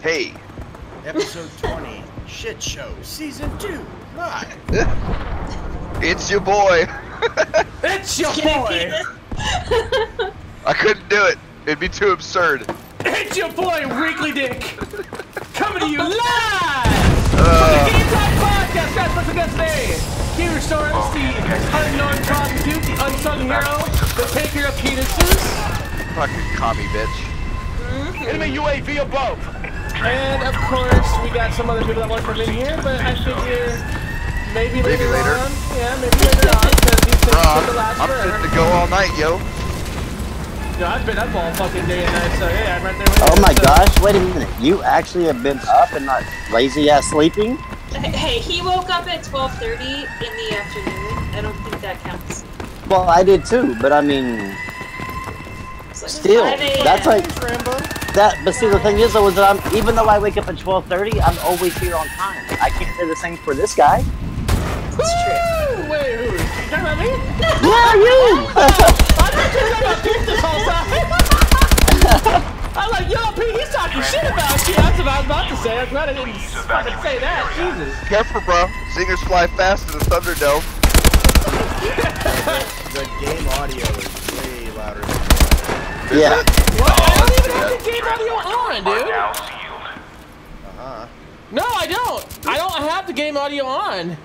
Hey. Episode 20, Shit Show, Season 2, live. It's your boy. It's your boy. I couldn't do it. It'd be too absurd. It's your boy, Wrinkly Dick. Coming to you live from the Game Time Podcast. Guys, what's the today? He restores the unknown prostitute, the unsung hero, the taker of penises. Fucking commie bitch. Enemy UAV above. And of course, we got some other people that want to come in here, but I figure maybe later on. Yeah, maybe later on, because these things take the last I'm forever. fit to go all night, yo. Yo, I've been up all fucking day and night, so yeah, I'm right there with you. Oh my gosh, wait a minute. You actually have been up and not lazy ass sleeping? Hey, he woke up at 12:30 in the afternoon. I don't think that counts. Well, I did too, but I mean, It's like still, 5 a.m. that's like that. But see, the thing is, though, is that even though I wake up at 12:30, I'm always here on time. I can't say the same for this guy. It's true. Wait, who? You talking about me? Yeah, you. I'm not talking about Pete this whole time. I'm like, yo, Pete, he's talking shit about you. That's what I was about to say. I'm glad I didn't fucking say that. Jesus. Careful, bro. Singers fly fast in the Thunderdome. The game audio is way louder than Yeah. What? I don't even have the game audio on, dude. Uh-huh. No, I don't. I don't have the game audio on.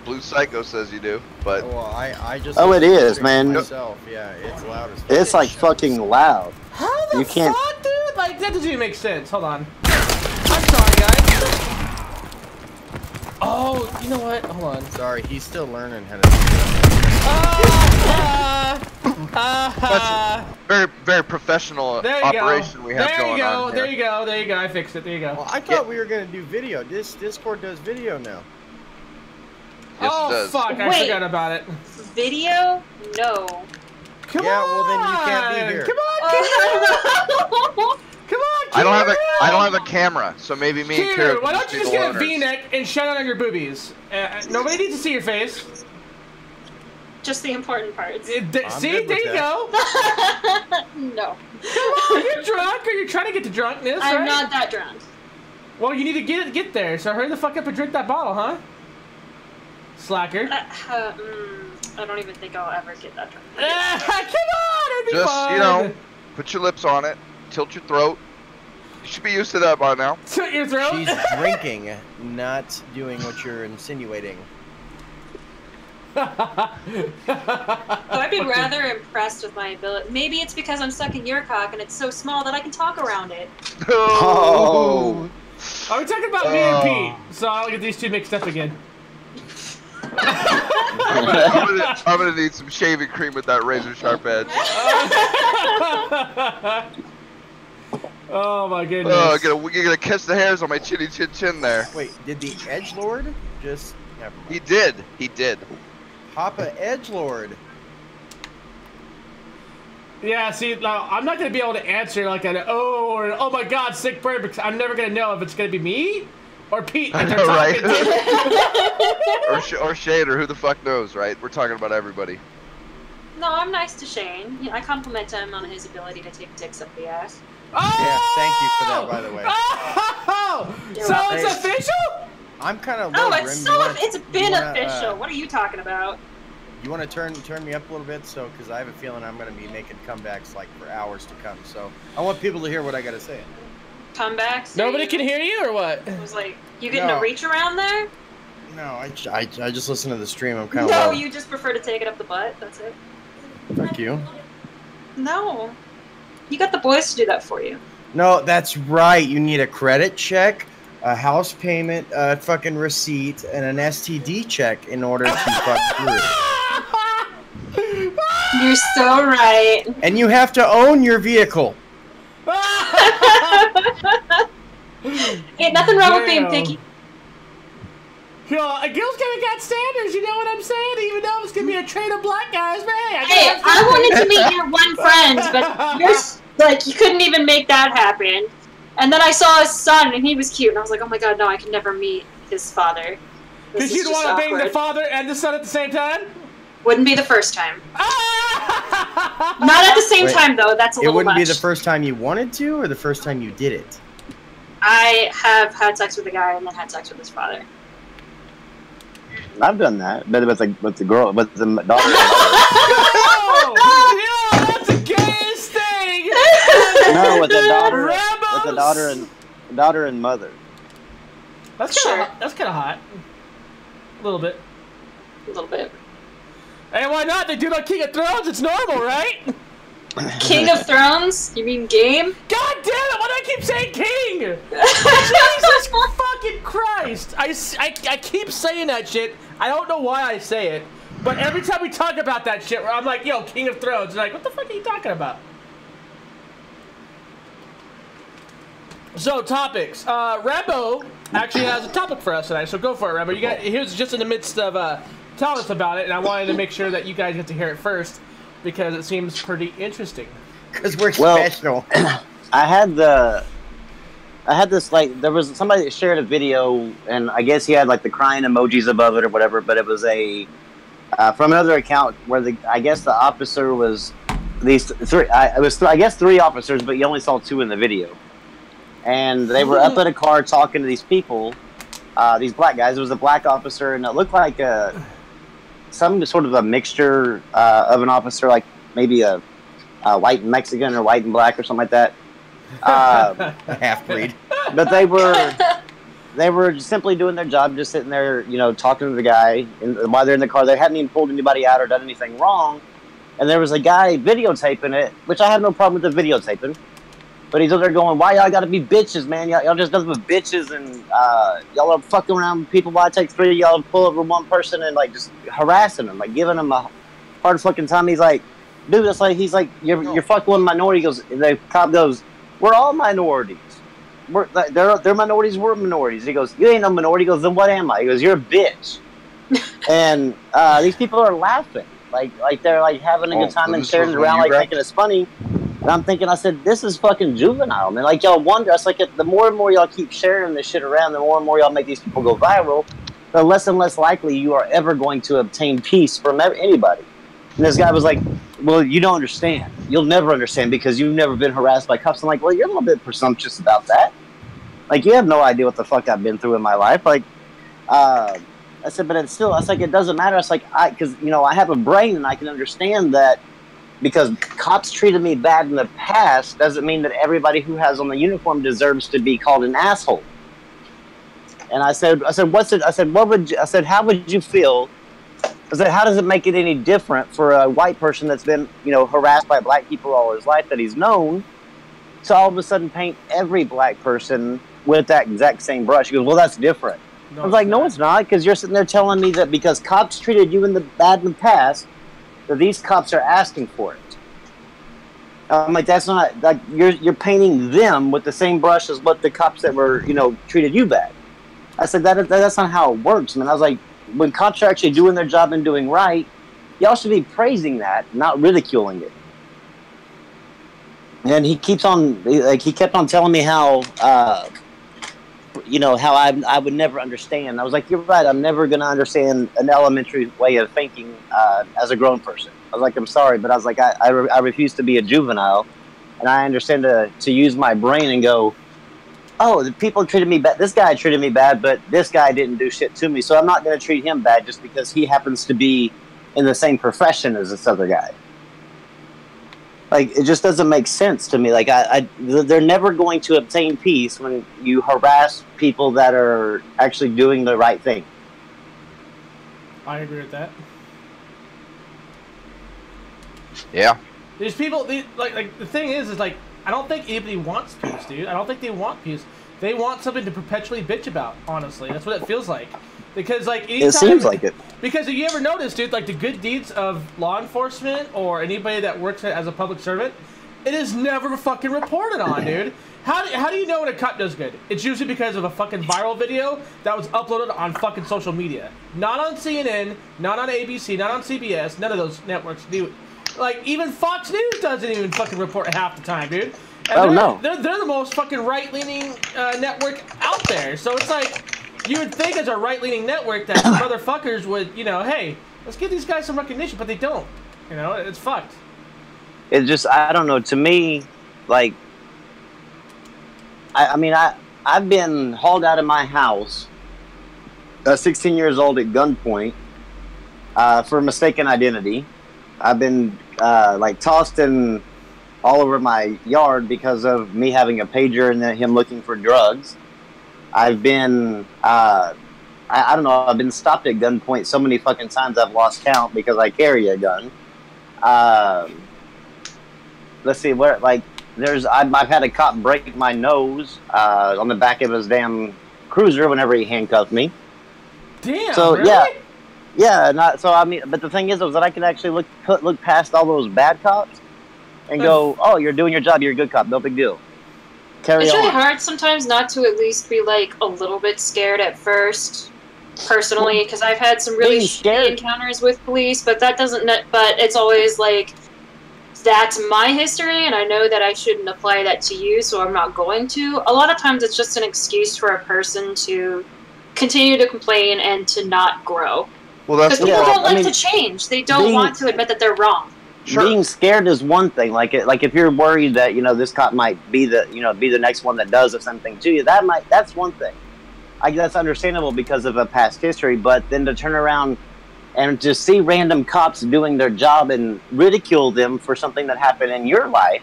Blue Psycho says you do, but Well, I just... Oh, it is, man. Myself. Yeah, it's loud as fuck. It's like fucking loud. How the You can't- fuck, dude? Like, that doesn't even make sense. Hold on. I'm sorry, guys. Oh, you know what? Hold on. Sorry, he's still learning how to do that's very, very professional There you operation go. we have There going you go. on There here. you go. There you go. I fixed it. There you go. Well, I thought we were going to do video. Discord does video now. Yes, Oh it does. fuck! I Wait. forgot about it. Video? No. Come Yeah, on! well, then you can't be here. Come on, come on! I don't have a camera, so maybe me and Kira Kira, why can don't you be just the get a owners. V-neck and shut out on your boobies? Nobody needs to see your face. Just the important parts. See, good there with you that. go. No. Come on, you're drunk, or you're trying to get to drunkness, I'm right? not that drunk. Well, you need to get there. So hurry the fuck up and drink that bottle, huh? Slacker. I don't even think I'll ever get that drunk. Come on, it'd be Just, fun. you know, put your lips on it, tilt your throat. You should be used to that by now. Slit your throat. She's drinking, not doing what you're insinuating. I'd be rather impressed with my ability. Maybe it's because I'm stuck in your cock and it's so small that I can talk around it. Oh. Are we talking about me and Pete? So I'll get these two mixed up again. I'm gonna need some shaving cream with that razor sharp edge. Oh my goodness. Oh, you're gonna kiss the hairs on my chinny chin chin there. Wait, did the Edgelord just... Never mind. He did. He did. Papa Edgelord. Yeah, see, now, I'm not going to be able to answer like an or an, oh my god, sick bird, because I'm never going to know if it's going to be me or Pete that they're know, talking right? to. or Shade, or who the fuck knows, right? We're talking about everybody. No, I'm nice to Shane. I compliment him on his ability to take dicks up the ass. Oh! Yeah, thank you for that, by the way. Oh! You're So welcome. it's official? I'm kind of No, low, it's Grim. it's been official. What are you talking about? You want to turn me up a little bit, so because I have a feeling I'm going to be making comebacks like for hours to come. So I want people to hear what I got to say. Comebacks? Nobody can hear you or what? It was like, you getting No. a reach around there? No, I just listen to the stream. I'm kind of No, low. you just prefer to take it up the butt. That's it. Fuck you. No. You got the boys to do that for you. No, that's right. You need a credit check, a house payment, a fucking receipt, and an STD check in order to fuck through. You're so right. And you have to own your vehicle. Ain't nothing wrong with being Damn. picky. Yo, a girl's gonna got standards, you know what I'm saying? Even though it's gonna be a train of black guys, man. Hey, I wanted to meet your one friend, but you're like, you couldn't even make that happen. And then I saw his son, and he was cute, and I was like, oh my god, no, I can never meet his father. Because you'd want to bang the father and the son at the same time? Wouldn't be the first time. Ah! Not at the same Wait, time, though. That's a It little wouldn't much. be the first time you wanted to, or the first time you did it? I have had sex with a guy and then had sex with his father. I've done that, but with the girl, with the daughter. Oh, yeah, that's the gayest thing. No, with the daughter, Rambos! with the daughter and mother. That's kind of that's kind of hot. A little bit. A little bit. Hey, why not? They do it on King of Thrones. It's normal, right? King of Thrones? You mean game? God damn it! Why do I keep saying king? Jesus fucking Christ! I keep saying that shit. I don't know why I say it, but every time we talk about that shit, I'm like, yo, King of Thrones. They're like, what the fuck are you talking about? So, topics. Rambo actually has a topic for us tonight, so go for it, Rambo. He was just in the midst of telling us about it, and I wanted to make sure that you guys get to hear it first, because it seems pretty interesting. Because we're special. I had this, like, there was somebody that shared a video, and I guess he had, like, the crying emojis above it or whatever, but it was from another account where I guess the officer was these three, I guess 3 officers, but you only saw 2 in the video. And they were up at a car talking to these people, these black guys. It was a black officer, and it looked like some sort of a mixture of an officer, like maybe a white and Mexican or white and black or something like that. Half-breed. But they were simply doing their job, just sitting there, you know, talking to the guy. And while they're in the car, they hadn't even pulled anybody out or done anything wrong. And there was a guy videotaping it, which I have no problem with the videotaping. But he's over there going, why y'all gotta be bitches, man? Y'all just nothing but bitches, and y'all are fucking around with people. Why it takes 3 of y'all to pull over one person and, like, just harassing them, like, giving them a hard fucking time. He's like, dude, that's like, he's like, you're fucking with minority. He goes, the cop goes, we're all minorities. They're minorities, we're minorities. He goes, you ain't no minority. He goes, then what am I? He goes, you're a bitch. And these people are laughing. Like they're, like, having a good time and sharing it around, like, thinking it's funny. And I'm thinking, I said, this is fucking juvenile, man. Like, y'all wonder, it's like, the more and more y'all keep sharing this shit around, the more and more y'all make these people go viral, the less and less likely you are ever going to obtain peace from anybody. And this guy was like, well, you don't understand. You'll never understand because you've never been harassed by cops. I'm like, well, you're a little bit presumptuous about that. Like, you have no idea what the fuck I've been through in my life. Like, I said, but it's still, I was like, it doesn't matter. It's like, because, you know, I have a brain and I can understand that. Because cops treated me bad in the past doesn't mean that everybody who has on the uniform deserves to be called an asshole. And I said, what's it? I said, how would you feel? I said, how does it make it any different for a white person that's been, you know, harassed by black people all his life that he's known, to all of a sudden paint every black person with that exact same brush? He goes, well, that's different. No, I was like, no, it's not, because you're sitting there telling me that because cops treated you bad in the past, that these cops are asking for it. I'm like, that's not, like, you're painting them with the same brush as what the cops that were, you know, treated you bad. I said, that's not how it works, man. I was like, when cops are actually doing their job and doing right, y'all should be praising that, not ridiculing it. And he keeps on, like, he kept on telling me how, you know, how I would never understand. I was like, you're right, I'm never going to understand an elementary way of thinking as a grown person. I was like, I'm sorry, but I was like, I refuse to be a juvenile, and I understand to use my brain and go, oh, the people treated me bad. This guy treated me bad, but this guy didn't do shit to me, so I'm not going to treat him bad just because he happens to be in the same profession as this other guy. Like, it just doesn't make sense to me. Like, they're never going to obtain peace when you harass people that are actually doing the right thing. I agree with that. Yeah. There's people, like the thing is like, I don't think anybody wants peace, dude. I don't think they want peace. They want something to perpetually bitch about, honestly. That's what it feels like. Because, like, anytime, it seems like it. Because if you ever notice, dude, like, the good deeds of law enforcement or anybody that works as a public servant, it is never fucking reported on, dude. How do you know when a cop does good? It's usually because of a fucking viral video that was uploaded on fucking social media. Not on CNN, not on ABC, not on CBS, none of those networks do. Like, even Fox News doesn't even fucking report half the time, dude. And they're the most fucking right-leaning network out there. So it's like, you would think as a right-leaning network that motherfuckers would, you know, hey, let's give these guys some recognition, but they don't. You know, it's fucked. It just, I don't know, to me, like, I mean, I've been hauled out of my house, 16 years old at gunpoint, for mistaken identity. I've been like tossed in all over my yard because of me having a pager and then him looking for drugs. I've been, I don't know, I've been stopped at gunpoint so many fucking times I've lost count because I carry a gun. Let's see, where, like, I've had a cop break my nose on the back of his damn cruiser whenever he handcuffed me. Damn, So, really? yeah, so I mean, but the thing is that I can actually look past all those bad cops and go, oh, you're doing your job, you're a good cop, no big deal. Carry It's really on. hard sometimes not to at least be like a little bit scared at first, personally, because I've had some really Being shitty scared- encounters with police, but that doesn't. But it's always like, that's my history, and I know that I shouldn't apply that to you, so I'm not going to. A lot of times, it's just an excuse for a person to continue to complain and to not grow. Well, that's Because the people problem. don't like I mean, to change. They don't being- want to admit that they're wrong. Sure. Being scared is one thing. Like if you're worried that this cop might be the next one that does something to you, that's one thing. That's understandable because of a past history. But then to turn around and to see random cops doing their job and ridicule them for something that happened in your life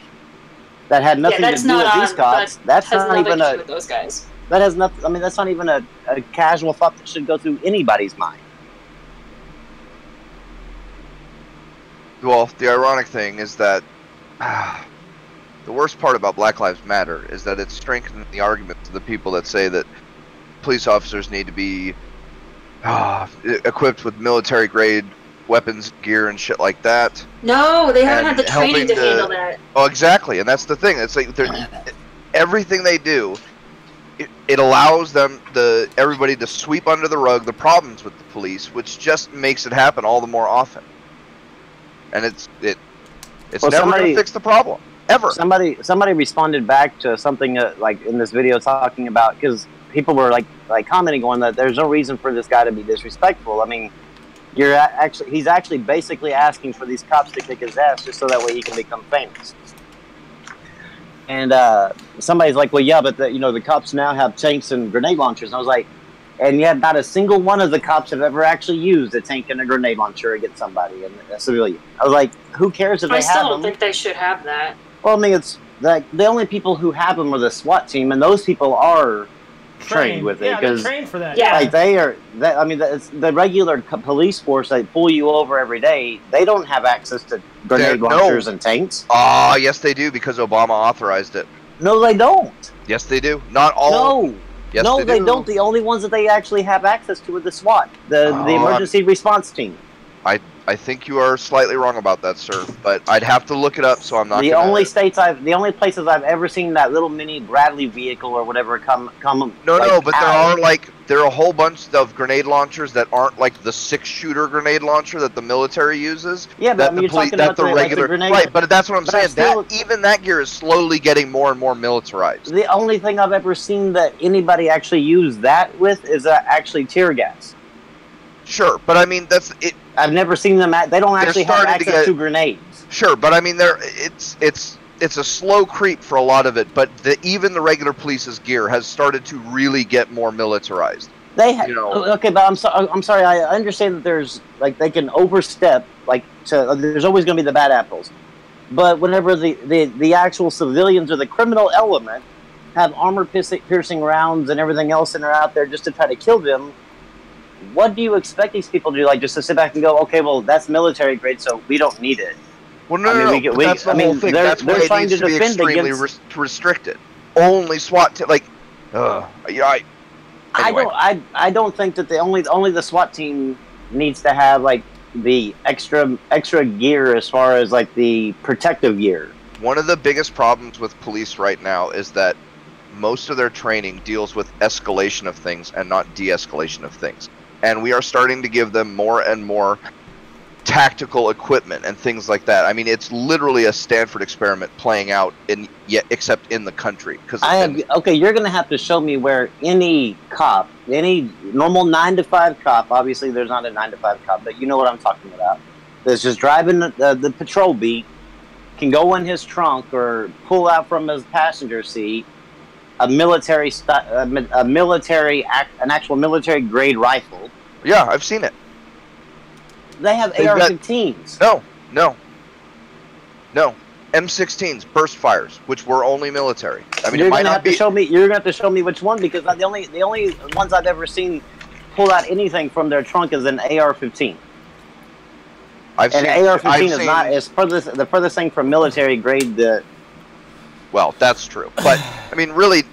that had nothing to that's do not with on. these cops, That that's has not nothing even to do with those guys. that has nothing. I mean, that's not even a casual thought that should go through anybody's mind. Well, the ironic thing is that the worst part about Black Lives Matter is that it's strengthening the argument to the people that say that police officers need to be equipped with military-grade weapons, gear, and shit like that. No, they haven't And had the training helping to to- handle that. Oh, exactly, and that's the thing. It's like everything they do, it allows everybody to sweep under the rug the problems with the police, which just makes it happen all the more often. And it's Well, never going somebody- to fix the problem ever. Somebody responded back to something like in this video talking about, because people were like commenting on that there's no reason for this guy to be disrespectful. I mean, he's actually basically asking for these cops to kick his ass just so that way he can become famous. And somebody's like, well, yeah, but the cops now have tanks and grenade launchers. And I was like, and yet not a single one of the cops have ever actually used a tank and a grenade launcher against somebody, a civilian. I was like, who cares if I they still have don't them? think they should have that. Well, I mean, it's like the only people who have them are the SWAT team, and those people are trained with it. Yeah, they're Because trained for that. Yeah. like I mean, it's the regular police force that pull you over every day. They don't have access to grenade No. launchers and tanks. Ah, yes they do, because Obama authorized it. No, they don't. Yes they do. Not all. No. Yes, No, they do. don't. The only ones that they actually have access to are the SWAT, the Oh, emergency response team. I think you are slightly wrong about that, sir. But I'd have to look it up, so I'm not. The gonna... only places I've ever seen that little mini Bradley vehicle or whatever come. No, like, but out. there are a whole bunch of grenade launchers that aren't like the 6-shooter grenade launcher that the military uses. Yeah, but that I mean, you're talking that about the the regular grenade. right. But that's what I'm But saying. still- Even that gear is slowly getting more and more militarized. The only thing I've ever seen that anybody actually use that with is actually tear gas. Sure, but I mean that's it. I've never seen them. They don't actually have starting to access to get- grenades. Sure, but I mean it's a slow creep for a lot of it. But even the regular police's gear has started to really get more militarized. They okay, but I'm sorry. I understand that there's they can overstep. There's always going to be the bad apples, but whenever the actual civilians or the criminal element have armor-piercing rounds and everything else, and are out there just to try to kill them, what do you expect these people to do? Just to sit back and go, okay, well, that's military grade, so we don't need it. Well, no, I mean, no, we but get- that's the I mean, whole thing. they're- That's why they're it trying needs to to be defend extremely against- restricted. Only SWAT Anyway. I don't think that only the SWAT team needs to have the extra gear as far as the protective gear. One of the biggest problems with police right now is that most of their training deals with escalation of things and not de-escalation of things. And we are starting to give them more and more tactical equipment and things like that. I mean, it's literally a Stanford experiment playing out except in the country. Okay, you're going to have to show me where any cop, any normal 9-to-5 cop, obviously there's not a 9-to-5 cop, but you know what I'm talking about, that's just driving the patrol beat, can go in his trunk or pull out from his passenger seat, an actual military grade rifle. Yeah, I've seen it. They have AR-15s. No. M16s, burst fires, which were only military. I mean, You're it might gonna not have be. to show me. You're gonna have to show me which one, because the only ones I've ever seen pull out anything from their trunk is an AR-15. And AR-15 is not the furthest thing from military grade. Well, that's true, but I mean, really,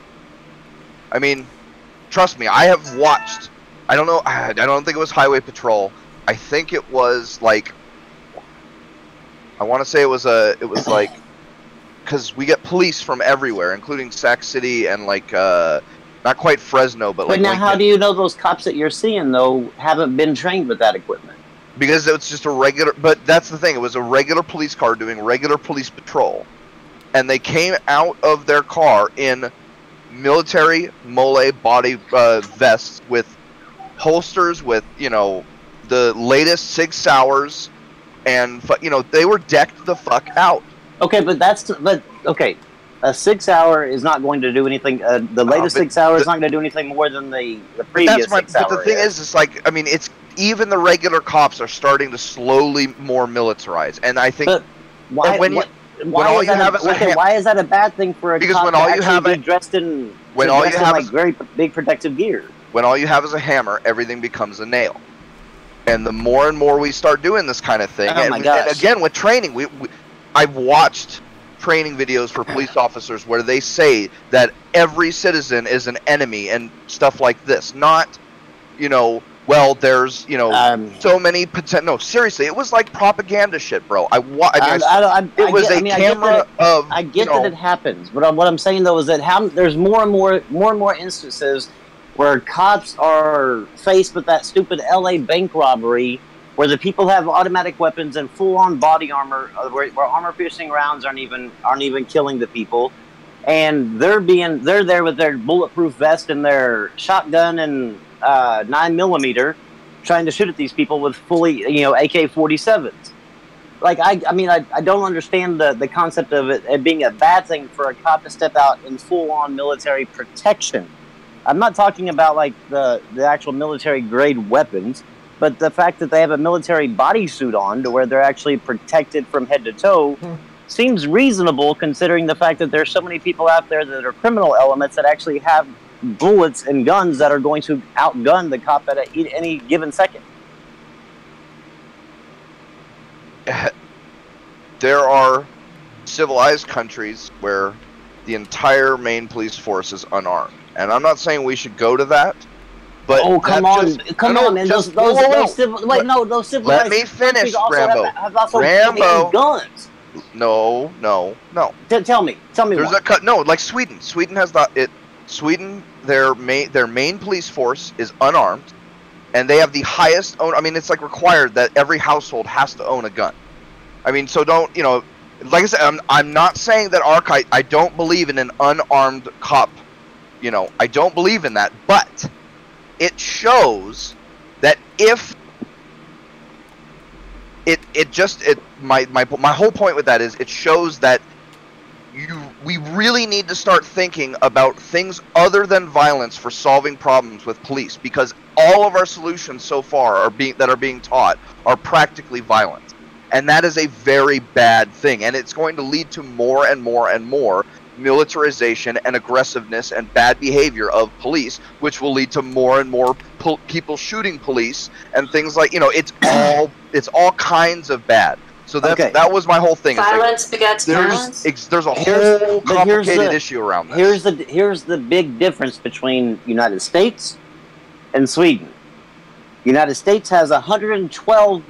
trust me, I have watched. I don't think it was Highway Patrol. I think it was like. I want to say it was like, because we get police from everywhere, including Sac City and like not quite Fresno, but like. But now, Lincoln. how do you know those cops that you're seeing though haven't been trained with that equipment? Because it's just a regular. But that's the thing. It was a regular police car doing regular police patrol, and they came out of their car in military mole body vests with holsters with the latest Sig Sauers. And they were decked the fuck out. Okay, okay. A 6 hour is not going to do anything. The latest 6 hours is not going to do anything more than the previous 6 hour. But the thing is, it's like it's even the regular cops are starting to slowly more militarize, and I think. But why? Why is that a bad thing for a cop to actually be dressed in very big protective gear? When all you have is a hammer, everything becomes a nail. And the more and more we start doing this kind of thing, and again with training, I've watched training videos for police officers where they say that every citizen is an enemy and stuff like this. Not, well, there's so many potential. No, seriously, it was like propaganda shit, bro. It was a camera of. I get that it happens, but what I'm saying though is that there's more and more instances where cops are faced with that stupid LA bank robbery, where the people have automatic weapons and full-on body armor, where armor-piercing rounds aren't even killing the people, and they're there with their bulletproof vest and their shotgun and 9mm, trying to shoot at these people with fully AK-47s. Like I don't understand the concept of it being a bad thing for a cop to step out in full-on military protection. I'm not talking about like the actual military grade weapons, but the fact that they have a military bodysuit on to where they're actually protected from head to toe seems reasonable, considering the fact that there's so many people out there that are criminal elements that actually have bullets and guns that are going to outgun the cop at any given second. There are civilized countries where the entire main police force is unarmed. And I'm not saying we should go to that, but come on, man! Those civilized. Let me finish, Rambo. Have guns. No. Tell me. There's like Sweden. Sweden has Sweden, their main police force is unarmed, and they have the highest own. I mean, it's like required that every household has to own a gun. I mean, so don't like I said, I'm not saying that I don't believe in an unarmed cop. I don't believe in that, but it shows that if my whole point with that is it shows that we really need to start thinking about things other than violence for solving problems with police, because all of our solutions so far that are being taught are practically violent, and that is a very bad thing, and it's going to lead to more and more and more militarization and aggressiveness and bad behavior of police, which will lead to more and more people shooting police and things like it's all kinds of bad. So that was my whole thing. Violence begets violence. There's a whole complicated issue around this. Here's the big difference between United States and Sweden. United States has 112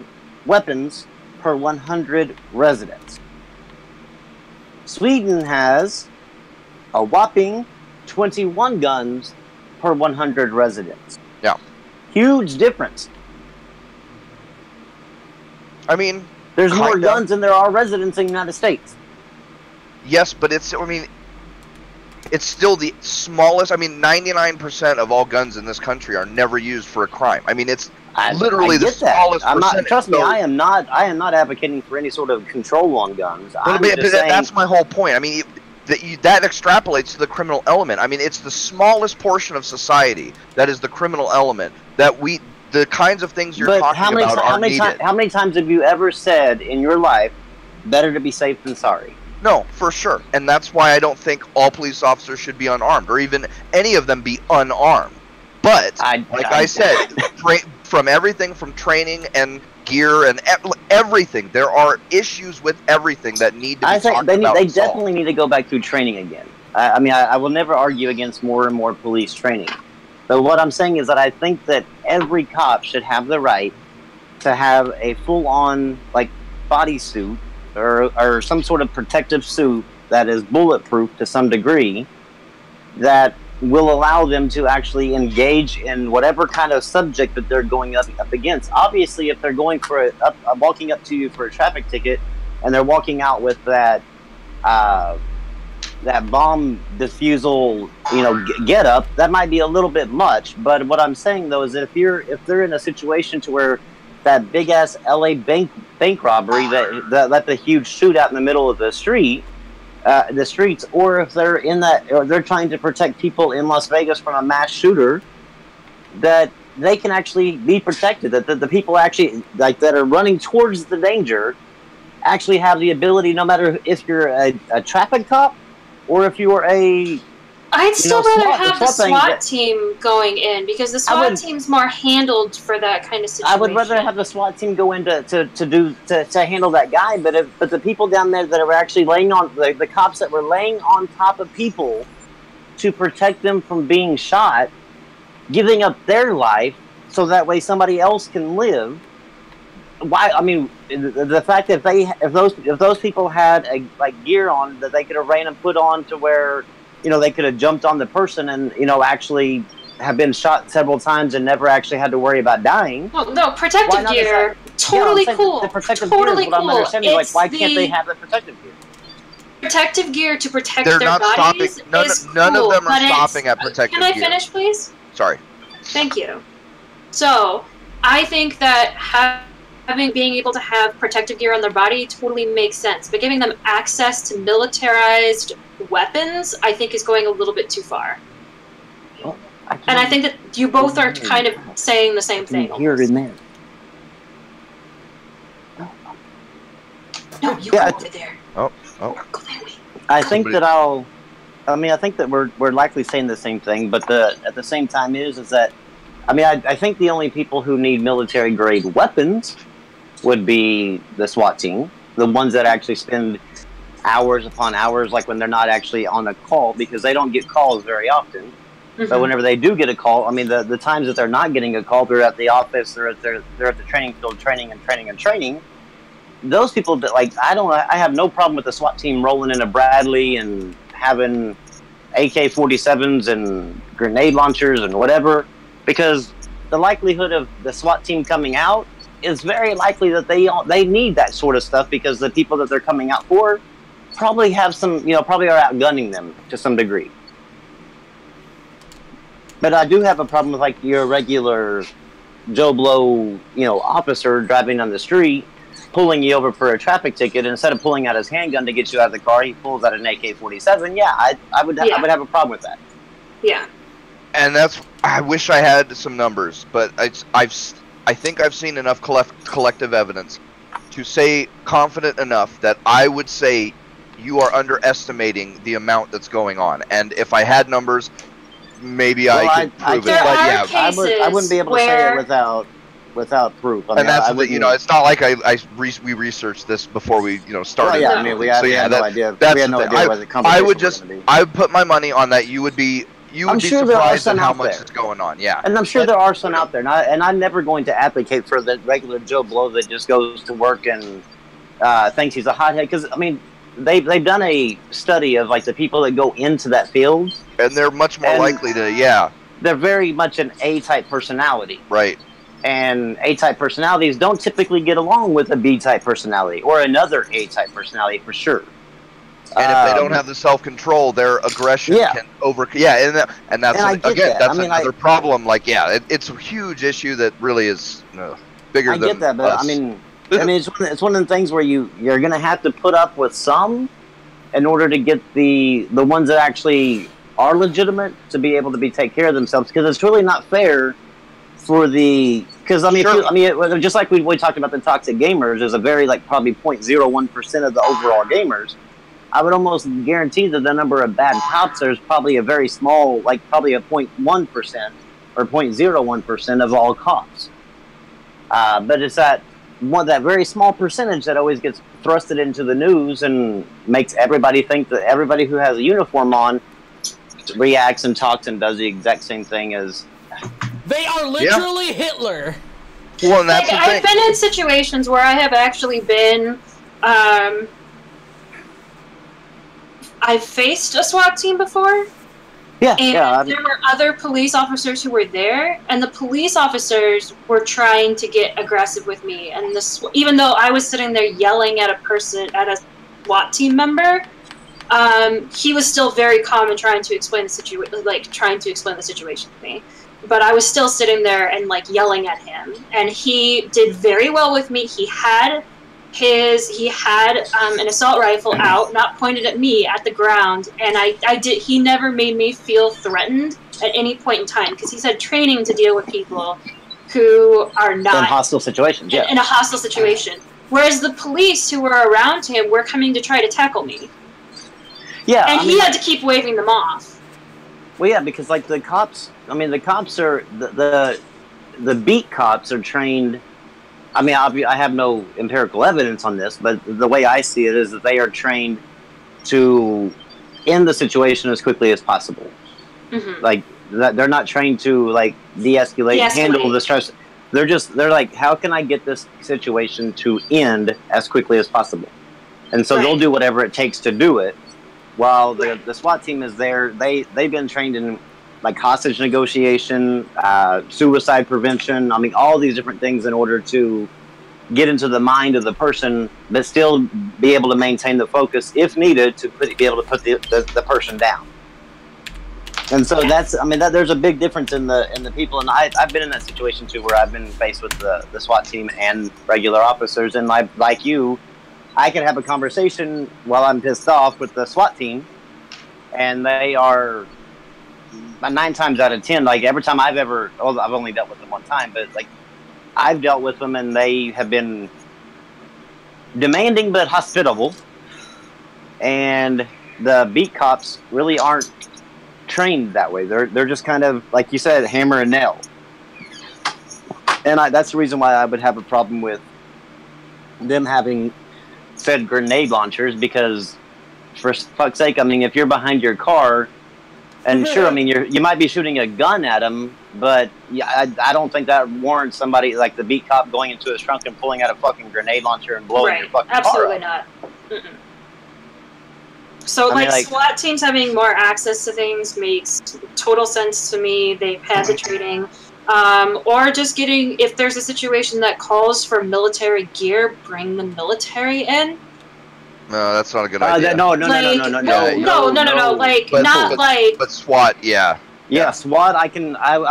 weapons per 100 residents. Sweden has a whopping 21 guns per 100 residents. Yeah. Huge difference. I mean, there's more guns than there are residents in the United States. Yes, but it's still the smallest. I mean, 99% of all guns in this country are never used for a crime. I mean, it's literally the smallest percentage. Trust me, I am not advocating for any sort of control on guns. That's my whole point. I mean, that extrapolates to the criminal element. I mean, it's the smallest portion of society that is the criminal element. The kinds of things you're talking about are needed. How many times have you ever said in your life, better to be safe than sorry? No, for sure. And that's why I don't think all police officers should be unarmed, or even any of them be unarmed. But, I said, from everything from training and gear and everything, there are issues with everything that need to be talked about. They definitely need to go back through training again. I mean, I will never argue against more and more police training. But what I'm saying is that I think that every cop should have the right to have a full-on, like, bodysuit or some sort of protective suit that is bulletproof to some degree that will allow them to actually engage in whatever kind of subject that they're going up against. Obviously, if they're going for walking up to you for a traffic ticket and they're walking out with that bomb defusal, get up, that might be a little bit much. But what I'm saying though is that if they're in a situation to where that big ass LA bank robbery that left a huge shootout in the middle of the streets, or if they're or they're trying to protect people in Las Vegas from a mass shooter, that they can actually be protected. That the people actually that are running towards the danger actually have the ability, no matter if you're a traffic cop or if you're I'd still rather have the SWAT team going in, because the SWAT team's more handled for that kind of situation. I would rather have the SWAT team go in to handle that guy, but the people down there that are actually laying on the cops that were laying on top of people to protect them from being shot, giving up their life so that way somebody else can live. Why? I mean, the fact that if those people had gear on that they could have ran and put on to where they could have jumped on the person and actually have been shot several times and never actually had to worry about dying. Well, no, protective gear, totally cool. The protective totally gear is what I'm understanding. It's why can't they have the protective gear? Protective gear to protect They're their not bodies stopping. None cool, of them are but stopping at protective gear. Can I finish, please? Sorry. Thank you. So, I think that being able to have protective gear on their body totally makes sense, but giving them access to militarized weapons, I think, is going a little bit too far. Well, and I think that you both are kind of saying the same thing. Here in there. No, you go over there. Oh. Go that way. I think that we're likely saying the same thing, but at the same time is that, I think the only people who need military grade weapons would be the SWAT team, the ones that actually spend hours upon hours, like when they're not actually on a call, because they don't get calls very often. Mm-hmm. But whenever they do get a call, the times that they're not getting a call, they're at the office, they're at the training field training. Those people, I have no problem with the SWAT team rolling in a Bradley and having AK-47s and grenade launchers and whatever, because the likelihood of the SWAT team coming out is very likely that they need that sort of stuff, because the people that they're coming out for probably have some, probably are outgunning them to some degree. But I do have a problem with your regular Joe Blow, officer driving on the street, pulling you over for a traffic ticket, and instead of pulling out his handgun to get you out of the car, he pulls out an AK-47. Yeah, I would have a problem with that. Yeah. And I wish I had some numbers, but I think I've seen enough collective evidence to say confident enough that I would say you are underestimating the amount that's going on. And if I had numbers, maybe I could prove it. But yeah, I wouldn't be able to say it without proof. And that's it's not like we researched this before we started. Well, yeah, we had no idea. We had no idea where the company I would put my money on that. You would be surprised at how much is going on. Yeah, and I'm sure there are some out there, and I'm never going to advocate for the regular Joe Blow that just goes to work and thinks he's a hothead. Because they've done a study of the people that go into that field, and they're much more likely to. Yeah, they're very much an A-type personality. Right. And A-type personalities don't typically get along with a B-type personality or another A-type personality for sure. And if they don't have the self-control, their aggression can and that's another problem. It's a huge issue that really is bigger than us. I get that, but it's one of the things where you're going to have to put up with some, in order to get the ones that actually are legitimate to be able to take care of themselves, because it's really not fair for the, because I mean, Sure. just like we talked about the toxic gamers, there's a very like probably 0.01% of the overall gamers. I would almost guarantee that the number of bad cops is probably a very small, like probably a 0.1% or 0.01% of all cops. But it's that very small percentage that always gets thrusted into the news and makes everybody think that everybody who has a uniform on reacts and talks and does the exact same thing as. They are literally Hitler. Well, and that's Like, the thing. I've been in situations where I have actually been, I've faced a SWAT team before, Yeah, and there were other police officers who were there, and the police officers were trying to get aggressive with me, and even though I was sitting there yelling at a SWAT team member, he was still very calm and trying to explain the situation to me. But I was still sitting there and like yelling at him, and he did very well with me. He had an assault rifle out, not pointed at me, at the ground, and he never made me feel threatened at any point in time, because he's had training to deal with people who are not in hostile situations. Yeah, in a hostile situation. Whereas the police who were around him were coming to try to tackle me. Yeah, And he had to keep waving them off. Well, yeah, because like the cops, I mean, the cops are the beat cops are trained. I mean, I have no empirical evidence on this, but the way I see it is that they are trained to end the situation as quickly as possible. Mm-hmm. Like they're not trained to like de-escalate, handle the stress. They're like, how can I get this situation to end as quickly as possible? And so they'll do whatever it takes to do it. While the SWAT team is there, they've been trained in like hostage negotiation, suicide prevention. I mean, all these different things in order to get into the mind of the person, but still be able to maintain the focus if needed to be able to put the person down. And so there's a big difference in the people. And I've been in that situation too, where I've been faced with the SWAT team and regular officers, and like you. I can have a conversation while I'm pissed off with the SWAT team, and they are 9 times out of 10. Like every time I've only dealt with them one time, but like I've dealt with them, and they have been demanding but hospitable. And the beat cops really aren't trained that way. They're just kind of like you said, hammer and nail. And that's the reason why I would have a problem with them having said grenade launchers, because for fuck's sake, I mean, if you're behind your car, and sure, I mean, you might be shooting a gun at them, but yeah, I don't think that warrants somebody like the beat cop going into his trunk and pulling out a fucking grenade launcher and blowing your fucking absolutely car up. Not. Mm-mm. So, like, SWAT teams having more access to things makes total sense to me. They've had the training. Or just if there's a situation that calls for military gear, bring the military in. No, that's not a good idea. No. But SWAT, yeah. Yeah, SWAT. I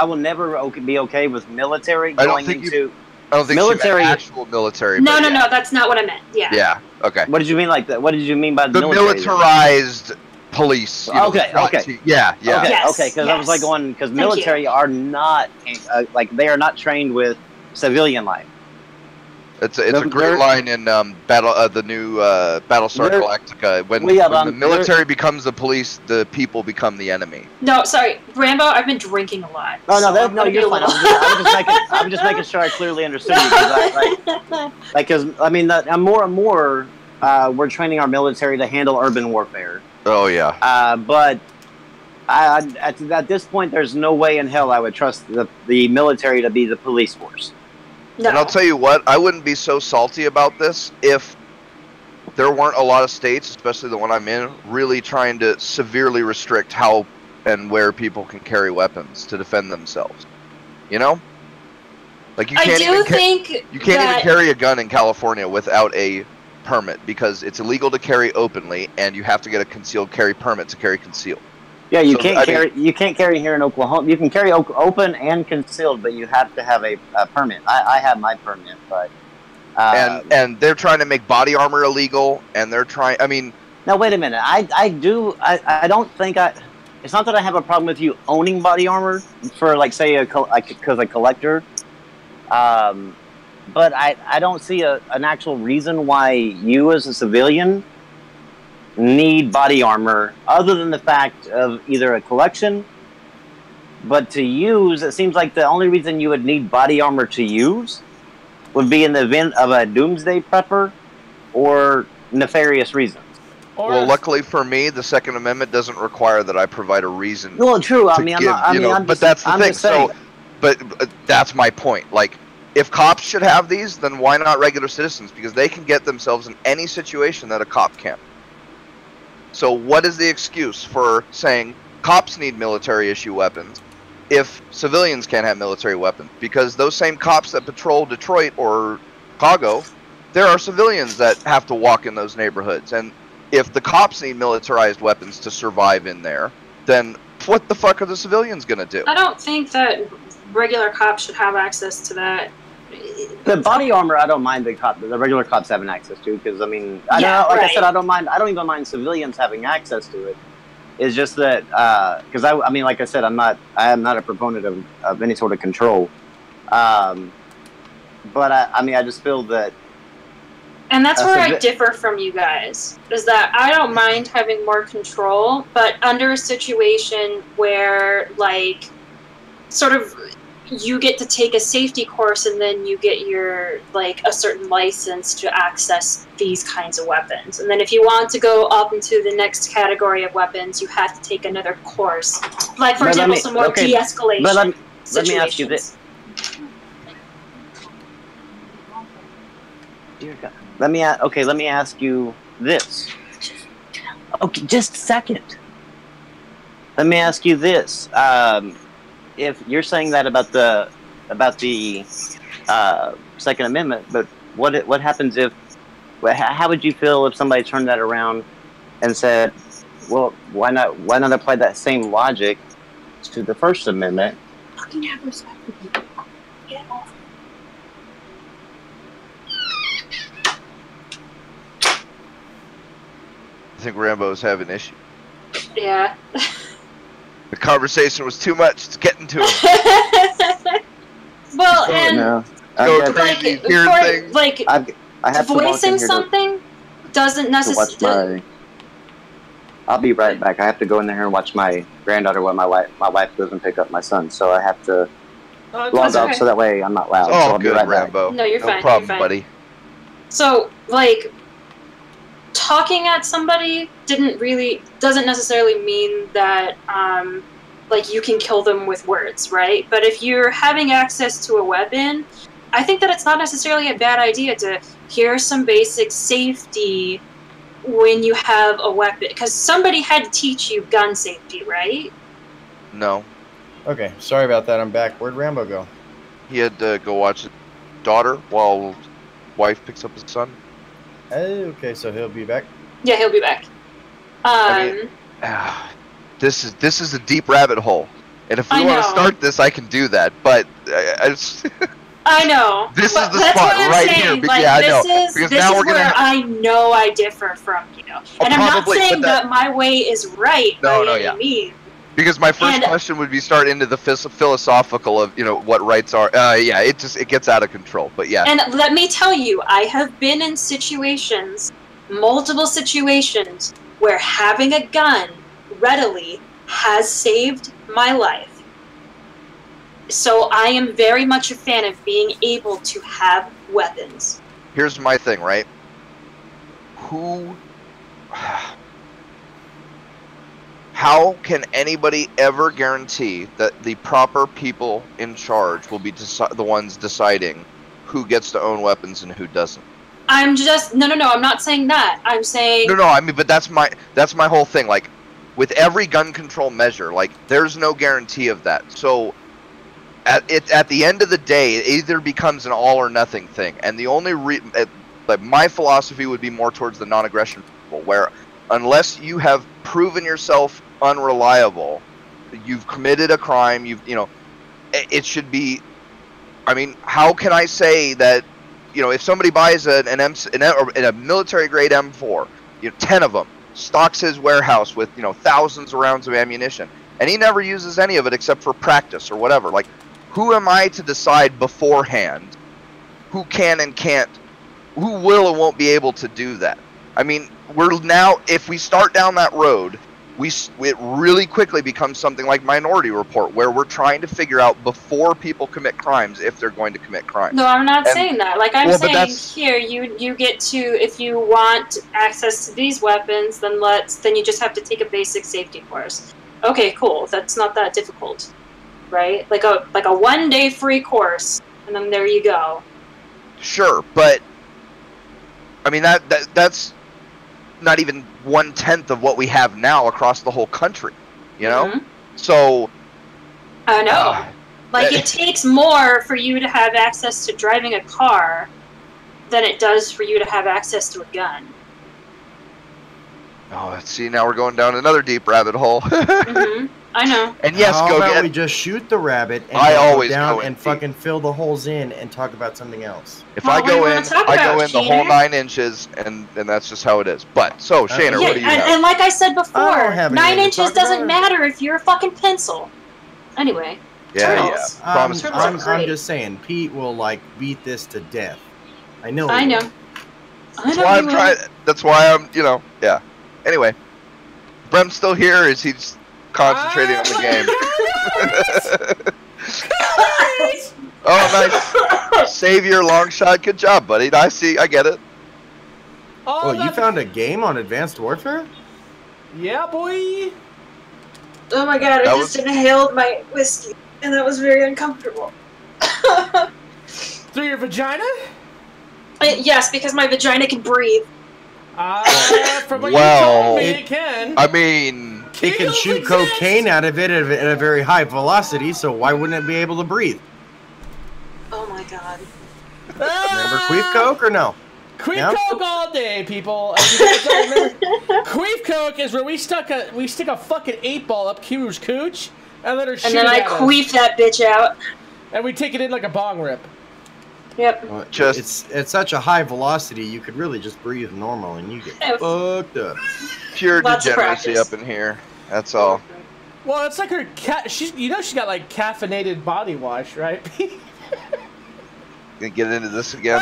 will never be okay with military going into. I don't think military. Actual military. No, that's not what I meant. Yeah. Yeah. Okay. What did you mean like that? What did you mean by the militarized police? Okay. Yeah. Okay. Because I was like going because military are not like they are not trained with civilian life. It's a great line in the new Battlestar Galactica when the military becomes the police, the people become the enemy. No, sorry, Rambo. I've been drinking a lot. You're fine. I'm just making sure I clearly understood you. Because I mean, more and more, we're training our military to handle urban warfare. Oh yeah. But at this point, there's no way in hell I would trust the military to be the police force. No. And I'll tell you what, I wouldn't be so salty about this if there weren't a lot of states, especially the one I'm in, really trying to severely restrict how and where people can carry weapons to defend themselves. You know? Like you can't even carry a gun in California without a permit because it's illegal to carry openly, and you have to get a concealed carry permit to carry concealed. Yeah, you can't carry here in Oklahoma. You can carry open and concealed, but you have to have a permit. I have my permit, but and they're trying to make body armor illegal, and they're trying. I mean, Now wait a minute. I don't think it's not that I have a problem with you owning body armor for like say because a collector. But I don't see an actual reason why you as a civilian need body armor other than the fact of either a collection. But to use, it seems like the only reason you would need body armor to use would be in the event of a doomsday prepper or nefarious reasons. Well, luckily for me, the Second Amendment doesn't require that I provide a reason. Well, true. I mean, but that's the thing. So, but that's my point. Like, if cops should have these, then why not regular citizens? Because they can get themselves in any situation that a cop can't. So, what is the excuse for saying cops need military issue weapons if civilians can't have military weapons? Because those same cops that patrol Detroit or Chicago, there are civilians that have to walk in those neighborhoods. And if the cops need militarized weapons to survive in there, then what the fuck are the civilians going to do? I don't think that regular cops should have access to that. The body armor, I don't mind the regular cops having access to, because I mean, I said, I don't even mind civilians having access to it. It's just that because I mean, like I said, I am not a proponent of any sort of control. But I mean, I just feel that. And that's where I differ from you guys, is that I don't mind having more control, but under a situation where, like, sort of, you get to take a safety course and then you get your, like, a certain license to access these kinds of weapons. And then if you want to go up into the next category of weapons, you have to take another course. Like, for example, some more de-escalation situations. Let me ask you this. Dear God. Let me ask you this. Okay, just a second. Let me ask you this. If you're saying that about the Second Amendment, but what happens if? How would you feel if somebody turned that around and said, "Well, why not apply that same logic to the First Amendment?" Fucking have respect for people. Get off. I think Rambo's having issues. Yeah. The conversation was too much. It's getting to him. Well, and go crazy, hearing things. Like, I have voicing something doesn't necessarily. I'll be right back. I have to go in there and watch my granddaughter while my wife goes and pick up my son. So I have to log off so that way I'm not loud. Oh, so I'll good, be right Rambo. No, you're fine. No problem, you're fine. buddy. So, like, talking at somebody doesn't necessarily mean that, like, you can kill them with words, right? But if you're having access to a weapon, I think that it's not necessarily a bad idea to hear some basic safety when you have a weapon. Because somebody had to teach you gun safety, right? No. Okay, sorry about that. I'm back. Where'd Rambo go? He had to go watch his daughter while wife picks up his son. Okay, so he'll be back. Yeah, he'll be back. This is a deep rabbit hole, and if we want to start this, I can do that. But I know. This is the spot right here. Like, yeah, I know. Because now we're gonna. I know I differ from you, and I'm not saying that my way is right by any means. Because my first question would be start into the philosophical of what rights are. Yeah, it gets out of control. But yeah. And let me tell you, I have been in multiple situations, where having a gun readily has saved my life. So I am very much a fan of being able to have weapons. Here's my thing, right? How can anybody ever guarantee that the proper people in charge will be the ones deciding who gets to own weapons and who doesn't? I'm just no. I'm not saying that. I'm saying no. I mean, but that's my whole thing. Like, with every gun control measure, like, there's no guarantee of that. So, at the end of the day, it either becomes an all or nothing thing. And the only like, my philosophy would be more towards the non-aggression people, where unless you have proven yourself unreliable, you've committed a crime. It should be. I mean, how can I say that? If somebody buys a military grade M4, 10 of them, stocks his warehouse with, you know, thousands of rounds of ammunition, and he never uses any of it except for practice or whatever. Like, who am I to decide beforehand who can and can't, who will and won't be able to do that? I mean, we're now, if we start down that road, it really quickly becomes something like Minority Report, where we're trying to figure out before people commit crimes if they're going to commit crimes. No, I'm not saying that. Like, I'm saying that's... here, you get to, if you want access to these weapons, then you just have to take a basic safety course. Okay, cool. That's not that difficult, right? Like a 1-day free course, and then there you go. Sure, but I mean that's not even 1/10 of what we have now across the whole country, you know? Mm-hmm. So I know. Like, it takes more for you to have access to driving a car than it does for you to have access to a gun. Oh, see, now we're going down another deep rabbit hole. Mm-hmm. I know. And yes, How about we just shoot the rabbit and go down and fucking fill the holes in and talk about something else? If I go in the whole 9 inches, and that's just how it is. But, so, Shaner, what do you have? And like I said before, 9 inches doesn't matter if you're a fucking pencil. Anyway. Turtles. I'm just saying, Pete will, like, beat this to death. I know. I know. That's why I'm, you know, yeah. Anyway. Brem's still here, or is he just concentrating on the game? Oh, nice. Save your long shot. Good job, buddy. I get it. Oh, you found a game on Advanced Warfare? Yeah, boy. Oh my god, I just inhaled my whiskey, and that was very uncomfortable. Through your vagina? Yes, because my vagina can breathe. From what you told me, it can. I mean, it can shoot cocaine out of it at a very high velocity, so why wouldn't it be able to breathe? Oh my god. Remember Queef Coke or no? Queef Coke all day, people. Queef Coke is where we stick a fucking 8-ball up Kiru's cooch and let her shoot it. And then I queef that bitch out. And we take it in like a bong rip. Yep. Well, it's at such a high velocity, you could really just breathe normal and you get fucked up. Pure degeneracy up in here. That's all. Well, it's like her she's got like caffeinated body wash, right? Gonna get into this again?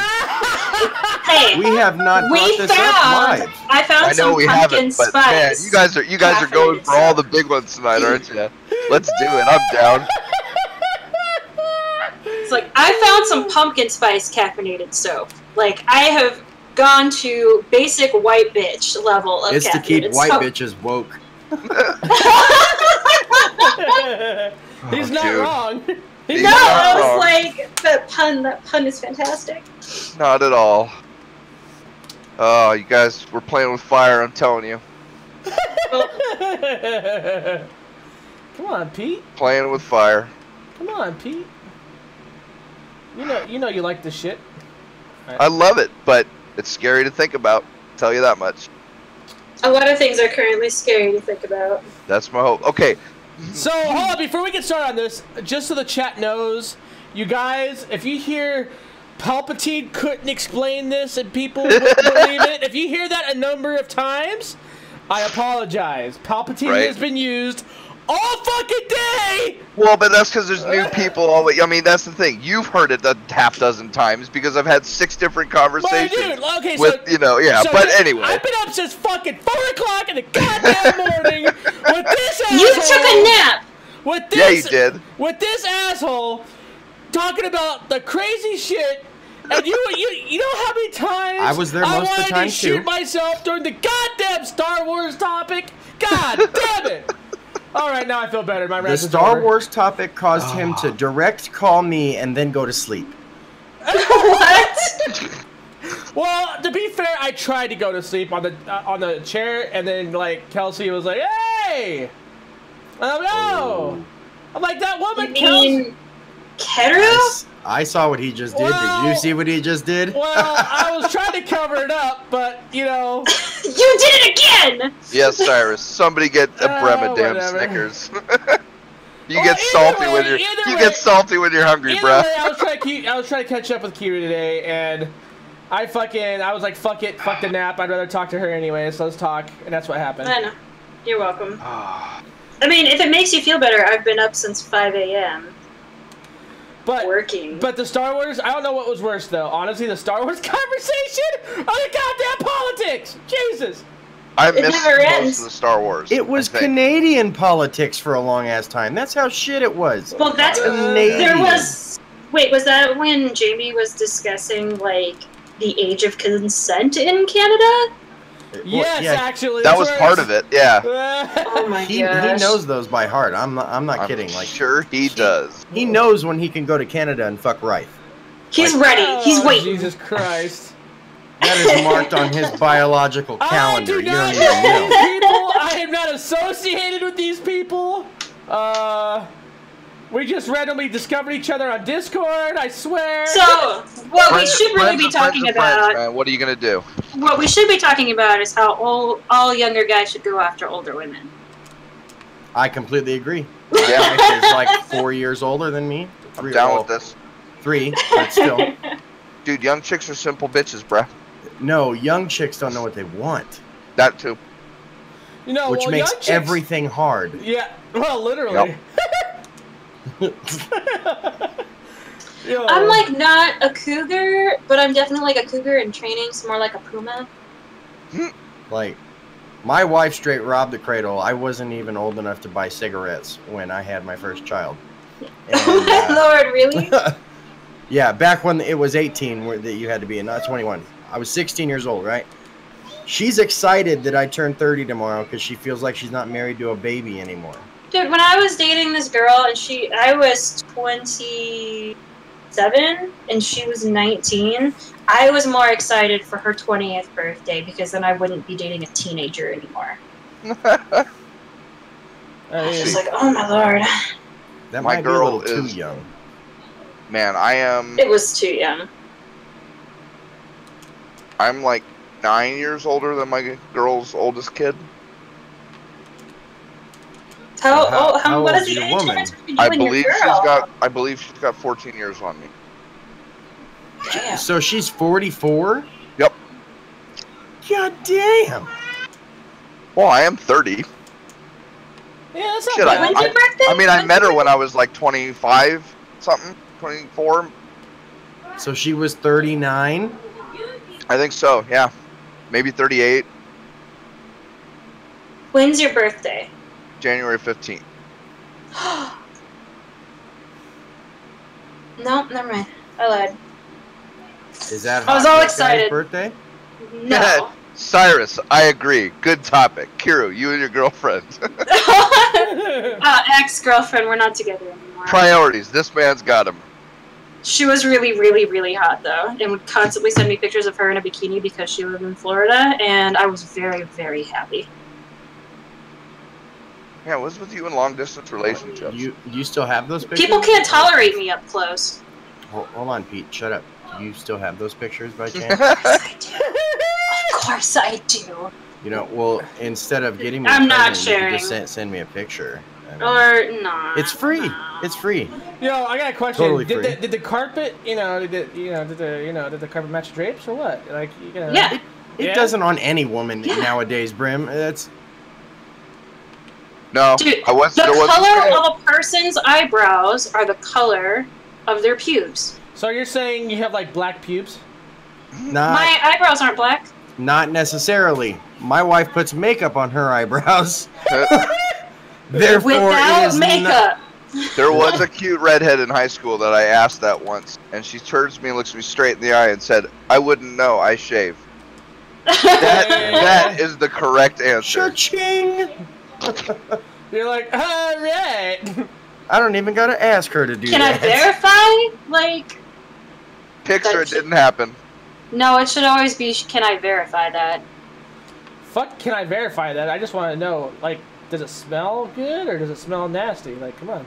Hey, we have not brought this up live. I found some pumpkin spice. But man, you guys are going for all the big ones tonight, aren't you? Let's do it. I'm down. It's like, I found some pumpkin spice caffeinated soap. Like, I have gone to basic white bitch level of caffeinated soap. It's to keep white bitches woke. He's not wrong. I was like, that pun is fantastic. Not at all. Oh, you guys, we're playing with fire, I'm telling you. Come on, Pete. Playing with fire. Come on, Pete. You know you like this shit. Right. I love it, but it's scary to think about. I'll tell you that much. A lot of things are currently scary to think about. That's my hope. Okay. So, hold on, before we get started on this, just so the chat knows, you guys, if you hear Palpatine couldn't explain this and people wouldn't believe it, if you hear that a number of times, I apologize. Palpatine has been used all fucking day! Well, but that's because there's new people always. I mean, that's the thing. You've heard it a half dozen times because I've had 6 different conversations. Dude, okay, with, so but anyway. I've been up since fucking 4 o'clock in the goddamn morning with this asshole. You took a nap! With this, yeah, you did. With this asshole talking about the crazy shit. And you know how many times I was there most of the time, I wanted to shoot myself during the goddamn Star Wars topic? God damn it! All right, now I feel better. My the Star Wars topic caused him to direct call me and then go to sleep. What? Well, to be fair, I tried to go to sleep on the chair, and then like Kelsey was like, "Hey, oh no!" I'm like, that woman. You mean Keteru? I saw what he just did. Did you see what he just did? Well, I was trying to cover it up, but you know. You did it again! Yes, Cyrus. Somebody get a Brema damn Snickers. You get salty when you're hungry, bro. I was trying to catch up with Kira today, and I was like, fuck it, fuck the nap. I'd rather talk to her anyway, so let's talk. And that's what happened. I know. You're welcome. I mean, if it makes you feel better, I've been up since 5 a.m. working. But the Star Wars, I don't know what was worse, though. Honestly, the Star Wars conversation or the goddamn politics. Jesus. I missed never most ends. of the Star Wars. It was Canadian politics for a long ass time. That's how shit it was. Well, that's Canadian. there was. Wait, was that when Jamie was discussing like the age of consent in Canada? Yes, yeah, actually. That was part of it. Yeah. Oh my he gosh. knows those by heart. I'm not kidding. Like, Sure, he does. he knows when he can go to Canada and fuck right. He's ready. He's Oh, waiting. Jesus Christ. That is marked on his biological calendar. I do You not don't even know know. these people. I am not associated with these people. We just randomly discovered each other on Discord, I swear. So, what we should really be Friends talking are friends, about. man. What are you gonna do? What we should be talking about is how all younger guys should go after older women. I completely agree. Yeah, My wife is like 4 years older than me. I'm down with this. 3, but still. Dude, young chicks are simple bitches, bruh. No, young chicks don't know what they want, That too. You know, which well, makes young chicks- everything hard. Yeah, well, literally. Yo. I'm like not a cougar, but I'm definitely like a cougar in training, so more like a puma. Like, my wife straight robbed the cradle. I wasn't even old enough to buy cigarettes when I had my first child. Oh my lord, really? Yeah, back when it was 18 that you had to be, and not 21. I was 16 years old, right? She's excited that I turned 30 tomorrow because she feels like she's not married to a baby anymore. Dude, when I was dating this girl and I was 27 and she was 19, I was more excited for her 20th birthday because then I wouldn't be dating a teenager anymore. I was just like, oh my lord. That My might girl be a little is- too young. Man, It was too young. I'm like 9 years older than my girl's oldest kid. How What is old's the your age woman? difference between you and your girl? I believe she's got 14 years on me. Damn. So she's 44? Yep. God damn. Well, I am 30. Yeah, that's not Shit, bad. When's your birthday? I mean, I When's met your her when I was like 25 something, 24. So she was 39? I think so. Yeah, maybe 38. When's your birthday? January 15th. No, never mind. I lied. Is that I was hot all dick guy's excited. birthday? No. Cyrus, I agree. Good topic. Kiru, you and your girlfriend. Ex-girlfriend, we're not together anymore. Priorities. This man's got him. She was really, really, really hot though, and would constantly send me pictures of her in a bikini because she lived in Florida, and I was very, very happy. Yeah, what's with you in long distance relationships? You still have those pictures? People can't tolerate me up close. Hold on, Pete. Shut up. Do you still have those pictures by chance? Yes, I do. Of course I do. You know, well, instead of getting me, I'm a not present, you could just sharing. send me a picture. I mean, Or not. it's free. It's free. Yo, I got a question. Totally did free. the carpet, did the carpet match the drapes or what? Like, Yeah. It Yeah? doesn't on any woman Yeah. nowadays, Brim. That's No, Dude, I was. the There was. color of a person's eyebrows are the color of their pubes. So you're saying you have like black pubes? not My eyebrows aren't black. not necessarily. My wife puts makeup on her eyebrows. Therefore, it Without is makeup. There was a cute redhead in high school that I asked that once, and she turns to me and looks me straight in the eye and said, "I wouldn't know. I shave." That is the correct answer. Cha-ching! You're like, all right. I don't even gotta ask her to do Can I that. verify? Like, Picture it didn't happen. no, it should always be, can I verify that? Fuck, can I verify that? I just want to know, like, does it smell good or does it smell nasty? Like, come on.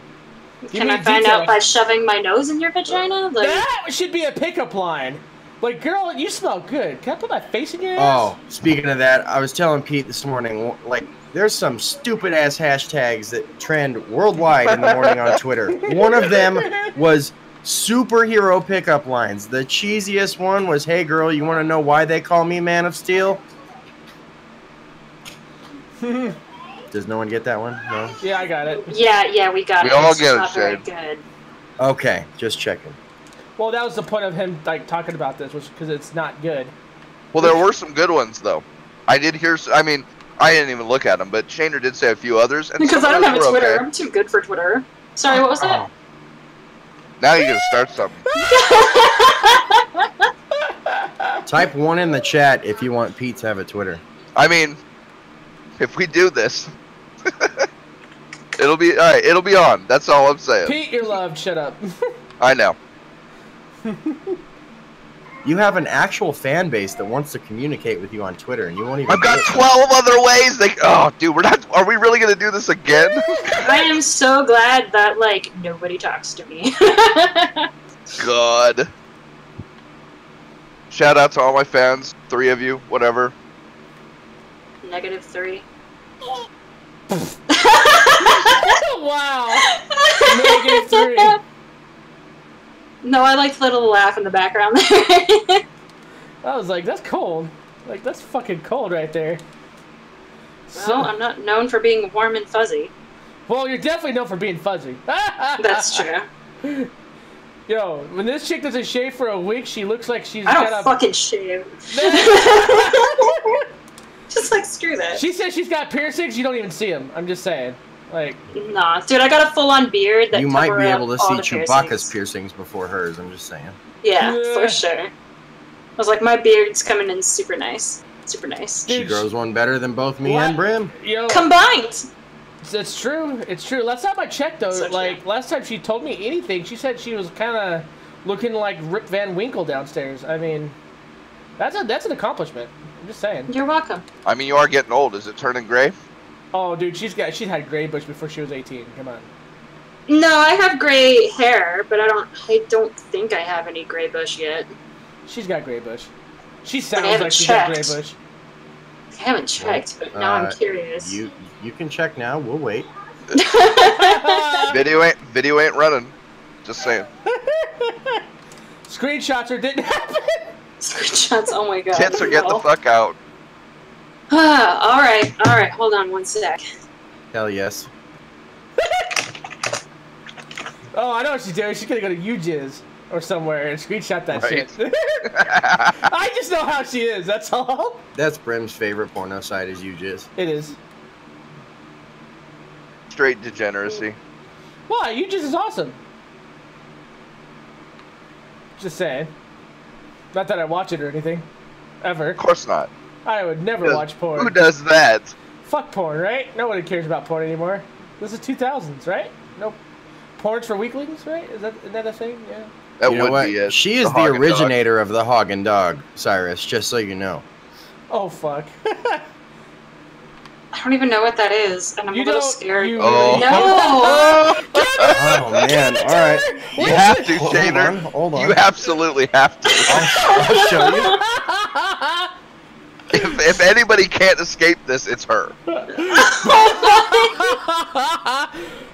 Give Can me I find details. out by shoving my nose in your vagina? Like, That should be a pickup line. Like, girl, you smell good. Can I put my face in your ass? Oh, speaking of that, I was telling Pete this morning, like, there's some stupid ass hashtags that trend worldwide in the morning on Twitter. One of them was superhero pickup lines. The cheesiest one was, "Hey girl, you want to know why they call me Man of Steel?" Does no one get that one? No? Yeah, I got it. Yeah, we got it. We all It's get it, not very Shane. good. Okay, just checking. Well, that was the point of him like talking about this, was because it's not good. Well, there were some good ones though. I did hear. I mean, I didn't even look at them, but Shaner did say a few others. And Because some I of don't have those a were Twitter. okay. I'm too good for Twitter. Sorry, what was that? Now you're gonna start something. Type 1 in the chat if you want Pete to have a Twitter. I mean, if we do this, it'll be all right. It'll be on. That's all I'm saying. Pete, you're loved. Shut up. I know. You have an actual fan base that wants to communicate with you on Twitter, and you won't even. I've got do it. 12 other ways. Oh, dude, we're not. Are we really gonna do this again? I am so glad that, like, nobody talks to me. God. Shout out to all my fans. 3 of you, whatever. -3. Wow. -3. No, I like the little laugh in the background there. I was like, that's cold. Like, that's fucking cold right there. Well, I'm not known for being warm and fuzzy. Well, you're definitely known for being fuzzy. That's true. Yo, when this chick doesn't shave for a week, she looks like she's I got don't a... fucking shave. Just like, screw that. She says she's got piercings, you don't even see them. I'm just saying. Like... Nah, dude, I got a full-on beard that You might cover be up able to all see the Chewbacca's piercings before hers. I'm just saying. Yeah, Yeah. for sure. I was like, my beard's coming in super nice. Super nice. She Dude, grows one better than both me What? and Brim. Yo, Combined! it's true. It's true. Last time I checked, though, So like, true. last time she told me anything, she said she was kind of looking like Rip Van Winkle downstairs. I mean, that's an accomplishment. I'm just saying. You're welcome. I mean, you are getting old. Is it turning gray? Oh, dude, she's had gray bush before she was 18. Come on. No, I have gray hair, but I don't think I have any gray bush yet. She's got gray bush. She I sounds haven't like she's got gray checked. bush. I haven't checked, but now I'm curious. You can check now. We'll wait. Video ain't running. Just saying. Screenshots or didn't happen. Screenshots, oh my god. Tits are getting the no. fuck out. Alright, hold on one sec. Hell yes. Oh, I know what she's doing. She's gonna go to UJizz or somewhere and screenshot that Right. shit. I just know how she is. That's all. That's Brim's favorite porno site is UJizz. It is. Straight degeneracy. Why? UJizz is awesome. Just saying. Not that I watch it or anything. Ever. Of course not. I would never Because watch porn. Who does that? Fuck porn, right? Nobody cares about porn anymore. This is 2000s, right? Nope. Porn's for weaklings, right? Isn't that a thing? Yeah. That You know would what? be it. She is the Hog and Dog. originator of the hog and dog, Cyrus, just so you know. Oh, fuck. I don't even know what that is, and I'm You a little don't- scared. you- Oh. No! Oh, man. All right. You have to, Hold Shader. on, hold on. You absolutely have to. I'll show you. If anybody can't escape this, it's her.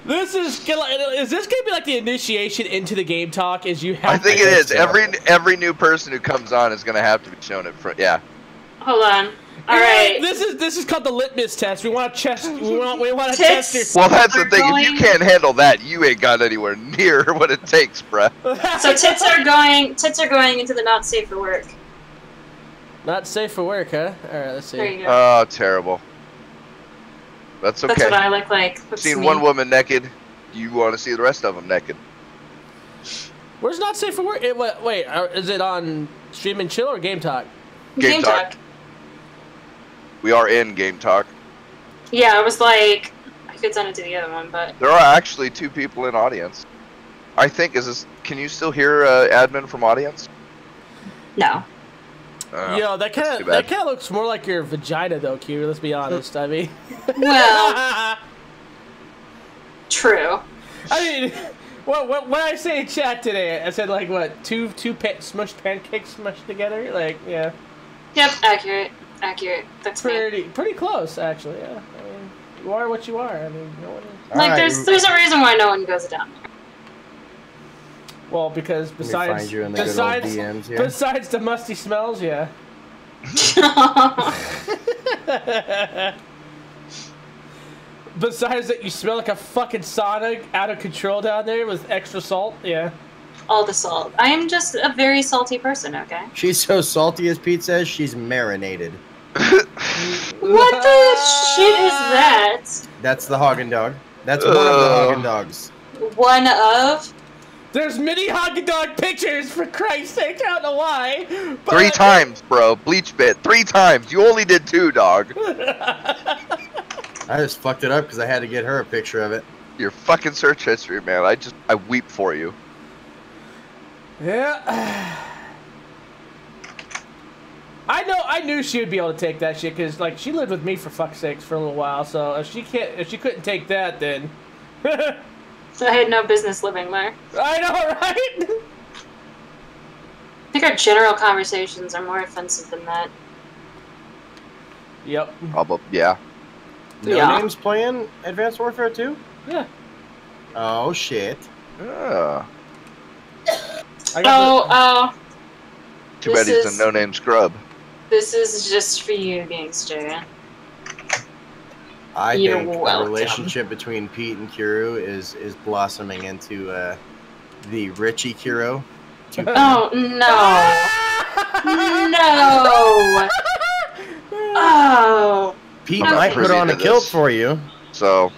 Is this gonna be like the initiation into the game talk? Is you have I think I it think is. so. Every new person who comes on is gonna have to be shown it for. Yeah. Hold on. Alright. This is called the litmus test. We want to test. We want to Tits. test your. Well, that's the We're thing. If you going- can't handle that, you ain't got anywhere near what it takes, bruh. So tits are going into the not safe for work. Not safe for work, huh? All right, let's see. There you go. Oh, terrible. That's okay. That's what I look like. That's Seen me. one woman naked. You want to see the rest of them naked? Where's not safe for work? Wait, is it on Stream and Chill or Game Talk? Game Talk. We are in Game Talk. Yeah, I was like, I could send it to the other one, but There are actually 2 people in audience. I think is this. Can you still hear admin from audience? no. Yo, that that's kind too of bad. looks more like your vagina, though, Q. Let's be honest. I mean, Well, true. I mean, what when I say chat today, I said like what two smushed pancakes smushed together, like yeah, Yep, accurate. That's me. pretty close actually. Yeah, I mean, you are what you are. I mean, no one is. Like, Alright, there's a reason why no one goes down there. Well, because Let me find you in the good old DMs here. besides the musty smells, yeah. Besides that, you smell like a fucking sauna out of control down there with extra salt. Yeah. All the salt. I am just a very salty person. Okay. She's so salty, as Pete says, she's marinated. What the shit is that? That's the Haagen Dog. That's one of the Haagen Dogs. One of. There's many Haagen Dog pictures, for Christ's sake. I don't know why. But 3 times, bro. Bleach bit. 3 times. You only did 2, dog. I just fucked it up because I had to get her a picture of it. Your fucking search history, man. I weep for you. Yeah. I knew she would be able to take that shit because, like, she lived with me for fuck's sakes for a little while. So if she couldn't take that, then. So I had no business living there. I know, right? I think our general conversations are more offensive than that. Yep. Probably, yeah. No Yeah. Name's playing Advanced Warfare 2? Yeah. Oh, shit. Yeah. Too bad he's a no-name scrub. This is just for you, gangster. I You're think the welcome. relationship between Pete and Kiro is blossoming into the Richie Kiro. Oh, no. No. Oh. Pete I'm not might put privy on to a kilt this. for you. So,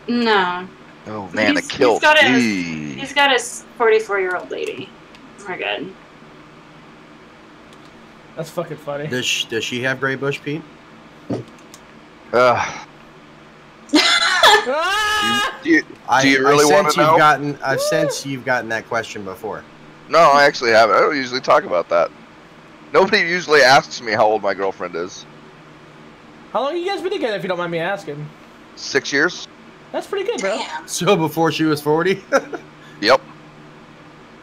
No. oh man, He's- a kilt. he's got a- Eee. He's got a 44-year-old lady. We're good. That's fucking funny. Does she have gray bush, Pete? Ah. Do you really want to know? I've sensed you've gotten that question before. No, I actually haven't. I don't usually talk about that. Nobody usually asks me how old my girlfriend is. How long you guys been together, if you don't mind me asking? 6 years? That's pretty good, bro. Damn. So before she was 40? Yep.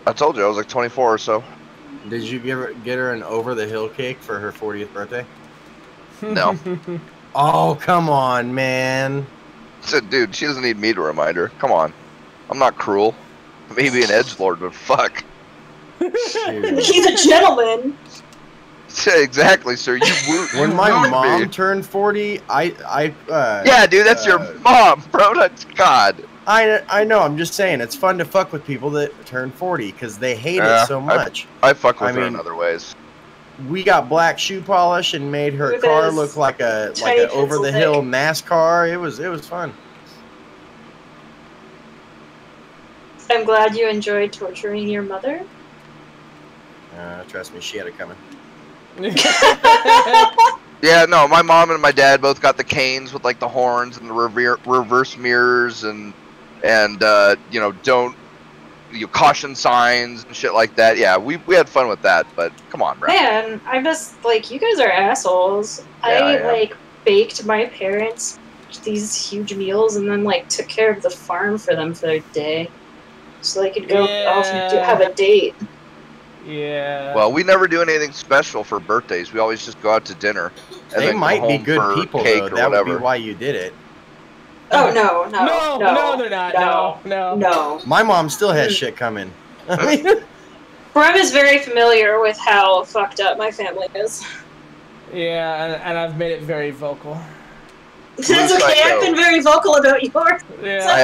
I told you I was like 24 or so. Did you get her an over-the-hill cake for her 40th birthday? No. Oh, come on, man. I said, dude, she doesn't need me to remind her. Come on. I'm not cruel. Maybe an edgelord, but fuck. Dude. He's a gentleman. Yeah, exactly, sir. You When my wooed mom me. turned 40, Yeah, dude, that's your mom, bro. That's God. I know. I'm just saying it's fun to fuck with people that turn 40 because they hate it so much. I fuck with I her mean- in other ways. We got black shoe polish and made her With car his look like a tiny over the hill pencil NASCAR. It was fun. I'm glad you enjoyed torturing your mother. Trust me, she had it coming. Yeah, no, my mom and my dad both got the canes with like the horns and the reverse mirrors and you know, caution signs and shit like that. Yeah, we had fun with that, but come on, bro. Man, I'm just like, you guys are assholes. Yeah, I am. like baked my parents these huge meals and then like took care of the farm for them for their day, so they could go off and have a date. Yeah. Well, we never do anything special for birthdays. We always just go out to dinner. And They then go might be home good for people cake though. or That would whatever. be why you did it. Oh no, no, they're not. No. My mom still has shit coming. I mean, Brim is very familiar with how fucked up my family is. Yeah, and I've made it very vocal. That's okay. I've been very vocal about yours. Yeah. I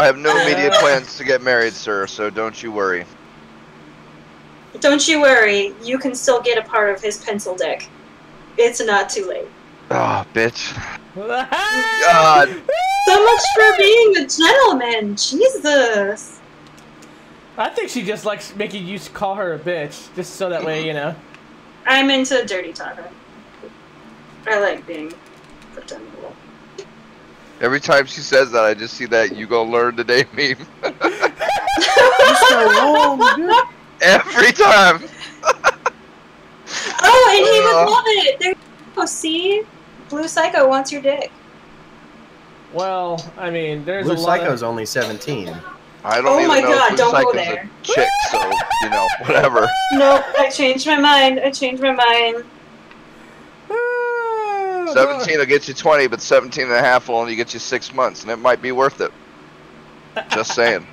have no immediate plans to get married, sir, so don't you worry. Don't you worry. You can still get a part of his pencil dick. It's not too late. Oh, bitch. God. So much for being a gentleman. Jesus. I think she just likes making you call her a bitch, just so that way, you know. I'm into dirty talking. I like being pretendable. Every time she says that, I just see that "you gonna learn today" meme. you're so wrong, dude. Every time. Oh, and he would love it. There you go. See? Blue Psycho wants your dick. Well, I mean, there's Blue a lot Psycho's of... only 17. I don't Oh even my know God, if don't go Blue Psycho's there. a chick, so, you know, whatever. Nope, I changed my mind. 17 will get you 20, but 17 and a half will only get you 6 months, and it might be worth it. Just saying.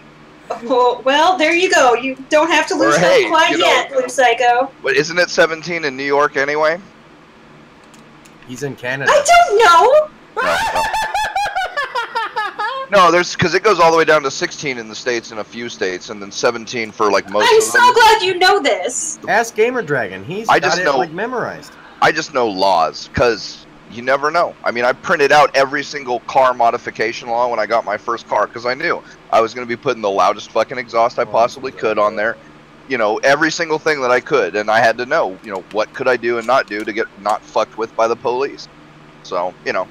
Well, there you go. You don't have to lose hope quite yet, Blue Psycho. But isn't it 17 in New York anyway? He's in Canada. I don't know. No, there's because it goes all the way down to 16 in the States in a few states, and then 17 for like most I'm of them. so glad you know this. Ask Gamer Dragon. He's got it like memorized. I just know laws, because you never know. I mean, I printed out every single car modification law when I got my first car, because I knew I was going to be putting the loudest fucking exhaust I possibly could on there. You know, every single thing that I could, and I had to know, you know, what could I do and not do to get not fucked with by the police. So, you know.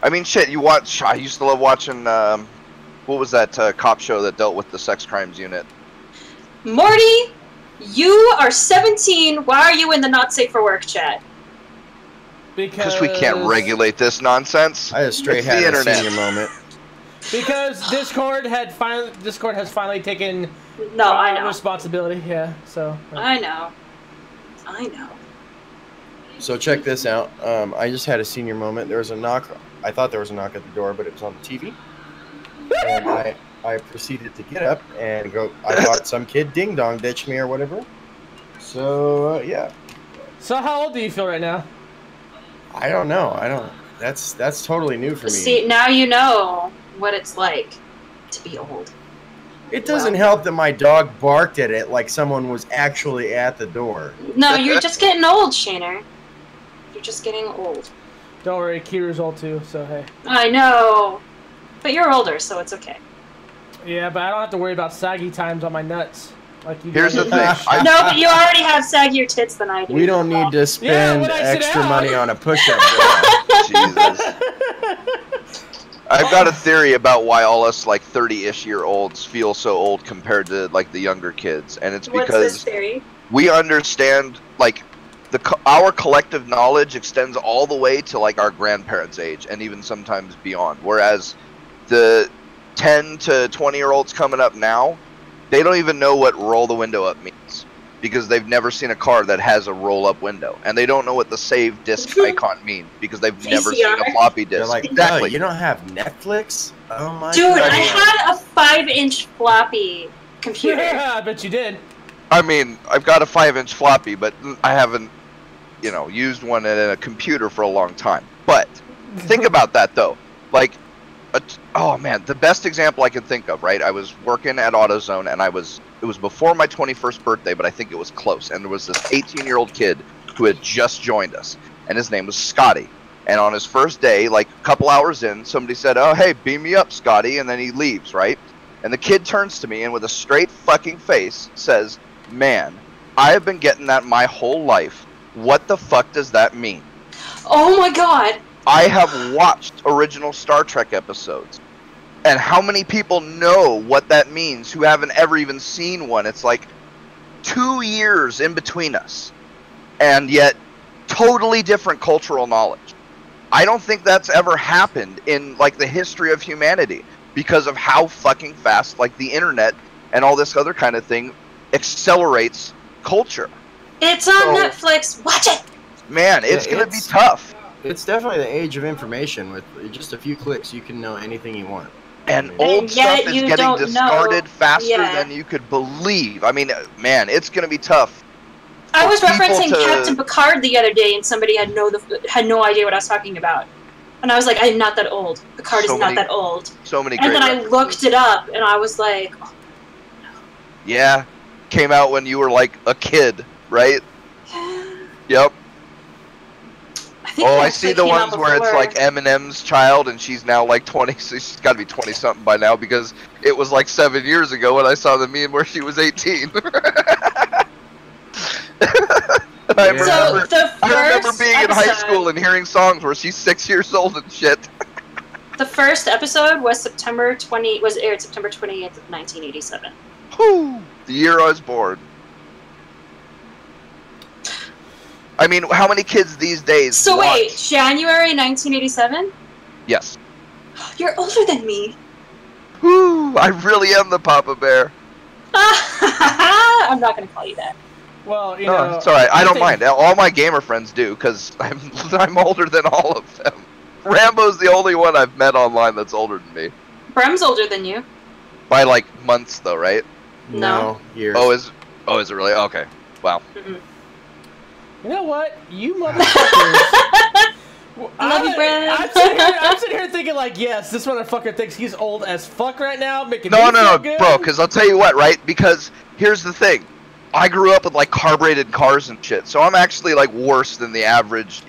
I mean, shit, you watch, I used to love watching, what was that cop show that dealt with the sex crimes unit? Morty, you are 17. Why are you in the not safe for work chat? Because we can't regulate this nonsense. I just straight had a senior moment. Because Discord has finally taken responsibility. Yeah, so. I know. So check this out. I just had a senior moment. There was a knock. I thought there was a knock at the door, but it was on the TV. And I proceeded to get up and go. I thought some kid ding dong ditched me or whatever. So yeah. So how old do you feel right now? I don't know. That's totally new for me. See, now you know what it's like to be old. It doesn't help that my dog barked at it like someone was actually at the door. No, you're just getting old, Shaner. You're just getting old. Don't worry, Kira's old too, so hey. I know. But you're older, so it's okay. Yeah, but I don't have to worry about saggy times on my nuts. Like you do. Here's the thing. No, but you already have saggier tits than I do. We don't need to spend extra money on a push-up. Jesus. I've got a theory about why all us like 30-ish-year-olds feel so old compared to like the younger kids, and it's because What's this theory? We understand like our collective knowledge extends all the way to like our grandparents' age and even sometimes beyond. Whereas the 10 to 20-year-olds coming up now, they don't even know what roll the window up means because they've never seen a car that has a roll-up window, and they don't know what the save disc icon means because they've never seen a floppy disk. They're like, exactly. Oh, you don't have Netflix? Oh my Dude, God. I had a 5-inch floppy computer. Yeah, I bet you did. I mean, I've got a 5-inch floppy, but I haven't, you know, used one in a computer for a long time. But think about that though. Like, oh man, the best example I can think of, right? I was working at AutoZone, and it was before my 21st birthday, but I think it was close. And there was this 18-year-old kid who had just joined us, and his name was Scotty. And on his first day, like a couple hours in, somebody said, "Oh, hey, beam me up, Scotty," and then he leaves, right? And the kid turns to me and with a straight fucking face says, "Man, I have been getting that my whole life. What the fuck does that mean?" Oh my God. I have watched original Star Trek episodes. And how many people know what that means who haven't ever even seen one? It's like 2 years in between us. And yet, totally different cultural knowledge. I don't think that's ever happened in, like, the history of humanity. Because of how fucking fast, like, the internet and all this other kind of thing accelerates culture. It's on Netflix. Watch it! Man, it's going to be tough. It's definitely the age of information. With just a few clicks, you can know anything you want. And old stuff is getting discarded faster than you could believe. I mean, man, it's going to be tough. I was referencing Captain Picard the other day, and somebody had no idea what I was talking about. And I was like, I'm not that old. Picard is not that old. So many great references. I looked it up, and I was like, oh, no. Yeah. Came out when you were like a kid, right? Yep. I see the ones where it's like Eminem's child and she's now like 20, so she's got to be 20 something by now because it was like 7 years ago when I saw the meme where she was 18. I remember being in high school and hearing songs where she's 6 years old and shit. The first episode was aired September 28th of 1987. Whew, the year I was born. I mean, how many kids these days So wait, January 1987? Yes. You're older than me. Whoo, I really am the Papa Bear. I'm not going to call you that. Well, you know... It's alright, I don't mind. All my gamer friends do, because I'm older than all of them. Rambo's the only one I've met online that's older than me. Brem's older than you. By like months though, right? No. Years. Oh, is it really? Okay. Wow. Mm-mm. You know what? You motherfuckers. Love you, Brad. I'm sitting here thinking like, yes, this motherfucker thinks he's old as fuck right now, making me No, feel good. bro. Because I'll tell you what, right? Because here's the thing. I grew up with like carbureted cars and shit, so I'm actually like worse than the average,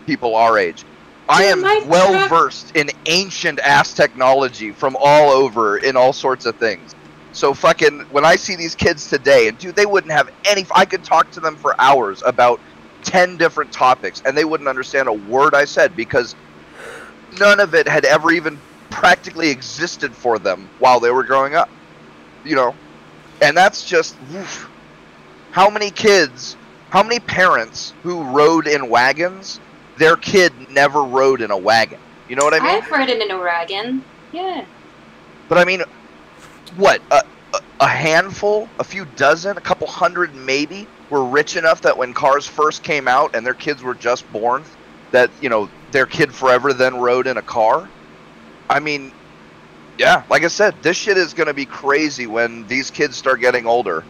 people our age. I am well versed in ancient ass technology from all over in all sorts of things. So fucking when I see these kids today, and dude, they wouldn't have any. I could talk to them for hours about 10 different topics, and they wouldn't understand a word I said because none of it had ever even practically existed for them while they were growing up. And that's just oof. How many kids, how many parents who rode in wagons, their kid never rode in a wagon? You know what I mean? I've ridden in a wagon. Yeah. But I mean, what? A handful, a few dozen, a couple hundred maybe were rich enough that when cars first came out and their kids were just born, that, their kid forever then rode in a car. I mean, yeah, like I said, this shit is going to be crazy when these kids start getting older.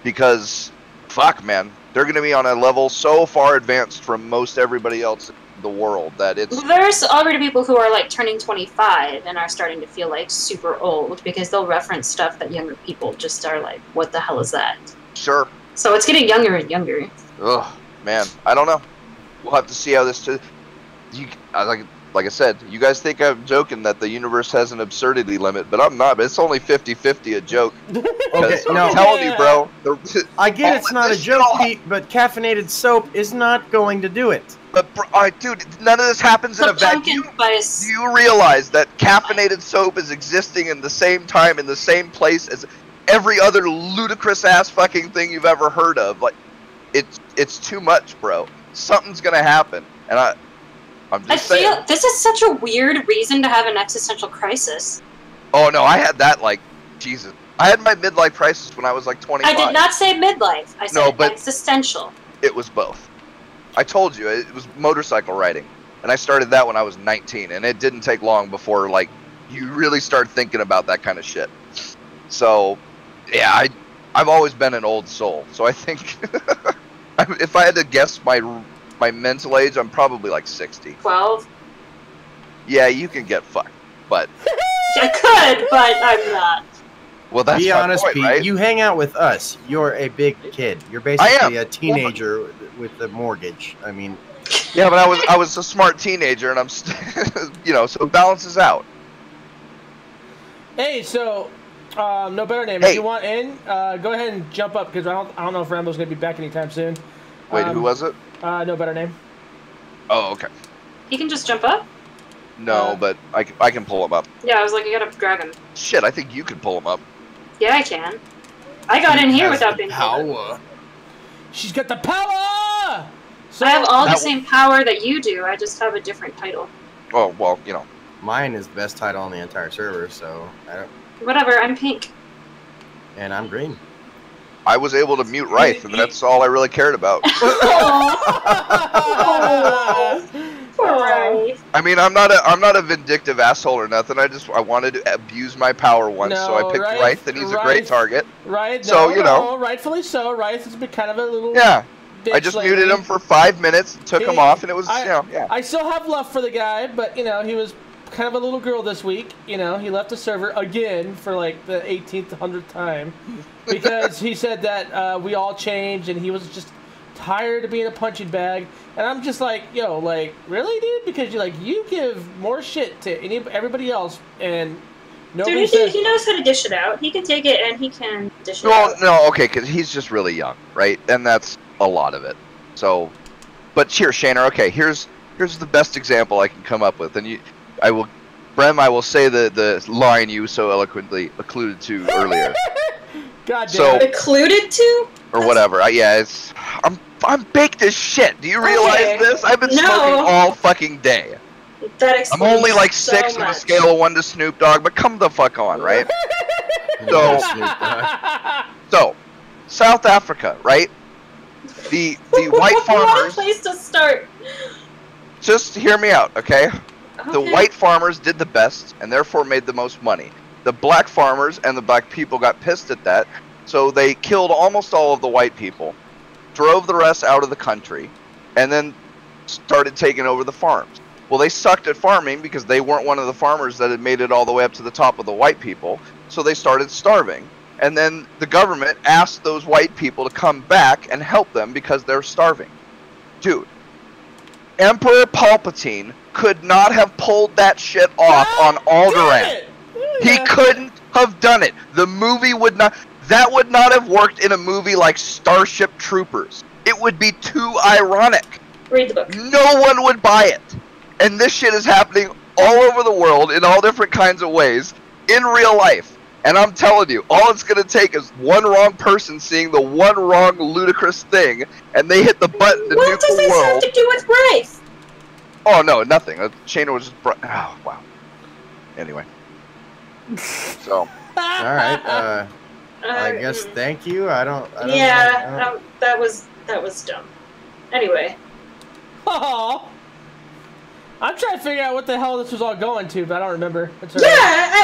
Because, fuck, man, they're going to be on a level so far advanced from most everybody else in the world that it's... There's already people who are, like, turning 25 and are starting to feel, like, super old because they'll reference stuff that younger people just are like, what the hell is that? Sure. So it's getting younger and younger. Ugh, man, I don't know. We'll have to see how this... Like I said, you guys think I'm joking that the universe has an absurdity limit, but I'm not. It's only 50-50 a joke. Okay, no. I'm telling you, bro. I get it's not a joke, Pete, but caffeinated soap is not going to do it. But, dude, none of this happens in a vacuum. Spice. Do you realize that caffeinated soap is existing in the same time, in the same place as every other ludicrous ass fucking thing you've ever heard of? Like, it's too much, bro. Something's gonna happen, and I'm just saying. I feel this is such a weird reason to have an existential crisis. Oh no, I had that like, Jesus. I had my midlife crisis when I was like 25. I did not say midlife. I said existential. It was both. I told you, it was motorcycle riding. And I started that when I was 19, and it didn't take long before, like, you really start thinking about that kind of shit. So, yeah, I've always been an old soul. So I think, if I had to guess my mental age, I'm probably like 60. 12? Yeah, you can get fucked, but... I could, but I'm not. Well, that's Be honest, point, Pete. right? You hang out with us. You're a big kid. You're basically a teenager with a mortgage. I mean... Yeah, but I was a smart teenager, and I'm, so it balances out. Hey, so, no better name. Hey. If you want in, go ahead and jump up because I don't know if Rambo's gonna be back anytime soon. Wait, who was it? No better name. Oh, okay. He can just jump up? No, but I can pull him up. Yeah, I was like, you gotta drag him. Shit, I think you could pull him up. Yeah, I can. I got in here without being pulled up. power. She's got the power. So, I have all the same power that you do. I just have a different title. Oh, well, Mine is the best title on the entire server, so I don't. Whatever, I'm pink. And I'm green. I was able to mute Wraith, and that's all I really cared about. Right. I mean, I'm not a vindictive asshole or nothing. I wanted to abuse my power once, so I picked Wraith, and he's a great target. Right. So, rightfully so. Wraith has been kind of a little. Yeah. I just muted him for 5 minutes, and took him off, and it was, yeah. I still have love for the guy, but, he was kind of a little girl this week. He left the server again for, like, the 18th, 100th time. Because he said that we all changed, and he was just tired of being a punching bag. And I'm just like, really, dude? Because, you give more shit to everybody else, and... Dude, he knows how to dish it out. He can take it, and he can dish it out. No, okay, because he's just really young, right? And that's a lot of it. So, but here, Shaner, okay, here's the best example I can come up with, and I will say the line you so eloquently alluded to earlier. God damn. So, Occluded to? or whatever. I'm baked as shit. Do you realize this? I've been smoking all fucking day. I'm only like 6 on a scale of 1 to Snoop Dogg, but come the fuck on, right? So, South Africa, right? The white farmers. What a place to start. Just hear me out, okay? The white farmers did the best and therefore made the most money. the black farmers and the black people got pissed at that, so they killed almost all of the white people, drove the rest out of the country, and then started taking over the farms. Well, they sucked at farming because they weren't one of the farmers that had made it all the way up to the top of the white people, so they started starving. And then the government asked those white people to come back and help them because they're starving. Dude, Emperor Palpatine could not have pulled that shit off on Alderaan. He couldn't have done it. The movie would not... That would not have worked in a movie like Starship Troopers. It would be too ironic. Read the book. No one would buy it. And this shit is happening all over the world in all different kinds of ways in real life. And I'm telling you, all it's going to take is one wrong person seeing the one wrong ludicrous thing, and they hit the button to nuke the world. What does this have to do with race? Oh, no, nothing. Shayna was just... Oh, wow. Anyway. So. Alright, I guess thank you. I don't Yeah, that was dumb. Anyway. Oh, I'm trying to figure out what the hell this was all going to, but I don't remember. We were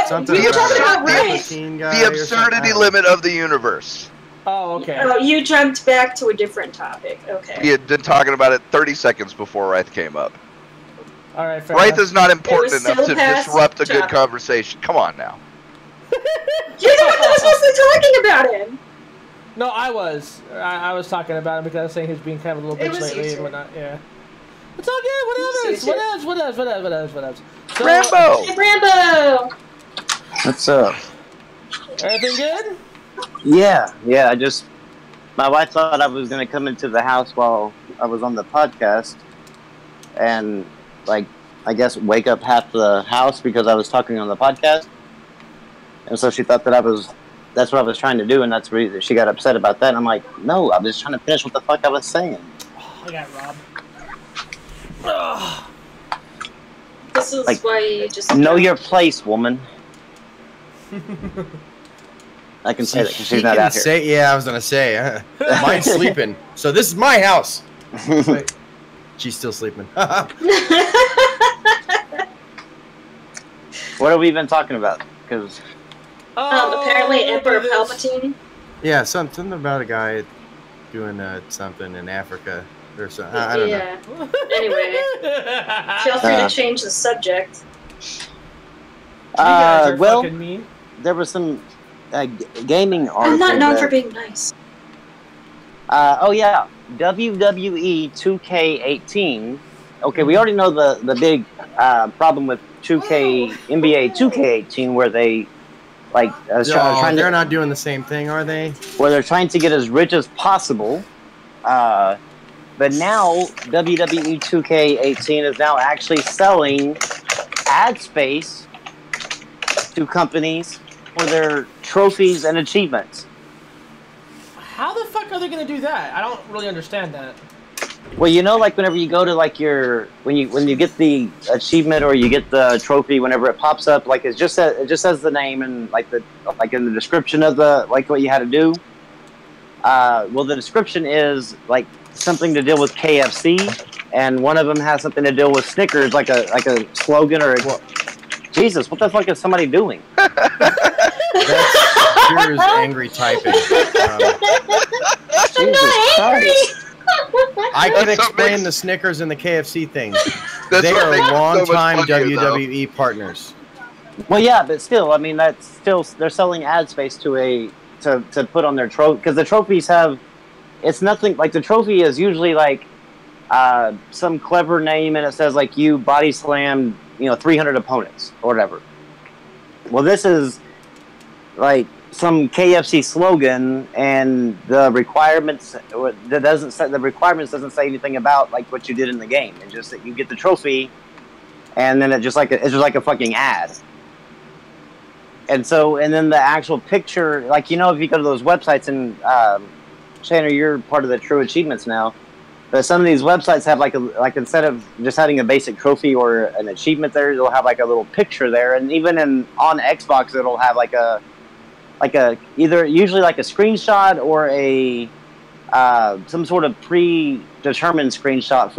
talking about race. The absurdity limit of the universe. Oh, okay. Oh, you jumped back to a different topic. Okay. We had been talking about it 30 seconds before Wraith came up. All right, fair Wraith enough. is not important enough to past disrupt a good topic. conversation. Come on now. You're the one that was supposed to be talking about him. No, I was. I was talking about him because I was saying he's being kind of a little It bitch was you lately two. and whatnot. Yeah. It's all good. Whatever. So, Rambo! Hey, Rambo! What's up? Everything good? Yeah. I just, my wife thought I was gonna come into the house while I was on the podcast, and like, I guess wake up half the house because I was talking on the podcast, and so she thought that that's what I was trying to do, and that's the reason she got upset about that. And I'm like, no, I was trying to finish what the fuck I was saying. I got robbed. This is Like, why you just... Know your place, woman. I can say that because she's not out here. Yeah, I was gonna say. Mine's sleeping. So this is my house. Wait, she's still sleeping. What have we been talking about? Because apparently Emperor Palpatine. Yeah, something about a guy doing something in Africa or something. I don't know. Anyway, feel free to change the subject. You guys are well, fucking mean. there was some gaming article. I'm not known that- for being nice. Oh yeah, WWE 2K18. Okay, we already know the big problem with 2K NBA 2K18 where they like trying they're to, not doing the same thing, are they? where they're trying to get as rich as possible. But now WWE 2K18 is now actually selling ad space to companies for their trophies and achievements. How the fuck are they gonna do that? I don't really understand that. Well, you know, like whenever you go to like when you get the achievement or you get the trophy, whenever it pops up, like it just says the name and like in the description of the like what you had to do. Well, the description is like something to deal with KFC, and one of them has something to deal with Snickers, like a slogan or a. Jesus, what the fuck is somebody doing? That's pure angry typing. I'm not angry! I can That's what explain makes- the Snickers and the KFC things. That's They what are makes it so much long-time funnier, though. WWE partners. Well, yeah, but still, I mean, that's still they're selling ad space to put on their trophy because the trophies have. It's nothing like the trophy is usually like some clever name and it says like you body slammed 300 opponents or whatever. Well, this is like some KFC slogan, and the requirements doesn't say anything about like what you did in the game. It's just that you get the trophy, and then it's just like a fucking ad. And then the actual picture, like if you go to those websites and Shannon, you're part of the True Achievements now. But some of these websites have like instead of just having a basic trophy or an achievement there, they'll have like a little picture there, and even on Xbox, it'll have like a either usually like a screenshot or a some sort of predetermined screenshot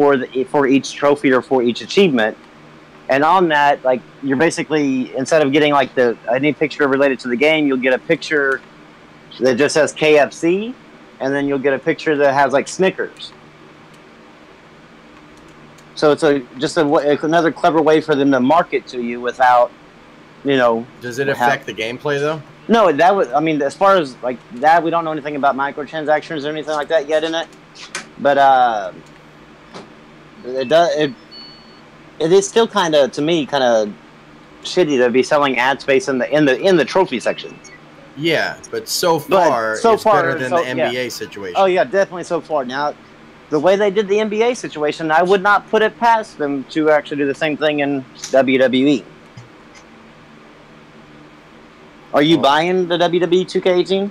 for each trophy or for each achievement. And on that, like, you're basically, instead of getting like any picture related to the game, you'll get a picture that just says KFC, and then you'll get a picture that has like Snickers. So it's another clever way for them to market to you without, you know. Does it affect the gameplay though? No, that was. I mean, as far as like that, we don't know anything about microtransactions or anything like that yet in it. But it does. It is still kind of, to me, kind of shitty to be selling ad space in the trophy section. Yeah, but so far, it's better than the NBA situation. Oh yeah, definitely so far. Now, the way they did the NBA situation, I would not put it past them to actually do the same thing in WWE. Are you buying the WWE 2K18?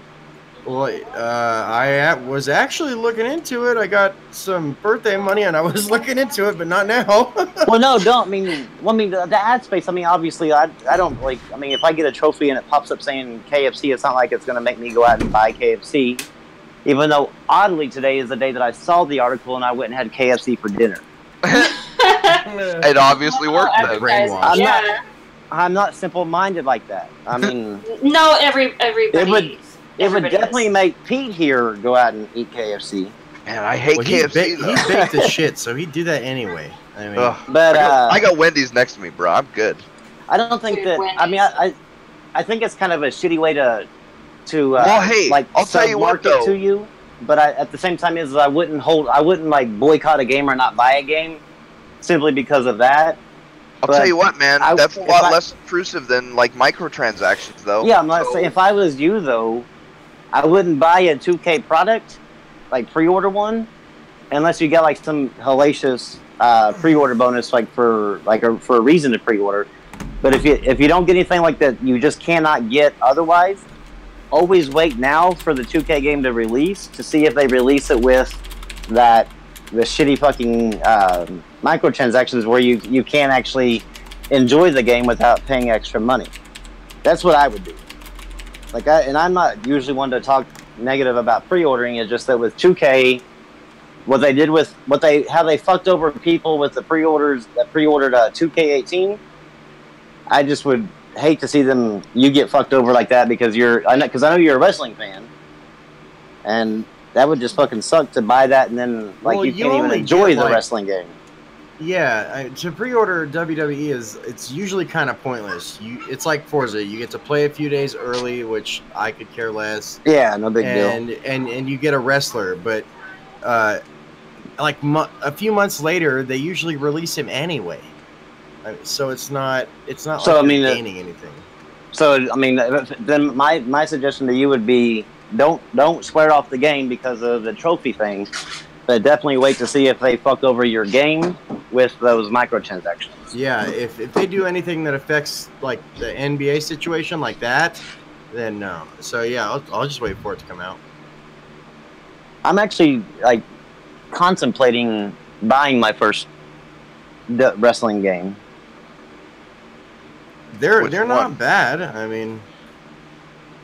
Well, I was actually looking into it. I got some birthday money, and I was looking into it, but not now. Well, no, don't. I mean, the ad space. I mean, obviously, I don't like. I mean, if I get a trophy and it pops up saying KFC, it's not like it's going to make me go out and buy KFC. Even though, oddly, today is the day that I saw the article and I went and had KFC for dinner. It obviously worked. Brainwash. I'm not simple-minded like that. I mean, no, everybody. It would definitely make Pete here go out and eat KFC. Man, I hate KFC. He baked the shit, so he'd do that anyway. I mean, but I got Wendy's next to me, bro. I'm good. I don't think that. I mean, I think it's kind of a shitty way to well, hey, like I'll tell you what, though. To you. But at the same time, I wouldn't like boycott a game or not buy a game simply because of that. I'll tell you what, man. That's a lot less intrusive than like microtransactions, though. Yeah, I'm not saying if I was you though, I wouldn't buy a 2K product, like pre-order one, unless you get like some hellacious pre-order bonus, like for a reason to pre-order. But if you don't get anything like that, you just cannot get otherwise. Always wait now for the 2K game to release to see if they release it with the shitty fucking microtransactions where you can't actually enjoy the game without paying extra money. That's what I would do. And I'm not usually one to talk negative about pre-ordering. It's just that with 2K, how they fucked over people with the pre-orders that pre-ordered 2K18. I just would hate to see you get fucked over like that because I know you're a wrestling fan, and that would just fucking suck to buy that and then you can't even enjoy the wrestling game. Yeah, to pre-order WWE it's usually kind of pointless. It's like Forza. You get to play a few days early, which I could care less. Yeah, no big deal. And you get a wrestler, but a few months later, they usually release him anyway. So it's not so, like you're gaining anything. So I mean, then my suggestion to you would be don't swear off the game because of the trophy thing, but definitely wait to see if they fuck over your game with those microtransactions. Yeah, if they do anything that affects like the NBA situation like that, then no. So yeah, I'll just wait for it to come out. I'm actually like contemplating buying my first wrestling game. They're not bad. I mean,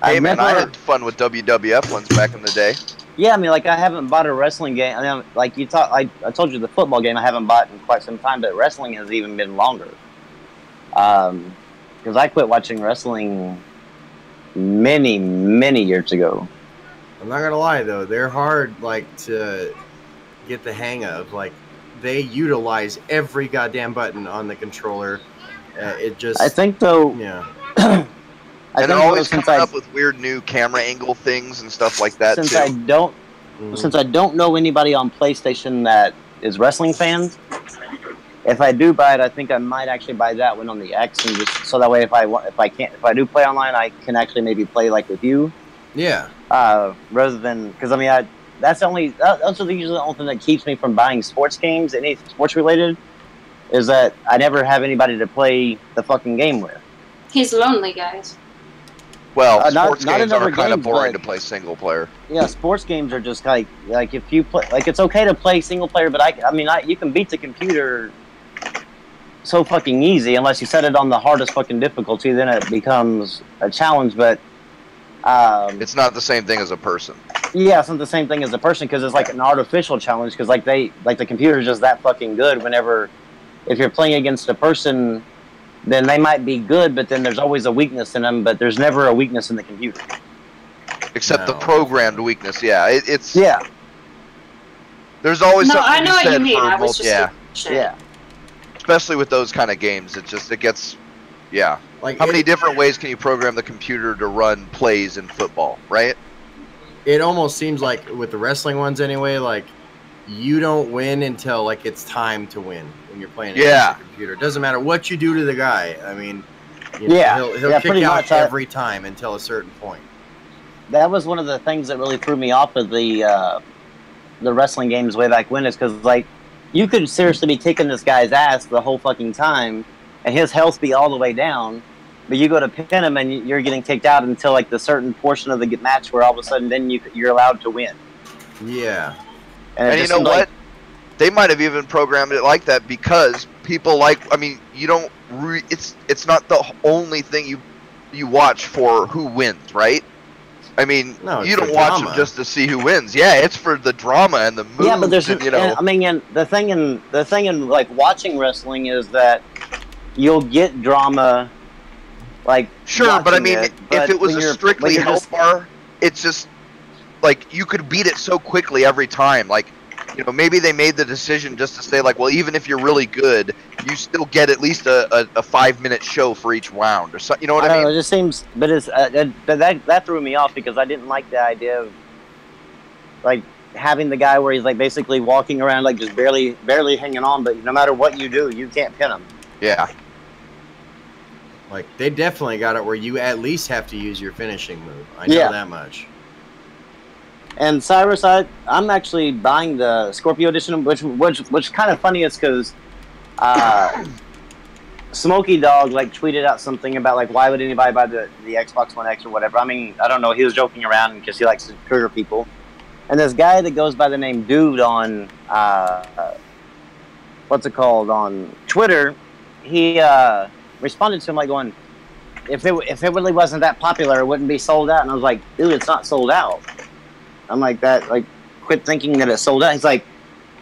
hey man, I had fun with WWF ones back in the day. Yeah, I mean, like I haven't bought a wrestling game. I mean, like I told you the football game I haven't bought in quite some time, but wrestling has even been longer. Because I quit watching wrestling many years ago. I'm not gonna lie though, they're hard to get the hang of. Like they utilize every goddamn button on the controller. I think though. Yeah. And they're always coming up with weird new camera angle things and stuff like that. Since I don't know anybody on PlayStation that is wrestling fans, if I do buy it, I think I might actually buy that one on the X, and just so that way, if I do play online, I can actually maybe play like with you. Yeah. Rather than because I mean that's usually the only thing that keeps me from buying sports games, any sports related, is that I never have anybody to play the fucking game with. He's lonely, guys. Well, sports games are kind of boring to play single player. Yeah, sports games are just like if you play, like it's okay to play single player, but I mean you can beat the computer so fucking easy unless you set it on the hardest fucking difficulty, then it becomes a challenge. But it's not the same thing as a person. Yeah, it's not the same thing as a person because it's like an artificial challenge because like the computer is just that fucking good whenever if you're playing against a person, then they might be good, but then there's always a weakness in them, but there's never a weakness in the computer. Except the programmed weakness, yeah. It's yeah. There's always No, something I know to be what you said mean. for I was just Yeah. Especially with those kind of games, it gets, yeah. Like How many different ways can you program the computer to run plays in football, right? It almost seems like with the wrestling ones anyway, like you don't win until like it's time to win when you're playing against the computer. It doesn't matter what you do to the guy. I mean, you know, he'll kick out every time until a certain point. That was one of the things that really threw me off of the wrestling games way back when, is because like you could seriously be kicking this guy's ass the whole fucking time, and his health be all the way down. But you go to pin him, and you're getting kicked out until like the certain portion of the match where all of a sudden then you're allowed to win. Yeah. And you know what? They might have even programmed it like that because people like. I mean, you don't. It's not the only thing you watch for who wins, right? I mean, you don't watch them just to see who wins. Yeah, it's for the drama and the moves. Yeah, but there's, and, you know. I mean, and the thing in like watching wrestling is that you'll get drama. Like sure, but I mean, if it was a strictly health bar, it's just like you could beat it so quickly every time. Like, you know, maybe they made the decision just to say like, well, even if you're really good, you still get at least a 5-minute show for each round or something. You know what I mean? It just seems, but it's but that threw me off because I didn't like the idea of like having the guy where he's like basically walking around like just barely hanging on, but no matter what you do, you can't pin him. Yeah. Like, they definitely got it where you at least have to use your finishing move. I know that much. And Cyrus, I'm actually buying the Scorpio edition, which kind of funny is because Smokey Dog like tweeted out something about like why would anybody buy the Xbox One X or whatever. I mean, I don't know. He was joking around because he likes to trigger people. And this guy that goes by the name Dude on what's it called on Twitter, he responded to him like going, if it really wasn't that popular, it wouldn't be sold out. And I was like, dude, it's not sold out. I'm like, quit thinking that it's sold out. He's like,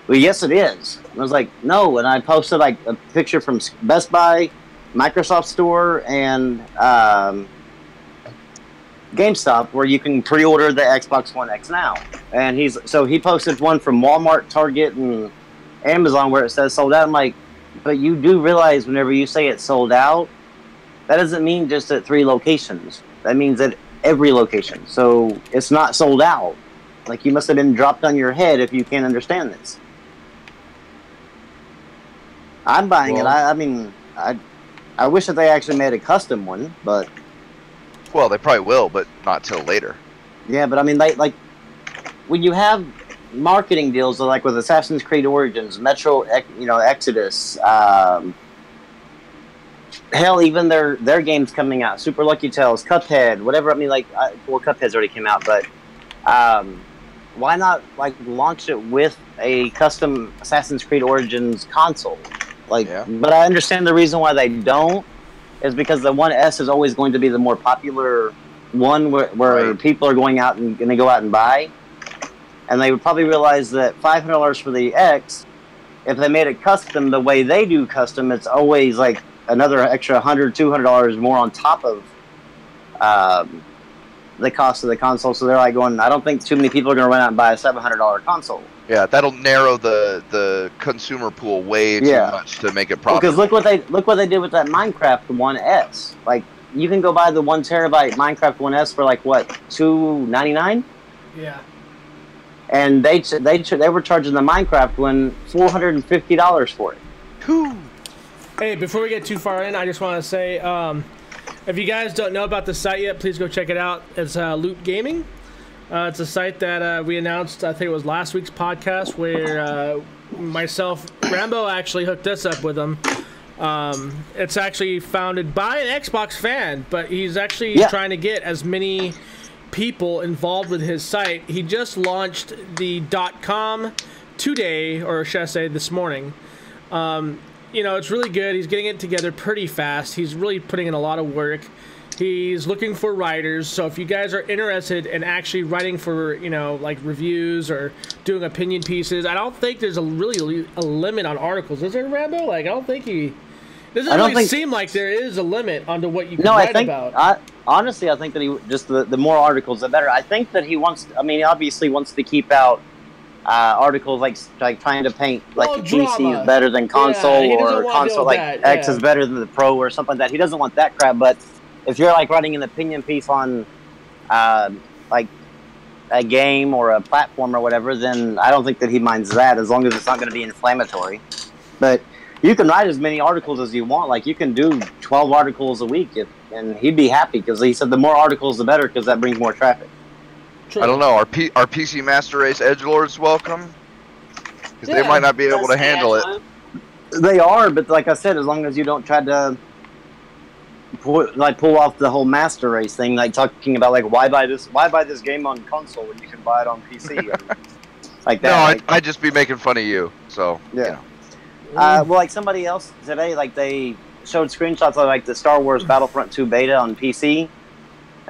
well, yes, it is. And I was like, no. And I posted like a picture from Best Buy, Microsoft Store, and GameStop where you can pre-order the Xbox One X now. And he posted one from Walmart, Target, and Amazon where it says sold out. I'm like, but you do realize whenever you say it's sold out, that doesn't mean just at 3 locations. That means at every location. So it's not sold out. Like, you must have been dropped on your head if you can't understand this. I'm buying it. I mean, I wish that they actually made a custom one, but... Well, they probably will, but not till later. Yeah, but I mean, like, when you have marketing deals like with Assassin's Creed Origins, Metro, Exodus, hell, even their games coming out, Super Lucky Tales, Cuphead, whatever. I mean, like, well, Cuphead's already came out, but why not like launch it with a custom Assassin's Creed Origins console? Like, but I understand the reason why they don't is because the 1S is always going to be the more popular one where people are going out and going to go out and buy. And they would probably realize that $500 for the X, if they made it custom the way they do custom, it's always like another extra $100, $200 more on top of the cost of the console. So they're like going, I don't think too many people are going to run out and buy a $700 console. Yeah, that'll narrow the consumer pool way too much to make it profitable. Because look what they did with that Minecraft 1S. Like, you can go buy the 1 terabyte Minecraft 1S for like what, $299? Yeah. And they were charging the Minecraft one $450 for it. Hey, before we get too far in, I just want to say, if you guys don't know about the site yet, please go check it out. It's Loot Gaming. It's a site that we announced, I think it was last week's podcast, where myself, Rambo, actually hooked us up with them. It's actually founded by an Xbox fan, but he's actually trying to get as many people involved with his site. He just launched the .com today, or should I say this morning. you know, it's really good. He's getting it together pretty fast. He's really putting in a lot of work. He's looking for writers, so if you guys are interested in actually writing for, you know, like reviews or doing opinion pieces, I don't think there's really a limit on articles. Is there, Rambo? Like, I don't think he... Doesn't really seem like there is a limit onto what you can write about. Honestly, I think that he just the more articles, the better. I think that he wants... I mean, he obviously wants to keep out articles like trying to paint like the PC is better than console, or console like X is better than the Pro or something like that. He doesn't want that crap, but... If you're like writing an opinion piece on like a game or a platform or whatever, then I don't think that he minds that, as long as it's not going to be inflammatory. But you can write as many articles as you want. Like, you can do 12 articles a week, and he'd be happy, because he said the more articles the better, because that brings more traffic. True. I don't know. Are PC Master Race edgelords welcome? Because they might not be able to handle it. They are, but like I said, as long as you don't try to pull off the whole Master Race thing, like talking about like why buy this game on console when you can buy it on PC, like that. No, like, I'd just be making fun of you. So yeah. You know. Well, like somebody else today, like they showed screenshots of like the Star Wars Battlefront 2 beta on PC,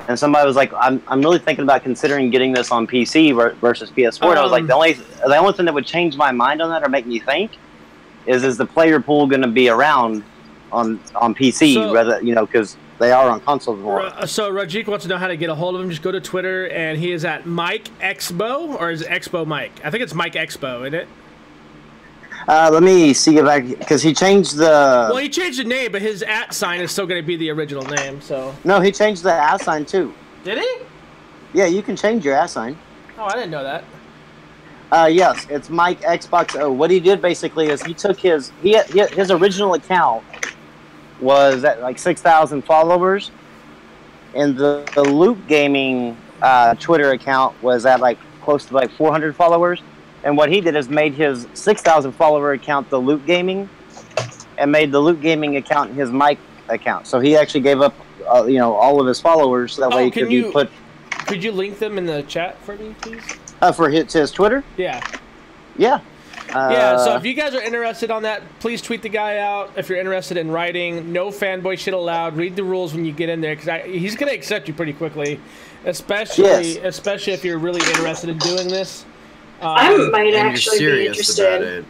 and somebody was like, "I'm really thinking about considering getting this on PC versus PS4." And I was like, the only thing that would change my mind on that or make me think is the player pool going to be around on PC, rather, you know, because they are on consoles more. So Rajik wants to know how to get a hold of him. Just go to Twitter, and he is at Mike Expo, or is it Expo Mike? I think it's Mike Expo, isn't it? Let me see if I, because he changed the... Well, he changed the name, but his @ sign is still going to be the original name, so... No, he changed the @ sign, too. Did he? Yeah, you can change your @ sign. Oh, I didn't know that. Yes, it's Mike Xbox O. What he did, basically, is he took his original account was at like 6,000 followers, and the Loop Gaming Twitter account was at like close to like 400 followers. And what he did is made his 6,000 follower account the Loop Gaming, and made the Loop Gaming account his Mike account. So he actually gave up, you know, all of his followers, so that way he could be put. Could you link them in the chat for me, please? For his Twitter? Yeah. Yeah. Yeah, so if you guys are interested on that, please tweet the guy out. If you're interested in writing, no fanboy shit allowed. Read the rules when you get in there, because he's going to accept you pretty quickly, especially if you're really interested in doing this. I might actually be interested.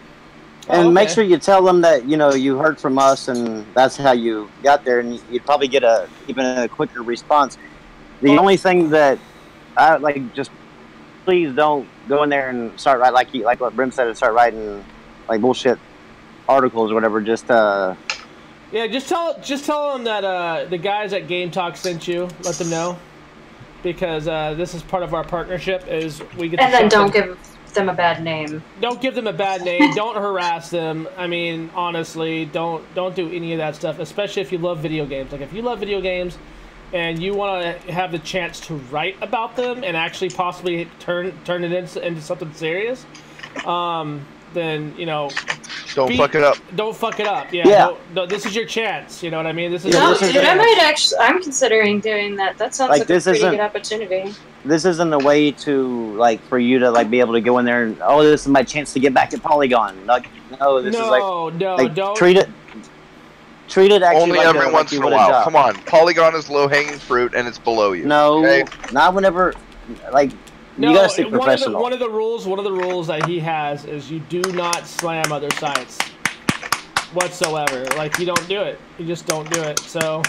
And make sure you tell them that, you know, you heard from us, and that's how you got there, and you'd probably get even a quicker response. The only thing that I like, just please don't go in there and start writing like what Brim said, and start writing like bullshit articles or whatever. Just yeah, just tell them that the guys at Game Talk sent you. Let them know, because this is part of our partnership. Is we get and then don't give them a bad name. Don't give them a bad name. Don't harass them. I mean, honestly, don't do any of that stuff. Especially if you love video games. Like if you love video games, and you want to have the chance to write about them and actually possibly turn it into something serious, then, you know... Don't fuck it up. Don't fuck it up. Yeah. This is your chance. You know what I mean? This is I might actually... I'm considering doing that. That sounds like a pretty good opportunity. This isn't a way to, like, for you to, like, be able to go in there and, oh, this is my chance to get back at Polygon. Like, no, this is like... don't... Treat it actually only like every once in a while. Come on, Polygon is low-hanging fruit, and it's below you. No, okay? Not whenever. Like, you gotta stay professional. One of the rules that he has is you do not slam other sites whatsoever. Like, you don't do it. You just don't do it. So.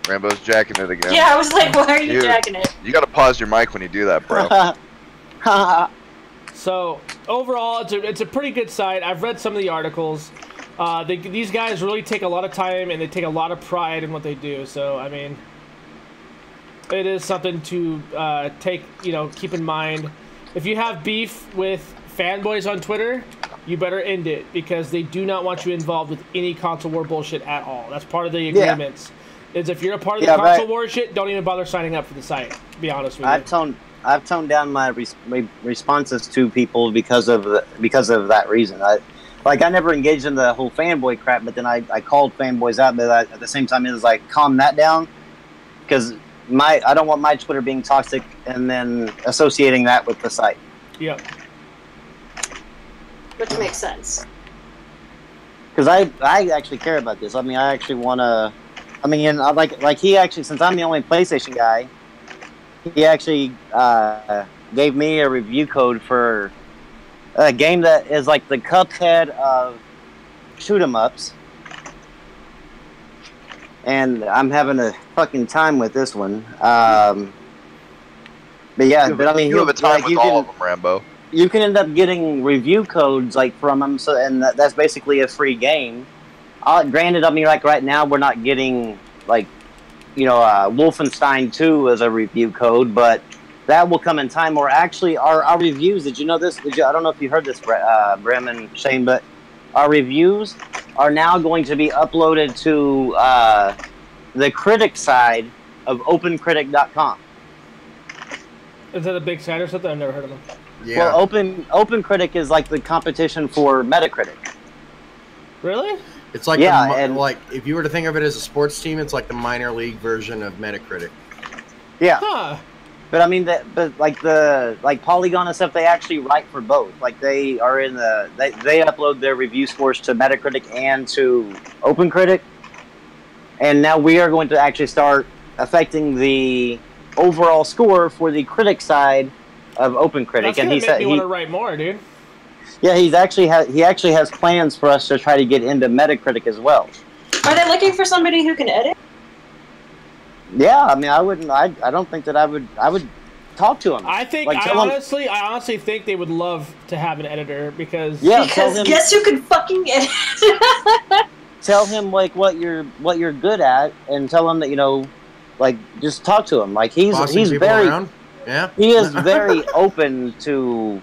Rambo's jacking it again. Yeah, I was like, why are you jacking it? You gotta pause your mic when you do that, bro. So overall, it's a pretty good site. I've read some of the articles. These guys really take a lot of time, and they take a lot of pride in what they do. So, I mean, it is something to keep in mind. If you have beef with fanboys on Twitter, you better end it, because they do not want you involved with any console war bullshit at all. That's part of the agreements. Is if you're a part of the console war shit, don't even bother signing up for the site. To be honest with you. I've toned down my responses to people because of that reason. I never engaged in the whole fanboy crap, but then I called fanboys out, but at the same time it was like, calm that down, because I don't want my Twitter being toxic and then associating that with the site. Yep. Which makes sense. because I actually care about this. I mean, I actually want to. I mean, and like he actually, since I'm the only PlayStation guy, he actually gave me a review code for a game that is like the Cuphead of shoot 'em ups. And I'm having a fucking time with this one. But yeah, but I mean, you have a time with all of them, Rambo. You can end up getting review codes like from them, so and that's basically a free game. Granted, I mean, like right now we're not getting like, you know, Wolfenstein 2 as a review code, but that will come in time. Or actually, our reviews. Did you know this? I don't know if you heard this, Brim and Shane, but our reviews are now going to be uploaded to the critic side of OpenCritic.com. Is that a big site or something? I've never heard of them. Yeah. Well, OpenCritic is like the competition for Metacritic. Really? It's like Yeah, the, and- like if you were to think of it as a sports team, it's like the minor league version of Metacritic. Yeah. Huh. But I mean, but like Polygon and stuff, they actually write for both. Like they are in they upload their review scores to Metacritic and to OpenCritic, and now we are going to actually start affecting the overall score for the critic side of OpenCritic. That's And gonna he make said me want to write more, dude. yeah, he actually has plans for us to try to get into Metacritic as well. Are they looking for somebody who can edit? Yeah, I mean, I don't think that I would talk to him. I think Like, I tell him- honestly think they would love to have an editor because Yeah, Because guess who can fucking edit? tell him like what you're good at, and tell him that, you know, like, just talk to him. Like he's Bossing people very around? Yeah. he is very open to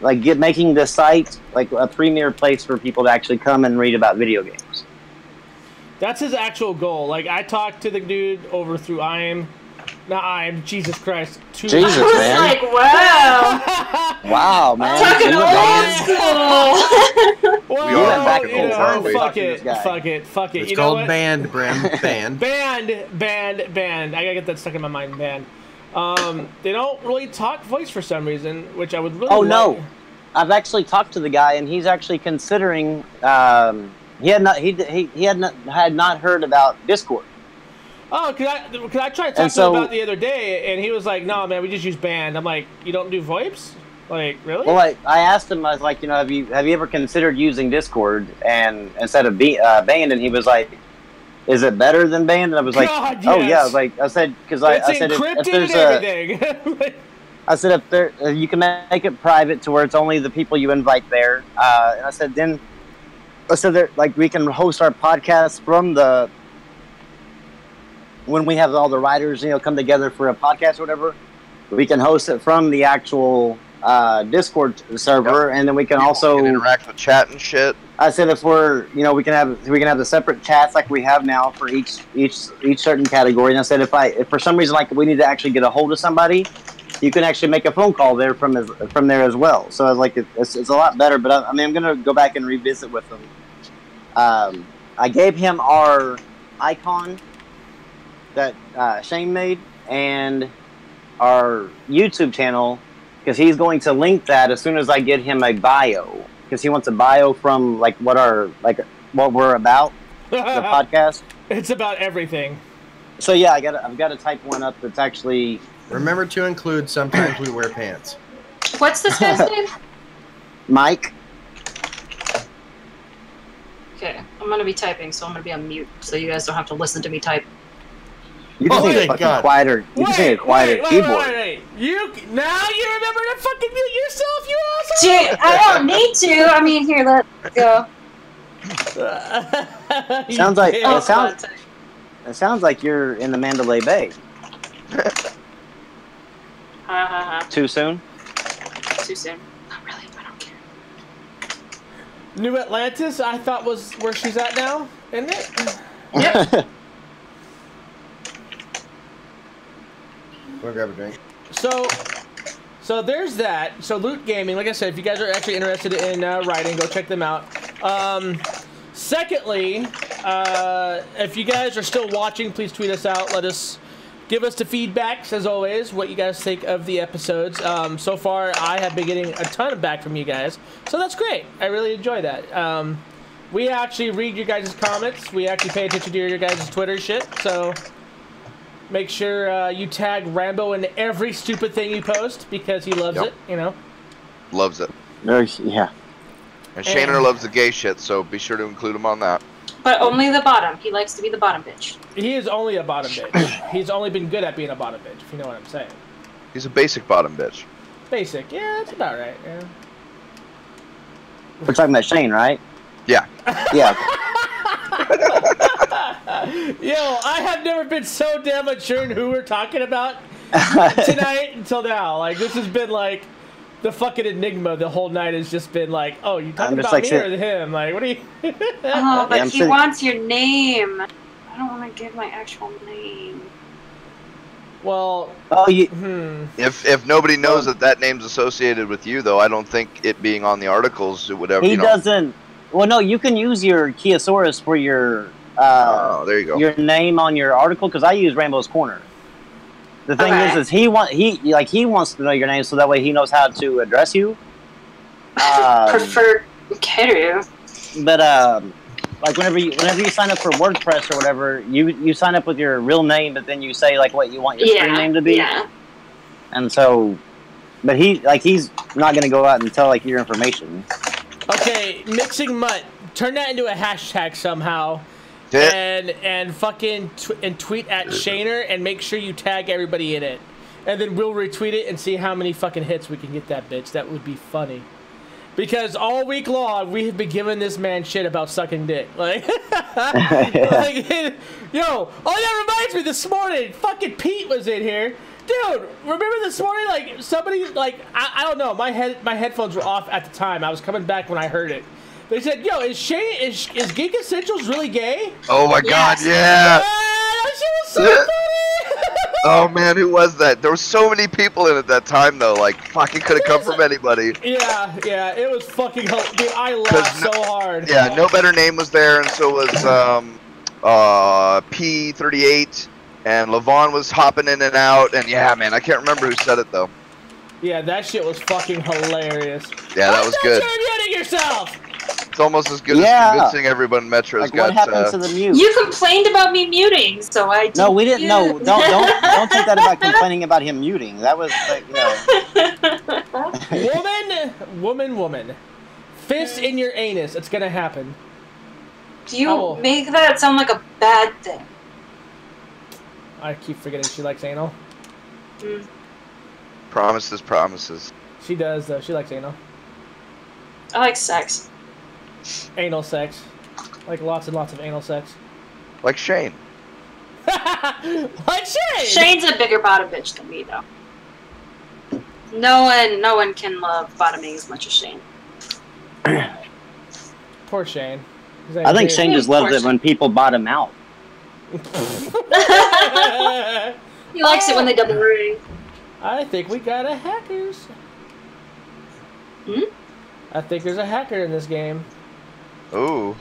like making the site like a premier place for people to actually come and read about video games. that's his actual goal. Like I talked to the dude over through Jesus Christ. Jesus, I was man. like, wow. Wow, man. Talking You old went school. Well, You went back and you know, forth, aren't we? fuck Talking to it, this guy. fuck it. It's You know called what? band, Brim. Band. Band. I gotta get that stuck in my mind, band. They don't really talk voice for some reason, which I would really Oh like. no, I've actually talked to the guy, and he's actually considering. He had not heard about Discord. Oh, cause I tried to talk And to him so- about it the other day, and he was like, "No, man, we just use band." I'm like, "You don't do VoIPs? Like, really?" Well, I asked him. I was like, you know, have you ever considered using Discord and instead of band? And he was like, "Is it better than band?" And I was like, God, "Oh yes. yeah." I was like, I said because it's I said if encrypted there's and everything. I said if there you can make it private to where it's only the people you invite there. And I said then, there like we can host our podcast from the when we have all the writers, you know, come together for a podcast or whatever. We can host it from the actual Discord server, and then we can also interact with chat and shit. I said if we're, you know, we can have the separate chats like we have now for each certain category. And I said if for some reason like we need to actually get a hold of somebody, you can actually make a phone call there from there as well. So I was like it's a lot better. But I mean I'm gonna go back and revisit with them. I gave him our icon that Shane made and our YouTube channel because he's going to link that as soon as I get him a bio. Because he wants a bio from like what we're about, the podcast. It's about everything. So yeah, I've got to type one up that's actually Remember to include sometimes we wear pants. What's this guy's name? Mike. Okay, I'm gonna be typing, so I'm gonna be on mute, so you guys don't have to listen to me type. You just Oh, need a thank fucking God. quieter. You just need a quieter keyboard. Wait. Now you remember to fucking mute yourself, you asshole. Gee, I don't need to. I mean, here, let's go. Sounds like Oh, it sounds like you're in the Mandalay Bay. Too soon? Too soon. Not really. I don't care. New Atlantis, I thought was where she's at now, isn't it? Yep. Go grab a drink. So there's that. So Loot Gaming, like I said, if you guys are actually interested in writing, go check them out. Secondly, if you guys are still watching, please tweet us out. Give us the feedbacks, as always, what you guys think of the episodes. So far, I have been getting a ton of back from you guys, so that's great. I really enjoy that. we actually read your guys' comments. We actually pay attention to your guys' Twitter shit. So make sure you tag Rambo in every stupid thing you post because he loves it. You know. Loves it. Yeah. And Shaner loves the gay shit, so be sure to include him on that. But only the bottom. He likes to be the bottom bitch. He is only a bottom bitch. He's only been good at being a bottom bitch, if you know what I'm saying. He's a basic bottom bitch. Basic. Yeah, that's about right. Yeah. We're talking about Shane, right? Yeah. Yeah. Yo, I have never been so damn unsure in who we're talking about tonight until now. Like, this has been like the fucking enigma. The whole night has just been like, oh, you talking about me or him? Like, what are you? Oh, but he wants your name. I don't want to give my actual name. Well, if nobody knows that name's associated with you, though, I don't think it being on the articles, it would ever. He doesn't. Well, no, you can use your Kiasaurus for your. There you go. Your name on your article, because I use Rambo's Corner. The thing is he wants to know your name so that way he knows how to address you. Prefer Keru. But like whenever you sign up for WordPress or whatever, you sign up with your real name, but then you say like what you want your screen name to be. Yeah. And so, but he's not gonna go out and tell like your information. Okay, Mixing Mutt, turn that into a hashtag somehow. And fucking tweet at Shaner and make sure you tag everybody in it. And then we'll retweet it and see how many fucking hits we can get that bitch. That would be funny. Because all week long, we have been giving this man shit about sucking dick. Like, yo, oh, that reminds me, this morning, fucking Pete was in here. Dude, remember this morning, like, somebody, like, I don't know, my headphones were off at the time. I was coming back when I heard it. They said, yo, is Geek Essentials really gay? Oh my god, yeah! That shit was so funny! Oh man, who was that? There were so many people in at that time though, like, fuck, it could have come from anybody. Yeah, it was fucking hilarious. Dude, I laughed so hard. Yeah, No Better Name was there, and so was, P38, and Levon was hopping in and out, and yeah, man, I can't remember who said it though. Yeah, that shit was fucking hilarious. Yeah, that was good. You're muting yourself! It's almost as good as convincing everyone Metro's like got. What happened to the mute? You complained about me muting, so I did. No, we didn't. No, don't take that about complaining about him muting. That was like, Woman. Fist in your anus. It's gonna happen. Do you make that sound like a bad thing? I keep forgetting she likes anal. Promises. She does, though. She likes anal. I like sex. Anal sex. Like lots and lots of anal sex. Like Shane. Like Shane! Shane's a bigger bottom bitch than me, though. No one can love bottoming as much as Shane. Poor Shane. I think Shane just loves it when people bottom out. He likes it when they double ring. I think we got a hackers. I think there's a hacker in this game. Ooh.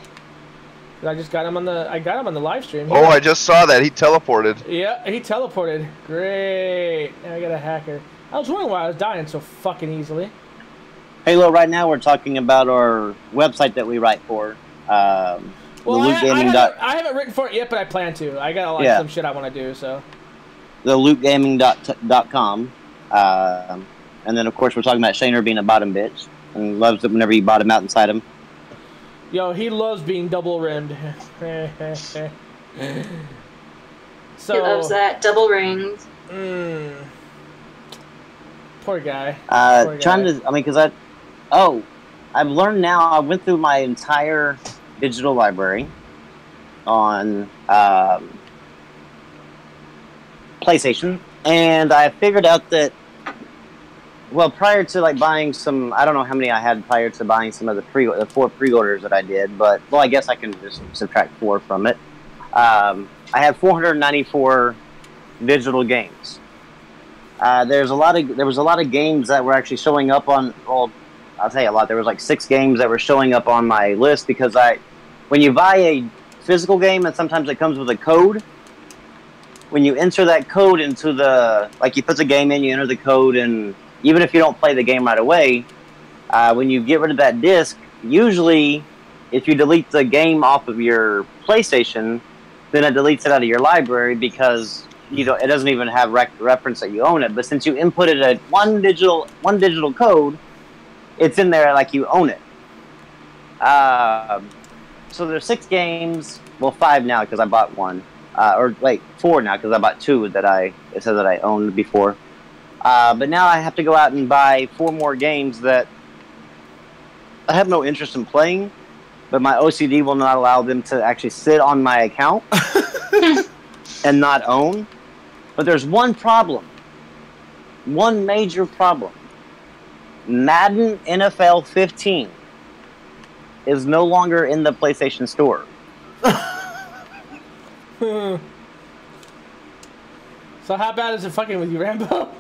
I just got him on the. I got him on the live stream. I just saw that. He teleported. Yeah, he teleported. Great. Now I got a hacker. I was wondering why I was dying so fucking easily. Halo, right now we're talking about our website that we write for. Well, I haven't written for it yet, but I plan to. I got some shit I want to do, so. TheLootGaming.com. And then, of course, we're talking about Shaner being a bottom bitch. And loves it whenever you bottom out inside him. Yo, he loves being double rimmed. So, he loves that double ring. Poor guy. Because I've learned now. I went through my entire digital library on PlayStation, and I figured out that. Well, prior to like buying some, I don't know how many I had prior to buying some of the 4 pre-orders that I did, but I guess I can just subtract 4 from it. I had 494 digital games. There was a lot of games that were actually showing up on. Well, I'll tell you a lot. There was like 6 games that were showing up on my list because when you buy a physical game and sometimes it comes with a code. When you enter that code into you put the game in, you enter the code and. Even if you don't play the game right away, when you get rid of that disc, usually if you delete the game off of your PlayStation, then it deletes it out of your library because it doesn't even have reference that you own it. But since you inputted a one digital code, it's in there like you own it. So there's 6 games. Well, 5 now because I bought one. Or wait, 4 now because I bought 2 that it said that I owned before. But now I have to go out and buy 4 more games that I have no interest in playing, but my OCD will not allow them to actually sit on my account and not own. But there's one problem. One major problem. Madden NFL 15 is no longer in the PlayStation Store. So how bad is it fucking with you, Rambo?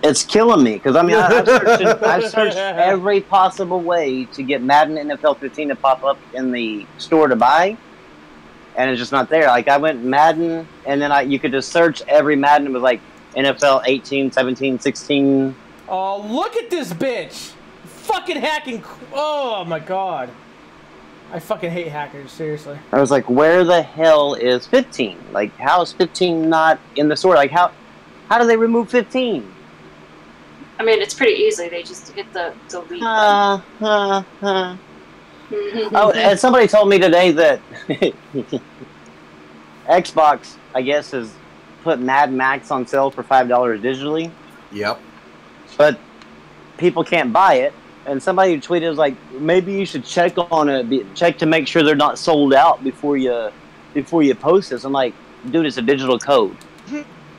It's killing me because I mean I've searched every possible way to get Madden NFL 15 to pop up in the store to buy, and it's just not there. Like I went Madden, and then you could just search every Madden with like NFL 18, 17, 16. Oh, look at this bitch! Fucking hacking! Oh my god! I fucking hate hackers. Seriously. I was like, where the hell is 15? Like, how is 15 not in the store? Like, how do they remove 15? I mean, it's pretty easy. They just hit the delete button. Oh, and somebody told me today that Xbox, I guess, has put Mad Max on sale for $5 digitally. Yep. But people can't buy it. And somebody tweeted, was like, maybe you should check on it, check to make sure they're not sold out before you post this. I'm like, dude, it's a digital code.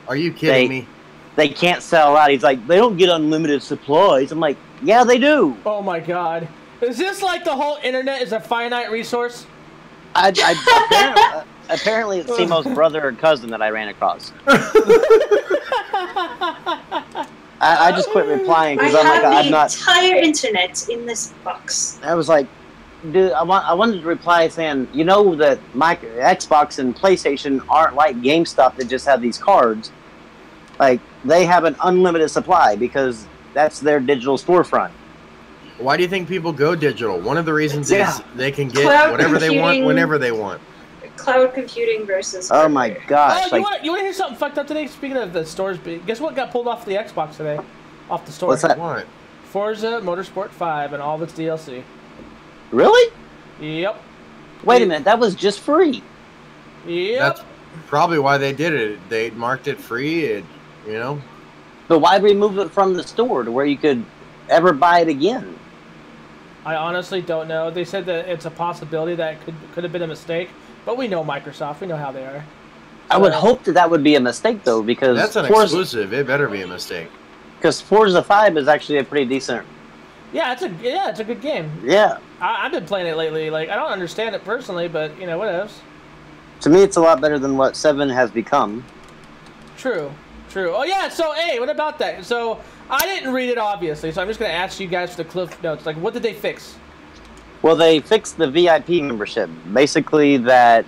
Are you kidding me? They can't sell out. He's like, they don't get unlimited supplies. I'm like, yeah, they do. Oh my god. Is this like the whole internet is a finite resource? Apparently it's Simo's brother or cousin that I ran across. I just quit replying because I'm like, I'm not. Entire internet in this box. I was like, dude, I wanted to reply saying, you know that Xbox and PlayStation aren't like GameStop that just have these cards. Like, they have an unlimited supply because that's their digital storefront. Why do you think people go digital? One of the reasons is they can get Cloud whatever they want computing. whenever they want. Cloud computing versus. Oh my gosh! Oh, you want to hear something fucked up today? Speaking of the stores, guess what got pulled off the Xbox today? Off the store. What's that? What? Forza Motorsport 5 and all of its DLC. Really? Yep. Wait a minute, that was just free. Yep. That's probably why they did it. They marked it free, But why remove it from the store to where you could ever buy it again? I honestly don't know. They said that it's a possibility that could have been a mistake, but we know Microsoft. We know how they are. I would hope that would be a mistake though, because That's an exclusive. It better be a mistake. Because Forza 5 is actually a pretty decent. Yeah, it's a good game. Yeah. I've been playing it lately. Like, I don't understand it personally, but what else? To me, it's a lot better than what 7 has become. True. Oh yeah. So hey, what about that? So I didn't read it obviously, so I'm just gonna ask you guys for the cliff notes. Like, what did they fix? Well, they fixed the VIP membership. Basically, that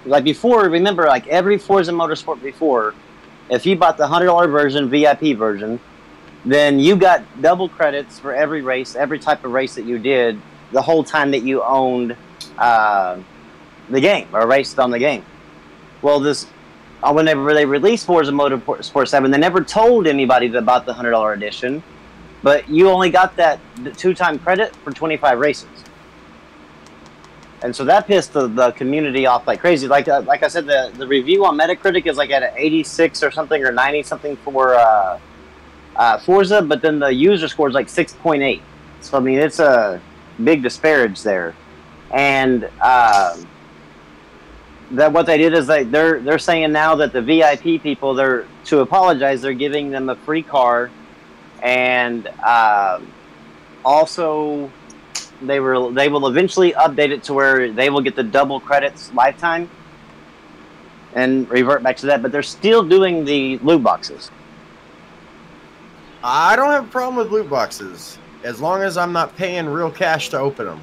like before, remember, like every Forza Motorsport before, if you bought the $100 version, VIP version, then you got double credits for every race, every type of race that you did, the whole time that you owned the game or raced on the game. Well, whenever they released Forza Motorsport 7, they never told anybody about the $100 edition, but you only got that 2-time credit for 25 races. And so that pissed the community off like crazy. Like I said, the review on Metacritic is like at an 86 or something or 90 something for Forza, but then the user score is like 6.8. So I mean, it's a big disparage there. And that what they did is they're saying now that the VIP people, to apologize, they're giving them a free car, and also they will eventually update it to where they will get the double credits lifetime and revert back to that. But they're still doing the loot boxes. I don't have a problem with loot boxes as long as I'm not paying real cash to open them.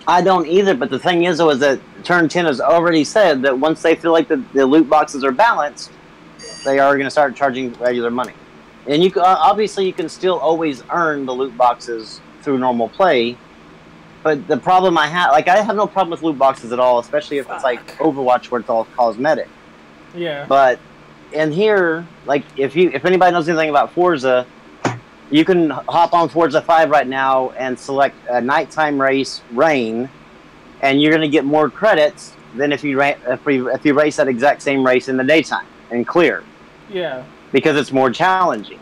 I don't either, but the thing is, though, is that Turn 10 has already said that once they feel like the loot boxes are balanced, they are going to start charging regular money. And you obviously you can still always earn the loot boxes through normal play, But the problem I have, like, I have no problem with loot boxes at all, especially if it's like Overwatch where it's all cosmetic. Yeah. But in here, like, if anybody knows anything about Forza, you can hop on Forza 5 right now and select a nighttime race, rain, and you're going to get more credits than if you race that exact same race in the daytime and clear. Yeah. Because it's more challenging.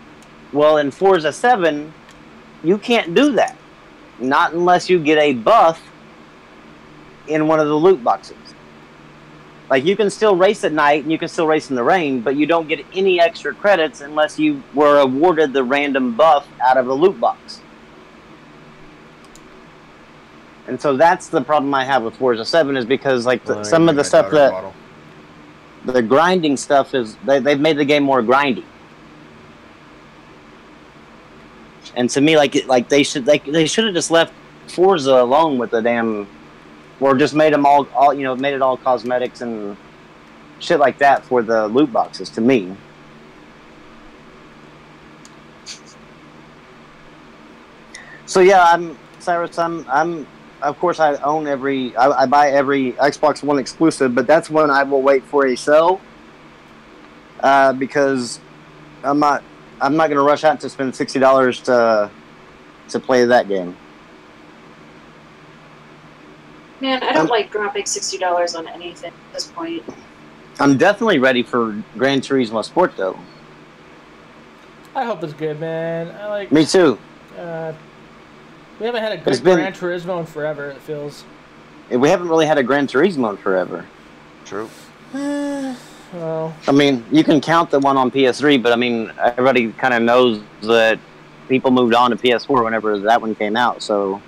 Well, in Forza 7, you can't do that. Not unless you get a buff in one of the loot boxes. Like, you can still race at night and you can still race in the rain, but you don't get any extra credits unless you were awarded the random buff out of a loot box. And so that's the problem I have with Forza 7 is because, like, some of the stuff that... The grinding stuff is... They've made the game more grindy. And to me, like they should have just left Forza alone with the damn, or just made them all made it all cosmetics and shit like that for the loot boxes. To me, so yeah, Cyrus. I'm of course I own I buy every Xbox One exclusive, but that's when I will wait for a sale because I'm not going to rush out to spend $60 to play that game. Man, I don't like dropping $60 on anything at this point. I'm definitely ready for Gran Turismo Sport, though. I hope it's good, man. Me too. We haven't had a good Gran Turismo in forever, it feels. We haven't really had a Gran Turismo in forever. True. Well, I mean, you can count the one on PS3, but I mean, everybody kind of knows that people moved on to PS4 whenever that one came out, so...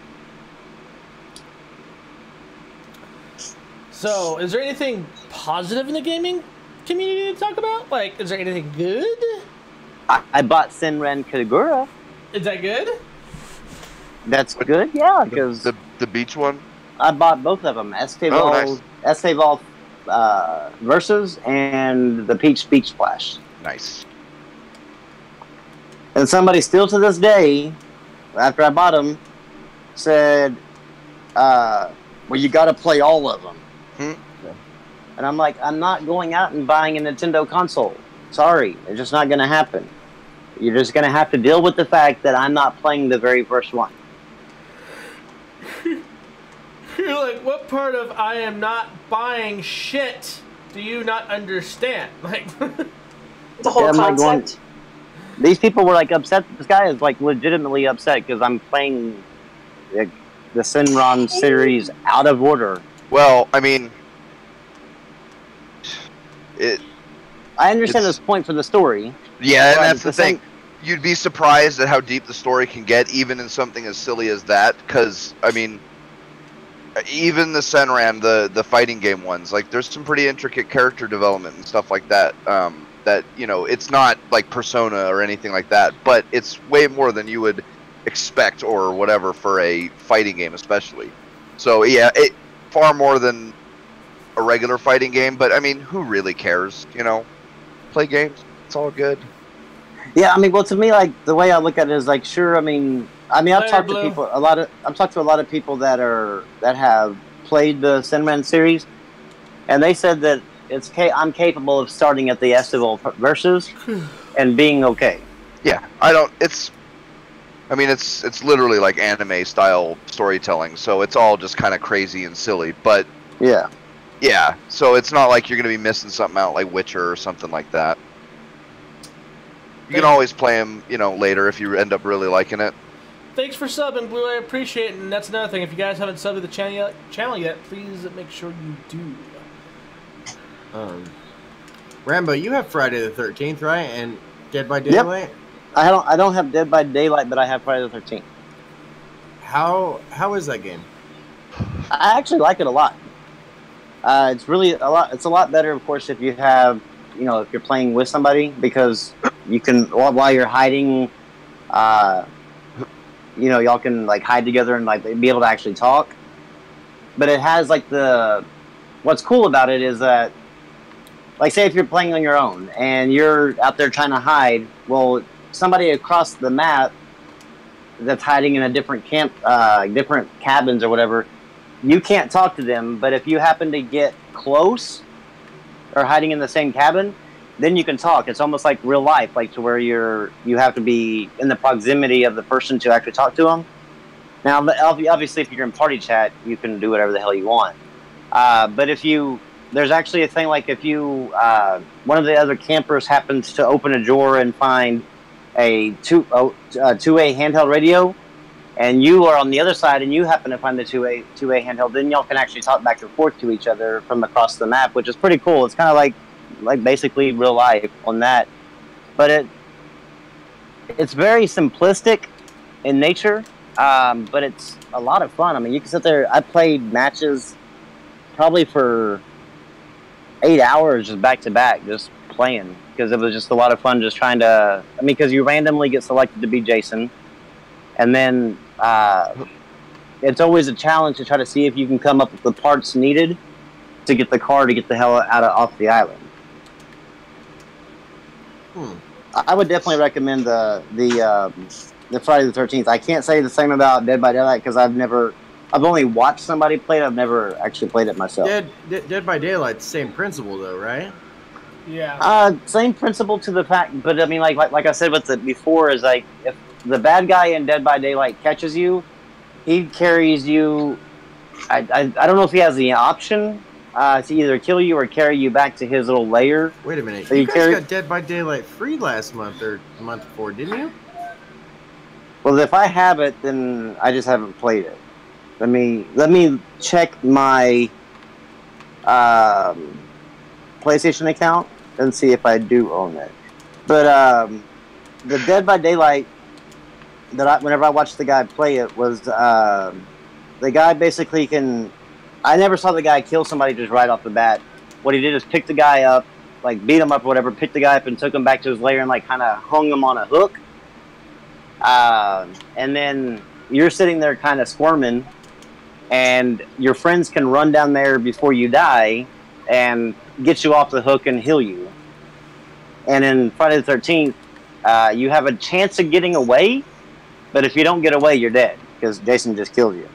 So, is there anything positive in the gaming community to talk about? Like, is there anything good? I bought Senran Kagura. Is that good? That's good, yeah, because... The beach one? I bought both of them. Esteval Versus and the Peach Beach Splash. Nice. And somebody still to this day, after I bought them, said, well, you got to play all of them. And I'm like, I'm not going out and buying a Nintendo console. Sorry, it's just not going to happen. You're just going to have to deal with the fact that I'm not playing the very first one. You're like, what part of I am not buying shit do you not understand? Like, the whole concept. These people were like upset. This guy is like legitimately upset because I'm playing the Senran series out of order. Well, I mean, I understand this point for the story. Yeah, and that's the thing. You'd be surprised at how deep the story can get, even in something as silly as that. Because, I mean, even the Senran, the fighting game ones, like, there's some pretty intricate character development and stuff like that. That, you know, it's not like Persona or anything like that, but it's way more than you would expect or whatever for a fighting game, especially. So, yeah, far more than a regular fighting game, but I mean, who really cares, you know? Play games, it's all good. Yeah, I mean, well, to me, like, the way I look at it is like, sure, I mean, I've talked to people, I've talked to a lot of people that have played the Senran series, and they said that I'm capable of starting at the Estival Versus and being okay. Yeah, it's literally like anime style storytelling, so it's all just kind of crazy and silly, but yeah, so it's not like you're going to be missing something out like Witcher or something like that. You can always play them, you know, later if you end up really liking it. Thanks for subbing, Blue. I appreciate it, and that's another thing. If you guys haven't subbed to the channel yet, please make sure you do. Rambo, you have Friday the 13th, right? And Dead by Daylight? Yep. I don't have Dead by Daylight, but I have Friday the 13th. How is that game? I actually like it a lot. It's really a lot. It's a lot better, of course, if you have, you know, if you're playing with somebody, because you can, while you're hiding, you know, y'all can like hide together and like be able to actually talk. But it has like what's cool about it is that, like, say if you're playing on your own and you're out there trying to hide, well, somebody across the map that's hiding in a different camp, different cabins or whatever, you can't talk to them. But if you happen to get close or hiding in the same cabin, then you can talk. It's almost like real life, like to where you have to be in the proximity of the person to actually talk to them. Now, obviously, if you're in party chat, you can do whatever the hell you want. But there's actually a thing like if one of the other campers happens to open a drawer and find a two-way handheld radio, and you are on the other side and you happen to find the two-way handheld, then y'all can actually talk back and forth to each other from across the map, which is pretty cool. It's kind of like basically real life on that. But it's very simplistic in nature, but it's a lot of fun. I mean, you can sit there. I played matches probably for 8 hours just back to back, just playing, because it was just a lot of fun just trying to, I mean, because you randomly get selected to be Jason, and then it's always a challenge to try to see if you can come up with the parts needed to get the car to get the hell off the island. I would definitely recommend the Friday the 13th. I can't say the same about Dead by Daylight because I've only watched somebody play it. I've never actually played it myself. Dead by Daylight, same principle though, right? Yeah. Same principle to the fact, but I mean, like I said with it before, is like if the bad guy in Dead by Daylight catches you, he carries you. I don't know if he has the option to either kill you or carry you back to his little lair. Wait a minute, So you guys got Dead by Daylight free last month or the month before, didn't you? Well, if I have it, then I just haven't played it. Let me check my PlayStation account and see if I do own it. But the Dead by Daylight that whenever I watched the guy play it was the guy basically can. I never saw the guy kill somebody just right off the bat. What he did is pick the guy up, like beat him up or whatever, picked the guy up and took him back to his lair and like kind of hung him on a hook. And then you're sitting there kind of squirming, and your friends can run down there before you die and get you off the hook and heal you. And in Friday the 13th, you have a chance of getting away, but if you don't get away, you're dead because Jason just killed you.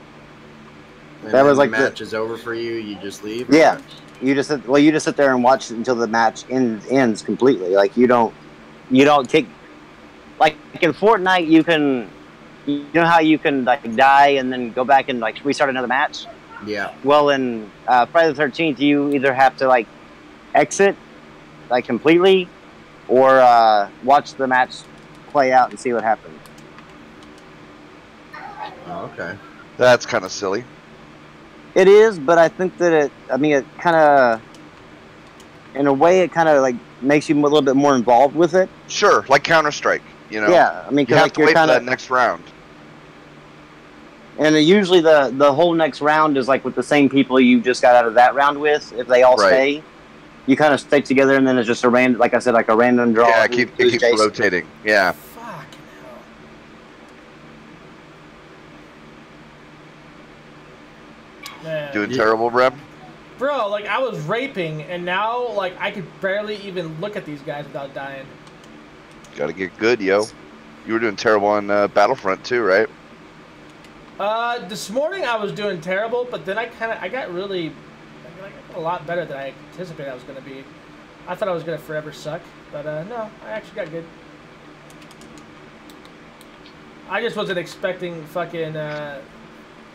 And that was like the match is over for you. You just leave. Yeah, you just sit there and watch until the match ends completely. Like you don't kick. Like in Fortnite, you know how you can like die and then go back and like restart another match. Yeah. Well, in Friday the 13th, you either have to like exit like completely, or watch the match play out and see what happens. Oh, okay. That's kind of silly. It is, but I think that it kind of, in a way, it kind of like makes you a little bit more involved with it. Sure, like Counter-Strike, you know? Yeah, I mean, you have like to wait for that next round. And usually the whole next round is like with the same people you just got out of that round with. If they all stay, you kind of stay together, and then it's just a random, like I said, like a random draw. Yeah, it keeps rotating. Yeah. Fucking hell. Man. Doing terrible, Reb? Bro, like I was raping, and now like I could barely even look at these guys without dying. Gotta get good, yo. You were doing terrible on Battlefront too, right? This morning I was doing terrible, but then I got really a lot better than I anticipated I was gonna be. I thought I was gonna forever suck, but no, I actually got good. I just wasn't expecting fucking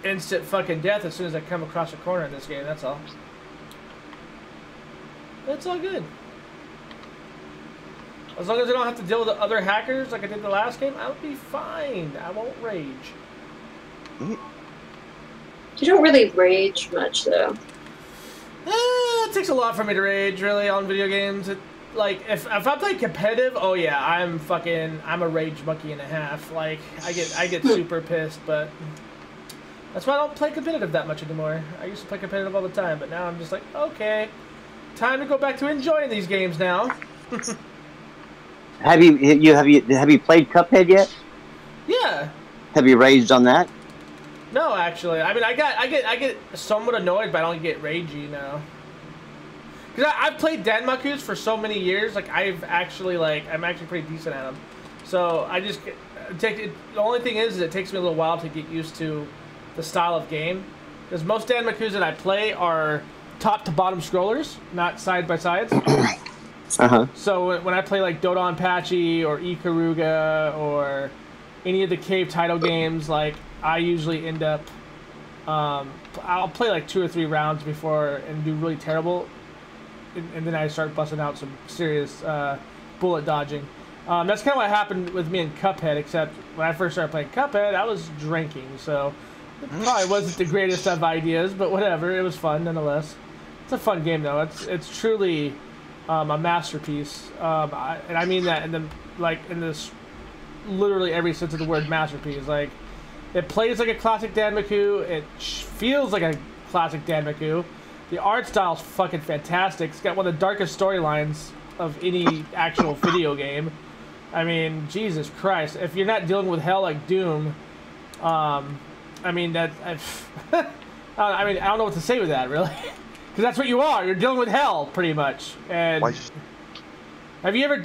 instant fucking death as soon as I come across a corner in this game. That's all. But it's all good. As long as I don't have to deal with the other hackers like I did the last game, I'll be fine. I won't rage. You don't really rage much, though. It takes a lot for me to rage, really, on video games. Like, if I play competitive, oh yeah, I'm a rage monkey and a half. Like, I get super pissed, but that's why I don't play competitive that much anymore. I used to play competitive all the time, but now I'm just like, okay, time to go back to enjoying these games now. Have you played Cuphead yet? Yeah. Have you raged on that? No, actually. I mean, I get somewhat annoyed, but I don't get ragey now. Because I've played Danmakus for so many years, like, I'm actually pretty decent at them. So, The only thing is it takes me a little while to get used to the style of game, because most Danmakus that I play are top to bottom scrollers, not side by sides. So when I play like Dodonpachi or Ikaruga or any of the cave title games, like I usually end up I'll play like 2 or 3 rounds before and do really terrible, and then I start busting out some serious bullet dodging. That's kind of what happened with me in Cuphead, except when I first started playing Cuphead, I was drinking, so it probably wasn't the greatest of ideas, but whatever, it was fun nonetheless. It's a fun game though. It's truly a masterpiece, and I mean that in this literally every sense of the word masterpiece. Like, it plays like a classic Danmaku. It feels like a classic Danmaku. The art style's fucking fantastic. It's got one of the darkest storylines of any actual video game. I mean, Jesus Christ. If you're not dealing with hell like Doom, I mean, I don't know what to say with that, really. Because that's what you are. You're dealing with hell, pretty much. And have you played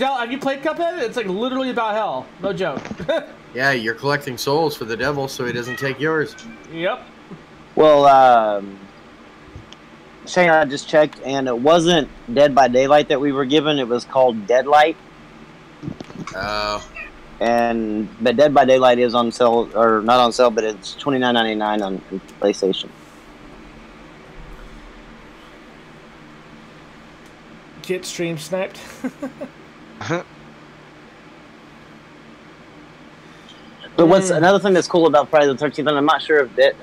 Cuphead? It's like literally about hell. No joke. Yeah, you're collecting souls for the devil so he doesn't take yours. Yep. Well, Shane, I just checked, and it wasn't Dead by Daylight that we were given. It was called Deadlight. Oh. But Dead by Daylight is on sale, or not on sale, but it's $29.99 on PlayStation. Get stream sniped. But what's another thing that's cool about Friday the 13th, and I'm not sure if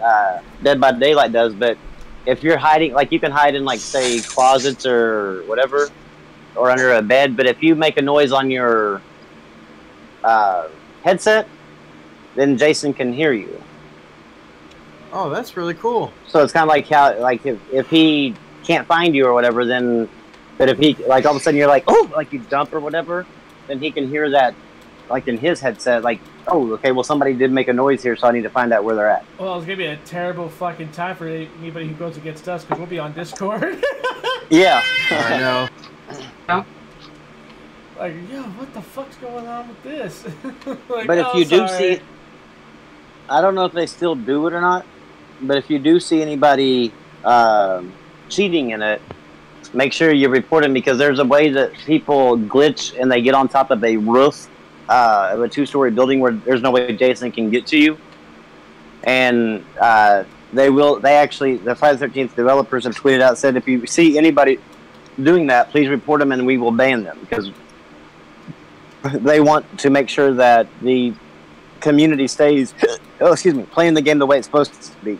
Dead by Daylight does, but if you're hiding, like you can hide in, like, say, closets or whatever, or under a bed, but if you make a noise on your headset, then Jason can hear you. Oh, that's really cool. So it's kind of like how, like, if he can't find you or whatever, then, but if he, like, all of a sudden you're like, oh, like you jump or whatever, then he can hear that, like, in his headset, like, oh, okay, well, somebody did make a noise here, so I need to find out where they're at. Well, it's going to be a terrible fucking time for anybody who goes against us, because we'll be on Discord. Yeah. I know. Like, yo, what the fuck's going on with this? Like, but if you do see, I don't know if they still do it or not, but if you do see anybody cheating in it, make sure you report them, because there's a way that people glitch and they get on top of a roof of a 2-story building where there's no way Jason can get to you. And the Friday the 13th developers have tweeted out, said if you see anybody doing that, please report them and we will ban them, because they want to make sure that the community stays playing the game the way it's supposed to be.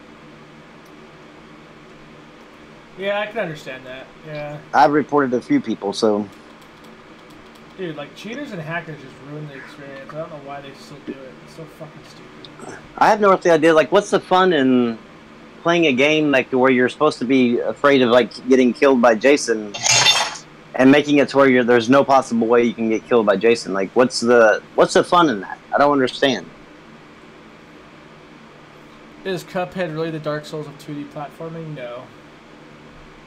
Yeah, I can understand that. Yeah. I've reported a few people, so. Dude, like, cheaters and hackers just ruin the experience. I don't know why they still do it. It's so fucking stupid. I have no idea. Like, what's the fun in playing a game like where you're supposed to be afraid of, like, getting killed by Jason, and making it to where there's no possible way you can get killed by Jason? Like, what's the fun in that? I don't understand. Is Cuphead really the Dark Souls of 2D platforming? No.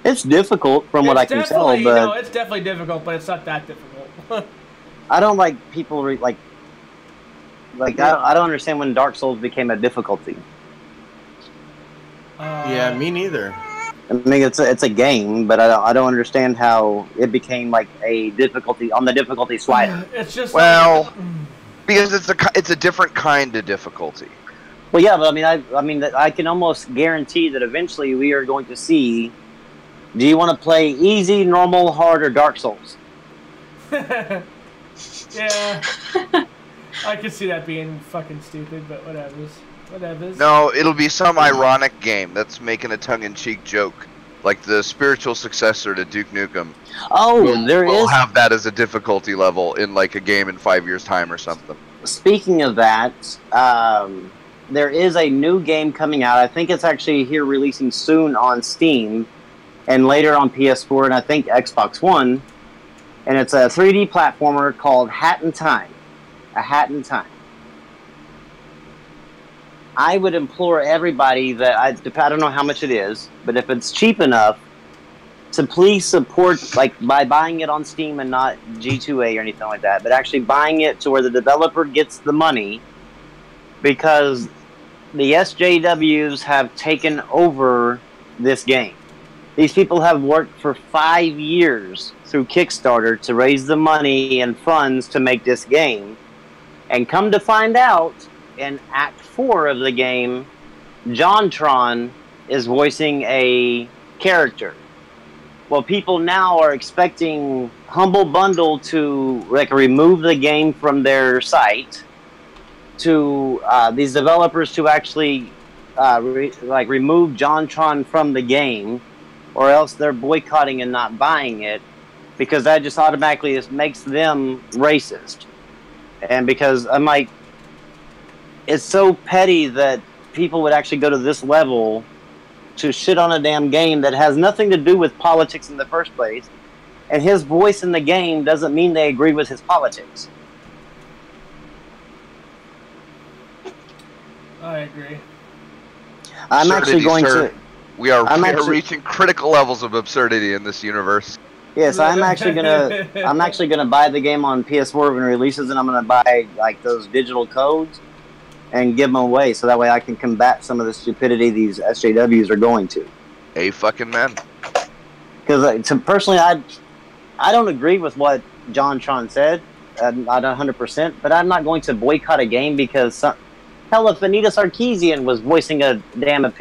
It's difficult from what I can tell, but no, it's definitely difficult, but it's not that difficult. I don't like people I don't understand when Dark Souls became a difficulty. Yeah, me neither. I mean, it's a game, but I don't understand how it became like a difficulty on the difficulty slider. It's just because it's a different kind of difficulty. Well, yeah, but I mean, I can almost guarantee that eventually we are going to see. Do you want to play easy, normal, hard, or Dark Souls? Yeah. I could see that being fucking stupid, but whatever. No, it'll be some ironic game that's making a tongue-in-cheek joke, like the spiritual successor to Duke Nukem. Oh, We'll have that as a difficulty level in like a game in 5 years' time or something. Speaking of that, there is a new game coming out. I think it's actually here releasing soon on Steam, and later on PS4 and I think Xbox One. And it's a 3D platformer called Hat in Time. A Hat in Time. I would implore everybody that, I don't know how much it is, but if it's cheap enough, to please support, like, by buying it on Steam and not G2A or anything like that, but actually buying it to where the developer gets the money because the SJWs have taken over this game. These people have worked for 5 years through Kickstarter to raise the money and funds to make this game. And come to find out, in Act 4 of the game, JonTron is voicing a character. Well, people now are expecting Humble Bundle to remove the game from their site, to these developers to actually remove JonTron from the game, or else they're boycotting and not buying it, because that just automatically makes them racist. And because I'm like, it's so petty that people would actually go to this level to shit on a damn game that has nothing to do with politics in the first place, and his voice in the game doesn't mean they agree with his politics. I agree. I'm actually going sir. to... We are reaching critical levels of absurdity in this universe. Yes, I'm actually gonna buy the game on PS4 when it releases, and I'm gonna buy like those digital codes and give them away, so that way I can combat some of the stupidity these SJWs are going to. A fucking man. Because personally, I don't agree with what JonTron said, not 100%, but I'm not going to boycott a game because hell, if Anita Sarkeesian was voicing a damn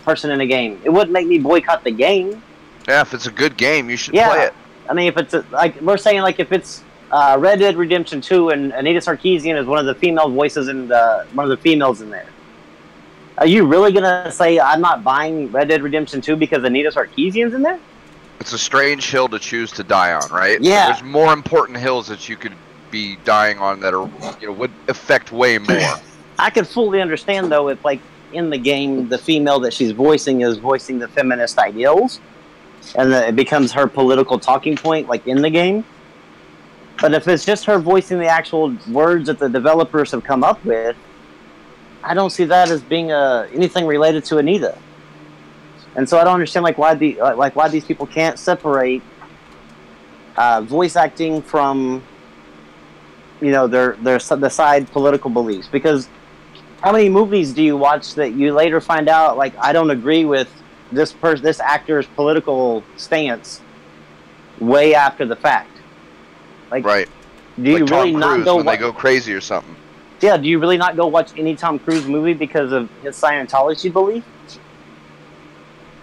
person in a game, it wouldn't make me boycott the game. Yeah, if it's a good game, you should play it. I mean, if it's like we're saying, like if it's Red Dead Redemption 2 and Anita Sarkeesian is one of the female voices and one of the females in there, are you really gonna say I'm not buying Red Dead Redemption 2 because Anita Sarkeesian's in there? It's a strange hill to choose to die on, right? Yeah. There's more important hills that you could be dying on that are, would affect way more. I could fully understand though if, like, in the game, the female that she's voicing is voicing the feminist ideals, and it becomes her political talking point, like in the game. But if it's just her voicing the actual words that the developers have come up with, I don't see that as being anything related to Anita. And so I don't understand why these people can't separate voice acting from the side political beliefs. Because how many movies do you watch that you later find out, like, I don't agree with this actor's political stance way after the fact? Like, right. Do you really not go when they go crazy or something? Yeah, do you really not go watch any Tom Cruise movie because of his Scientology belief?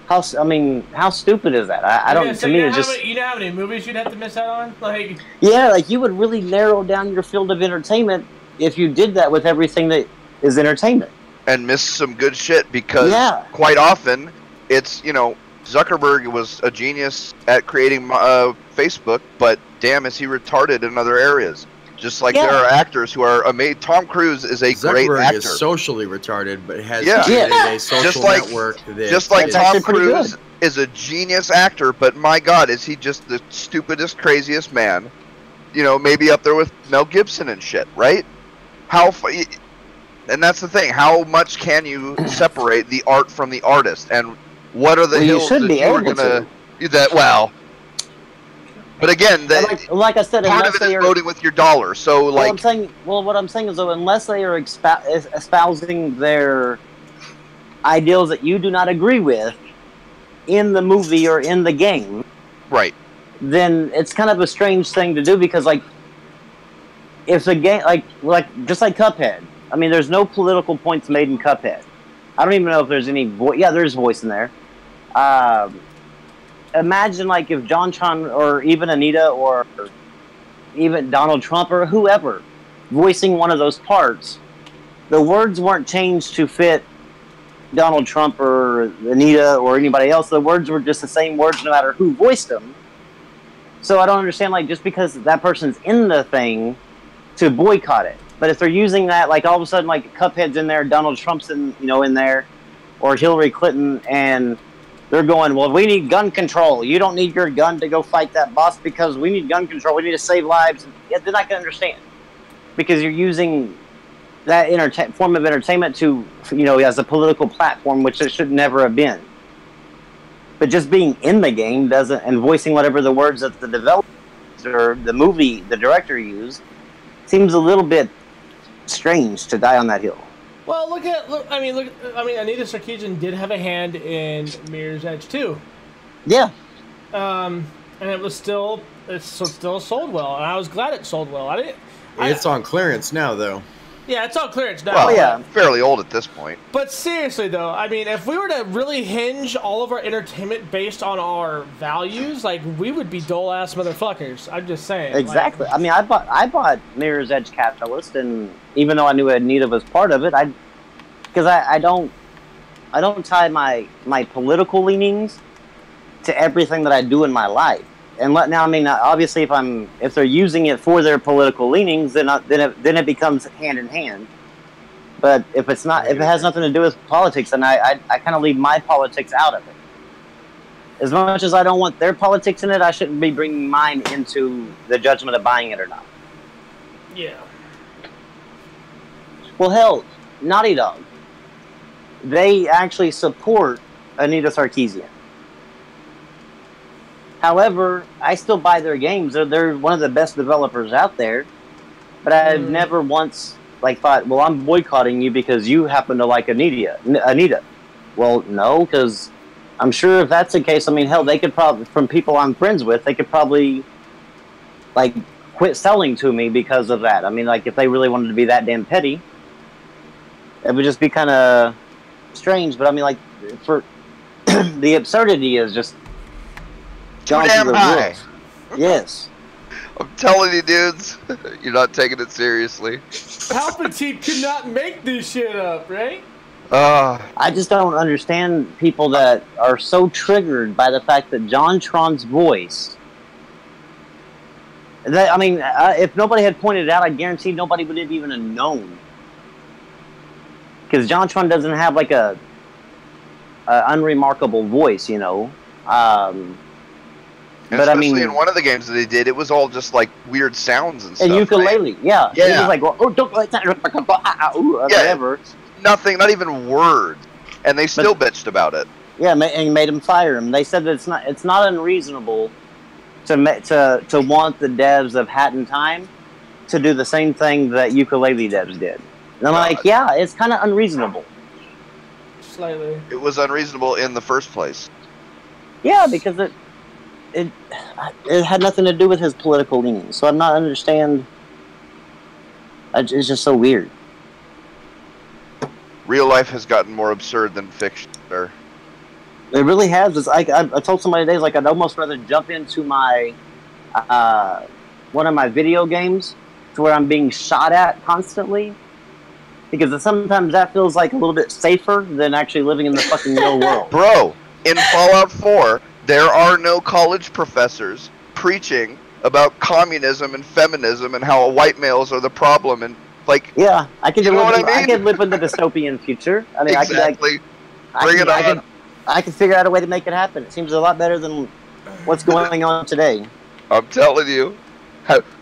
How stupid is that? I don't. To me, it's just. You know how many movies you'd have to miss out on? Like. Yeah, like you would really narrow down your field of entertainment if you did that with everything that is entertainment. And miss some good shit because quite often it's Zuckerberg was a genius at creating Facebook, but damn, is he retarded in other areas? Just like there are actors who are amazing. Tom Cruise is a great actor. Zuckerberg is socially retarded, but has created a social network. Just like Tom Cruise is a genius actor, but my God, is he just the stupidest, craziest man? Maybe up there with Mel Gibson and shit, right? And that's the thing. How much can you separate the art from the artist? And what are the hills that you are gonna? But again, like I said, part of it is voting with your dollar. So, like, what I'm saying is, though, unless they are espousing their ideals that you do not agree with in the movie or in the game, right? Then it's kind of a strange thing to do because, like, if the game, just like Cuphead, I mean, there's no political points made in Cuphead. I don't even know if there's any voice. Yeah, there's voice in there. Imagine, like, if JonTron or even Anita or even Donald Trump or whoever voicing one of those parts, the words weren't changed to fit Donald Trump or Anita or anybody else. The words were just the same words no matter who voiced them. So I don't understand, like, just because that person's in the thing to boycott it. But if they're using that, like, all of a sudden, like, Cuphead's in there, Donald Trump's in there, or Hillary Clinton, and they're going, well, we need gun control. You don't need your gun to go fight that boss because we need gun control. We need to save lives. Yeah, they're not going to understand because you're using that form of entertainment to, as a political platform, which it should never have been. But just being in the game doesn't, and voicing whatever the words that the developers or the director used, seems a little bit strange to die on that hill. Well, look. I mean, Anita Sarkeesian did have a hand in Mirror's Edge too. Yeah. And it still sold well, and I was glad it sold well. It's on clearance now, though. Yeah, it's on clearance now. Well, yeah. fairly old at this point. But seriously, though, I mean, if we were to really hinge all of our entertainment based on our values, like, we would be dull-ass motherfuckers. I'm just saying. Exactly. I mean, I bought Mirror's Edge Capitalist, and even though I knew Anita was part of it, because I don't tie my political leanings to everything that I do in my life. And now, I mean, obviously, if they're using it for their political leanings, then it becomes hand in hand. But if it has nothing to do with politics, then I kind of leave my politics out of it. As much as I don't want their politics in it, I shouldn't be bringing mine into the judgment of buying it or not. Yeah. Well, hell, Naughty Dog, they actually support Anita Sarkeesian. However, I still buy their games. They're one of the best developers out there. But I've never once thought, well, I'm boycotting you because you happen to like Anita. Well, no, because I'm sure if that's the case, I mean, hell, they could probably, from people I'm friends with, they could probably quit selling to me because of that. I mean, if they really wanted to be that damn petty, it would just be kind of strange. But I mean, for the absurdity is just Too damn high. Yes. I'm telling you, dudes, you're not taking it seriously. Palpatine could not make this shit up, right? I just don't understand people that are so triggered by the fact that JonTron's voice. If nobody had pointed it out, I guarantee nobody would have even known. Because JonTron doesn't have a unremarkable voice, you know. But especially in one of the games that they did, it was all just weird sounds and stuff. And ukulele, right? yeah. Yeah. It was like, well, oh, don't like that, whatever. Nothing, not even words, and they still bitched about it. Yeah, and made him fire him. They said that it's not unreasonable to want the devs of Hat in Time to do the same thing that ukulele devs did. And I'm like, yeah, it's kind of unreasonable. Slightly. It was unreasonable in the first place. Yeah, because it had nothing to do with his political leanings. So I'm not understand. It's just so weird. Real life has gotten more absurd than fiction, sir. It really has. I told somebody today, I'd almost rather jump into my one of my video games to where I'm being shot at constantly, because sometimes that feels like a little bit safer than actually living in the fucking real world. Bro, in Fallout 4, there are no college professors preaching about communism and feminism and how white males are the problem and yeah, I could live. I could live in the dystopian future. I mean, exactly. Bring it on. I can figure out a way to make it happen. It seems a lot better than what's going on today. I'm telling you.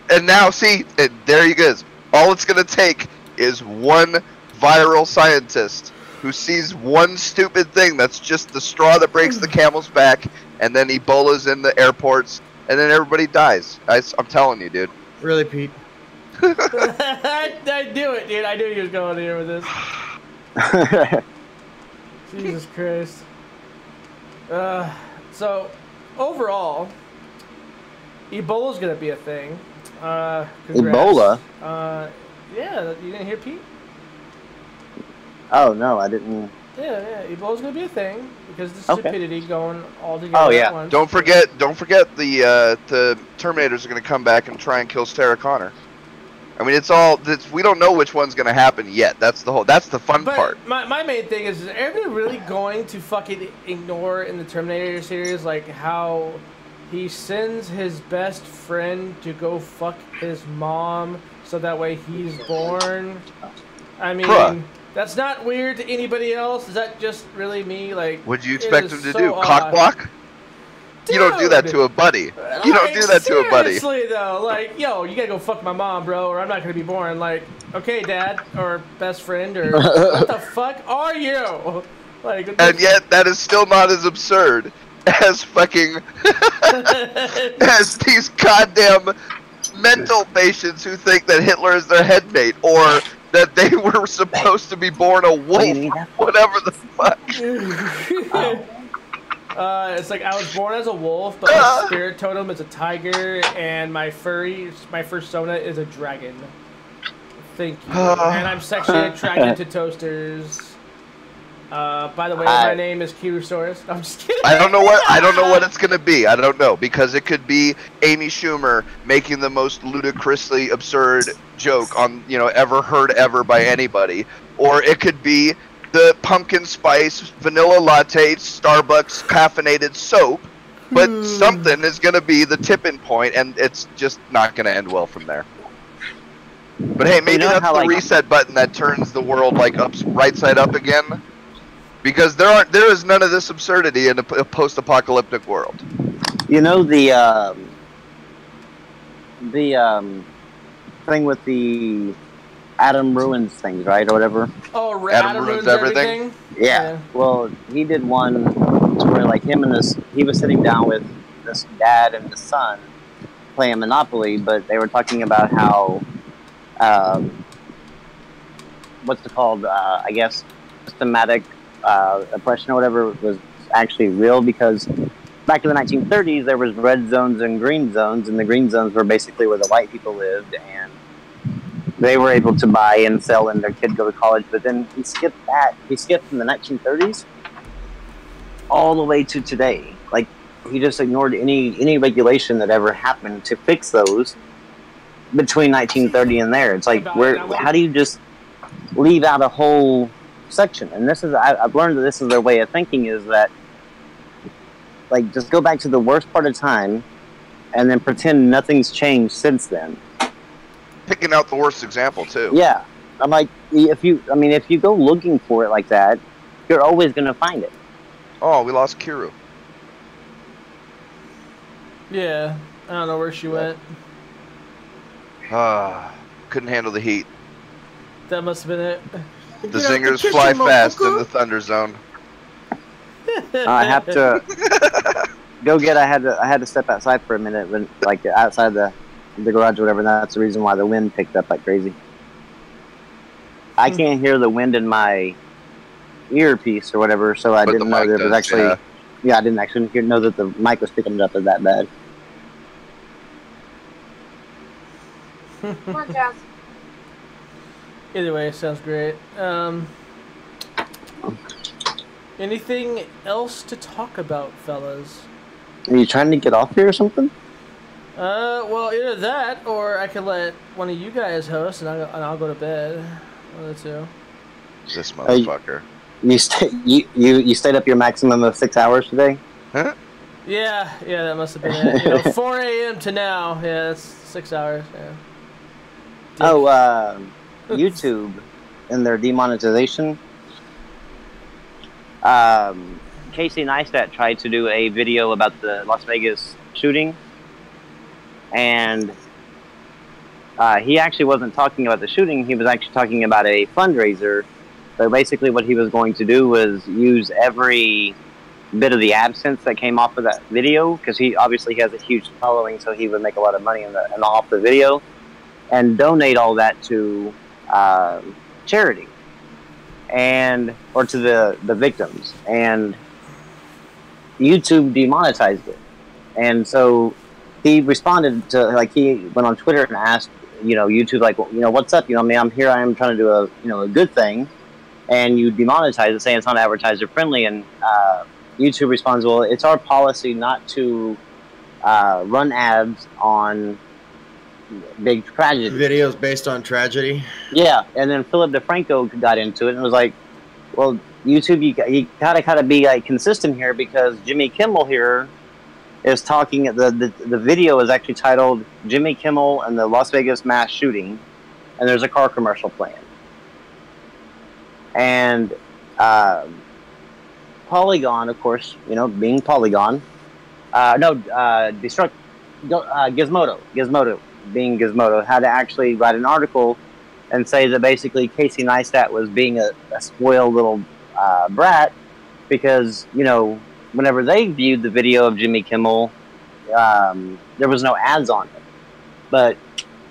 And now, see, there you go. All it's going to take is one viral scientist who sees one stupid thing that's just the straw that breaks the camel's back, and then Ebola's in the airports, and then everybody dies. I'm telling you, dude. Really, Pete? I knew it, dude. I knew he was going here with this. Jesus Christ. So, overall, Ebola's gonna be a thing. Congrats. Ebola? Yeah, you didn't hear Pete? Oh, no, I didn't. Yeah, Ebola's gonna be a thing because the stupidity going all together. Oh, yeah. At once. Don't forget the Terminators are gonna come back and try and kill Sarah Connor. I mean, we don't know which one's gonna happen yet. That's the fun part. My main thing is everybody really going to fucking ignore in the Terminator series how he sends his best friend to go fuck his mom so that way he's born? I mean, that's not weird to anybody else. Is that just really me? Would you expect him to do cock block? Dude. You don't do that to a buddy. You don't do that to a buddy. Seriously though, yo, you gotta go fuck my mom, bro, or I'm not gonna be born. Okay, dad, or best friend, or what the fuck are you? And yet, that is still not as absurd as fucking as these goddamn mental patients who think that Hitler is their headmate, or that they were supposed to be born a wolf, whatever the fuck. It's like I was born as a wolf, but my spirit totem is a tiger, and my fursona is a dragon. Thank you. And I'm sexually attracted to toasters. By the way, my name is Kirusaurus. I'm just kidding. I don't know what it's gonna be. I don't know, because it could be Amy Schumer making the most ludicrously absurd joke on ever heard ever by anybody, or it could be the pumpkin spice vanilla latte Starbucks caffeinated soap. But something is gonna be the tipping point, and it's just not gonna end well from there. But hey, maybe that's the reset button that turns the world like right side up again. Because there is none of this absurdity in a post-apocalyptic world. You know the thing with the Adam ruins things, right, or whatever. Oh, Adam ruins everything. Yeah. Well, he did one where like he was sitting down with this dad and the son playing Monopoly, but they were talking about how what's it called? I guess systematic oppression or whatever was actually real, because back in the 1930s there was red zones and green zones, and the green zones were basically where the white people lived, and they were able to buy and sell and their kid go to college. But then he skipped from the 1930s all the way to today. Like, he just ignored any regulation that ever happened to fix those between 1930 and there. It's like, how do you just leave out a whole section? And this is, I've learned that this is their way of thinking, is that, like, just go back to the worst part of time and then pretend nothing's changed since then. Picking out the worst example too. Yeah. I'm like, if you go looking for it like that, you're always going to find it. Oh, we lost Kiru. Yeah, I don't know where she went. Couldn't handle the heat. That must have been it. The zingers fly fast in the thunder zone. I have to go get. I had to step outside for a minute, when, like outside the garage or whatever. And that's the reason why the wind picked up like crazy. I can't hear the wind in my earpiece or whatever, so I didn't know that it was actually. Yeah, I didn't actually know that the mic was picking it up as that bad. Either way, sounds great. Anything else to talk about, fellas? Are you trying to get off here or something? Well, either that, or I could let one of you guys host, and I'll go to bed. One of the two. This motherfucker. You stayed up your maximum of 6 hours today? Huh? Yeah, that must have been it. 4 a.m. to now. Yeah, that's 6 hours. Yeah. Oh, YouTube and their demonetization. Casey Neistat tried to do a video about the Las Vegas shooting, and he actually wasn't talking about the shooting. He was actually talking about a fundraiser. So basically what he was going to do was use every bit of the AdSense that came off of that video, because he obviously has a huge following, so he would make a lot of money off the video, and donate all that to charity or to the victims. And YouTube demonetized it. And so he responded to, like, he went on Twitter and asked, YouTube, like, well, what's up? I'm here. I am trying to do a good thing. And you demonetize it, saying it's not advertiser friendly, and YouTube responds, well, it's our policy not to run ads on big tragedy. Videos based on tragedy? Yeah, and then Philip DeFranco got into it and was like, well, YouTube, you gotta be like consistent here, because Jimmy Kimmel here is talking, the video is actually titled Jimmy Kimmel and the Las Vegas mass shooting, and there's a car commercial playing. And Polygon, of course, being Polygon. Gizmodo, being Gizmodo, had to actually write an article and say that basically Casey Neistat was being a spoiled little brat, because, whenever they viewed the video of Jimmy Kimmel, there was no ads on it. But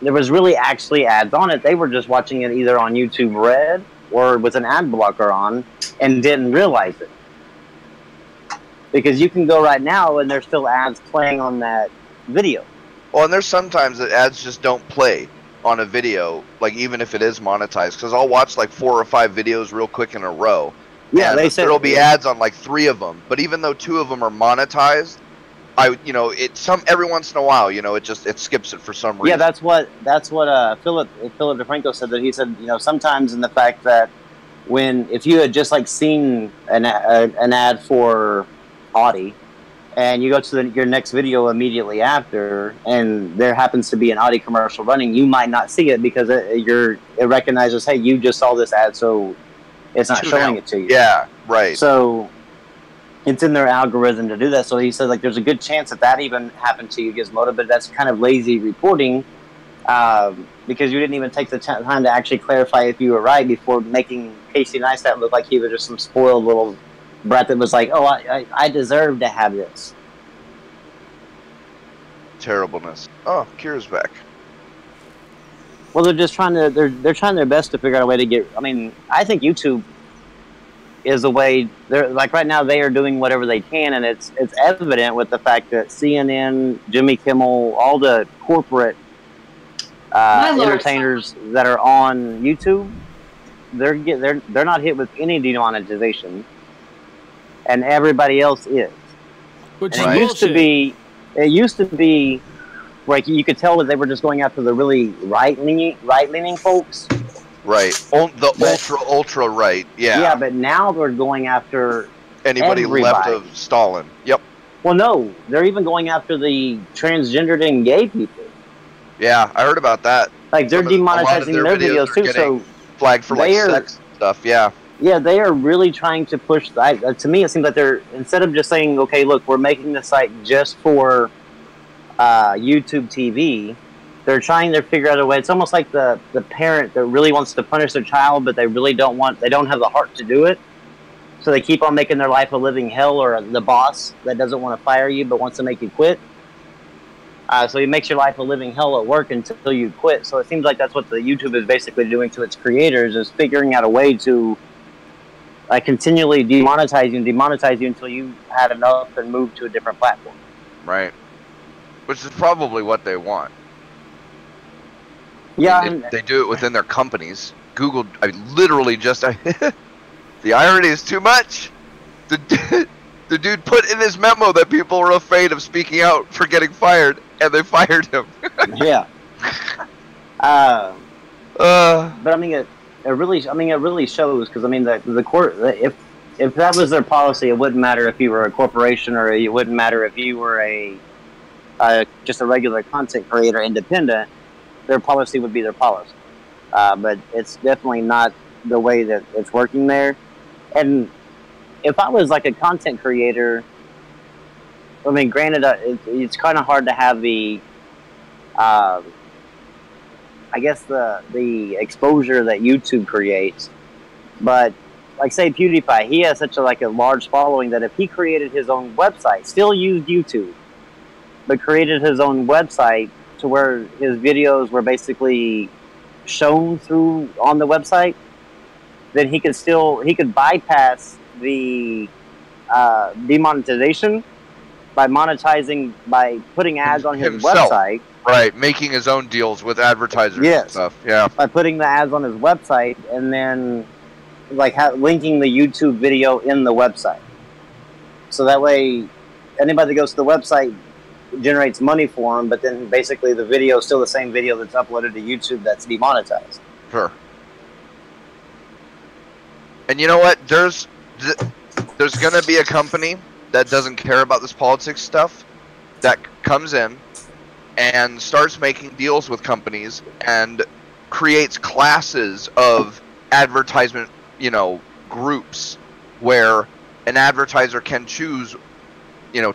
there was really actually ads on it. They were just watching it either on YouTube Red or with an ad blocker on and didn't realize it. Because you can go right now and there's still ads playing on that video. Well, and there's sometimes that ads just don't play on a video, like even if it is monetized, because I'll watch like 4 or 5 videos real quick in a row. Yeah, they said there'll be ads on like 3 of them, but even though 2 of them are monetized, every once in a while, it skips it for some reason. Yeah, that's what Philip DeFranco said. That he said, sometimes in the fact that if you had just like seen an ad for Audi, and you go to your next video immediately after, and there happens to be an Audi commercial running, you might not see it because it recognizes, hey, you just saw this ad, so it's not showing it to you. Yeah, right. So it's in their algorithm to do that. So he said, like, there's a good chance that even happened to you, Gizmodo, but that's kind of lazy reporting because you didn't even take the time to actually clarify if you were right before making Casey Neistat look like he was just some spoiled little brat that was like, oh, I deserve to have this. Terribleness. Oh, Kira's back. Well, they're just trying their best to figure out a way to get. I mean, I think YouTube is a way. They're like right now they are doing whatever they can, and it's evident with the fact that CNN, Jimmy Kimmel, all the corporate entertainers that are on YouTube, they're not hit with any demonetization, and everybody else is. Which and it used to be. Like you could tell that they were just going after the really right-leaning folks. Right. Ultra right. Yeah. Yeah, but now they're going after anybody left of Stalin. Yep. Well, no, they're even going after the transgendered and gay people. Yeah, I heard about that. Like they're demonetizing their videos too. So flagged for like sex stuff. Yeah. Yeah, they are really trying to push. To me, it seems like they're instead of just saying, "Okay, look, we're making the site just for." YouTube TV, they're trying to figure out a way. It's almost like the parent that really wants to punish their child, but they don't have the heart to do it. So they keep on making their life a living hell, or the boss that doesn't want to fire you but wants to make you quit. So he makes your life a living hell at work until you quit. So it seems like that's what the YouTube is basically doing to its creators, is figuring out a way to continually demonetize you until you had enough and move to a different platform. Right. Which is probably what they want. Yeah, I mean, they do it within their companies. Google, literally just... the irony is too much. The dude put in his memo that people were afraid of speaking out for getting fired, and they fired him. Yeah. But I mean, it really shows, because I mean, the court, if that was their policy, it wouldn't matter if you were a corporation, or it wouldn't matter if you were just a regular content creator, independent. Their policy would be their policy. But it's definitely not the way that it's working there. And if I was like a content creator, I mean, granted, it's kind of hard to have the, I guess the exposure that YouTube creates. But like say PewDiePie, he has such a large following that if he created his own website, still used YouTube, but created his own website to where his videos were basically shown through on the website, then he could bypass the demonetization by putting ads on his website. Right, making his own deals with advertisers and stuff. Yeah. By putting the ads on his website and then linking the YouTube video in the website. So that way anybody that goes to the website generates money for them, but then basically the video is still the same video that's uploaded to YouTube that's demonetized. Sure. And you know what? There's going to be a company that doesn't care about this politics stuff that comes in and starts making deals with companies and creates classes of advertisement, groups where an advertiser can choose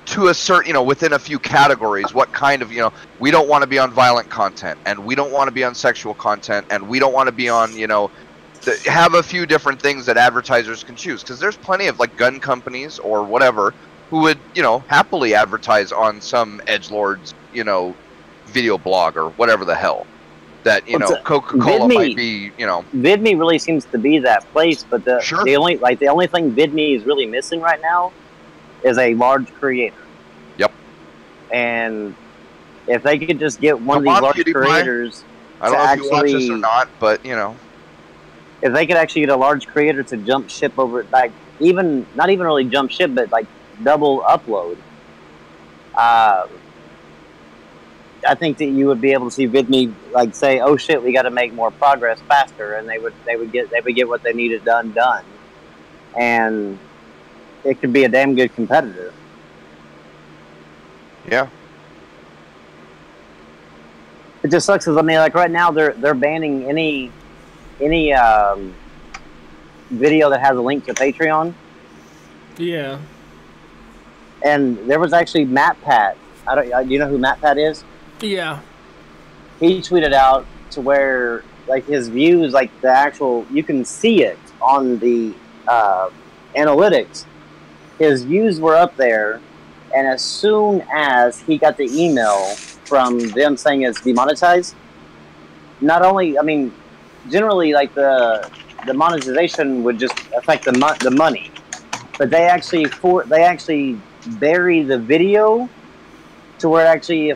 to a certain, within a few categories, what kind of, we don't want to be on violent content, and we don't want to be on sexual content, and we don't want to be on, have a few different things that advertisers can choose. Because there's plenty of, gun companies or whatever who would, happily advertise on some edgelord's, video blog or whatever the hell. that Coca-Cola VidMe- might be VidMe really seems to be that place, but the only thing VidMe is really missing right now is a large creator. Yep. And if they could just get one of these large creators, I don't know if you watch this or not, but if they could actually get a large creator to jump ship over, like not even really jump ship, but like double upload. I think that you would be able to see VidMe like say, "Oh shit, we got to make more progress faster," and they would get what they needed done, and it could be a damn good competitor. Yeah. It just sucks because like right now they're banning any video that has a link to Patreon. Yeah. And there was actually MatPat. Do you know who MatPat is? Yeah. He tweeted out to where like his views, like the actual, you can see it on the analytics. His views were up there, and as soon as he got the email from them saying it's demonetized, not only, generally like the monetization would just affect the money, but they actually bury the video to where it actually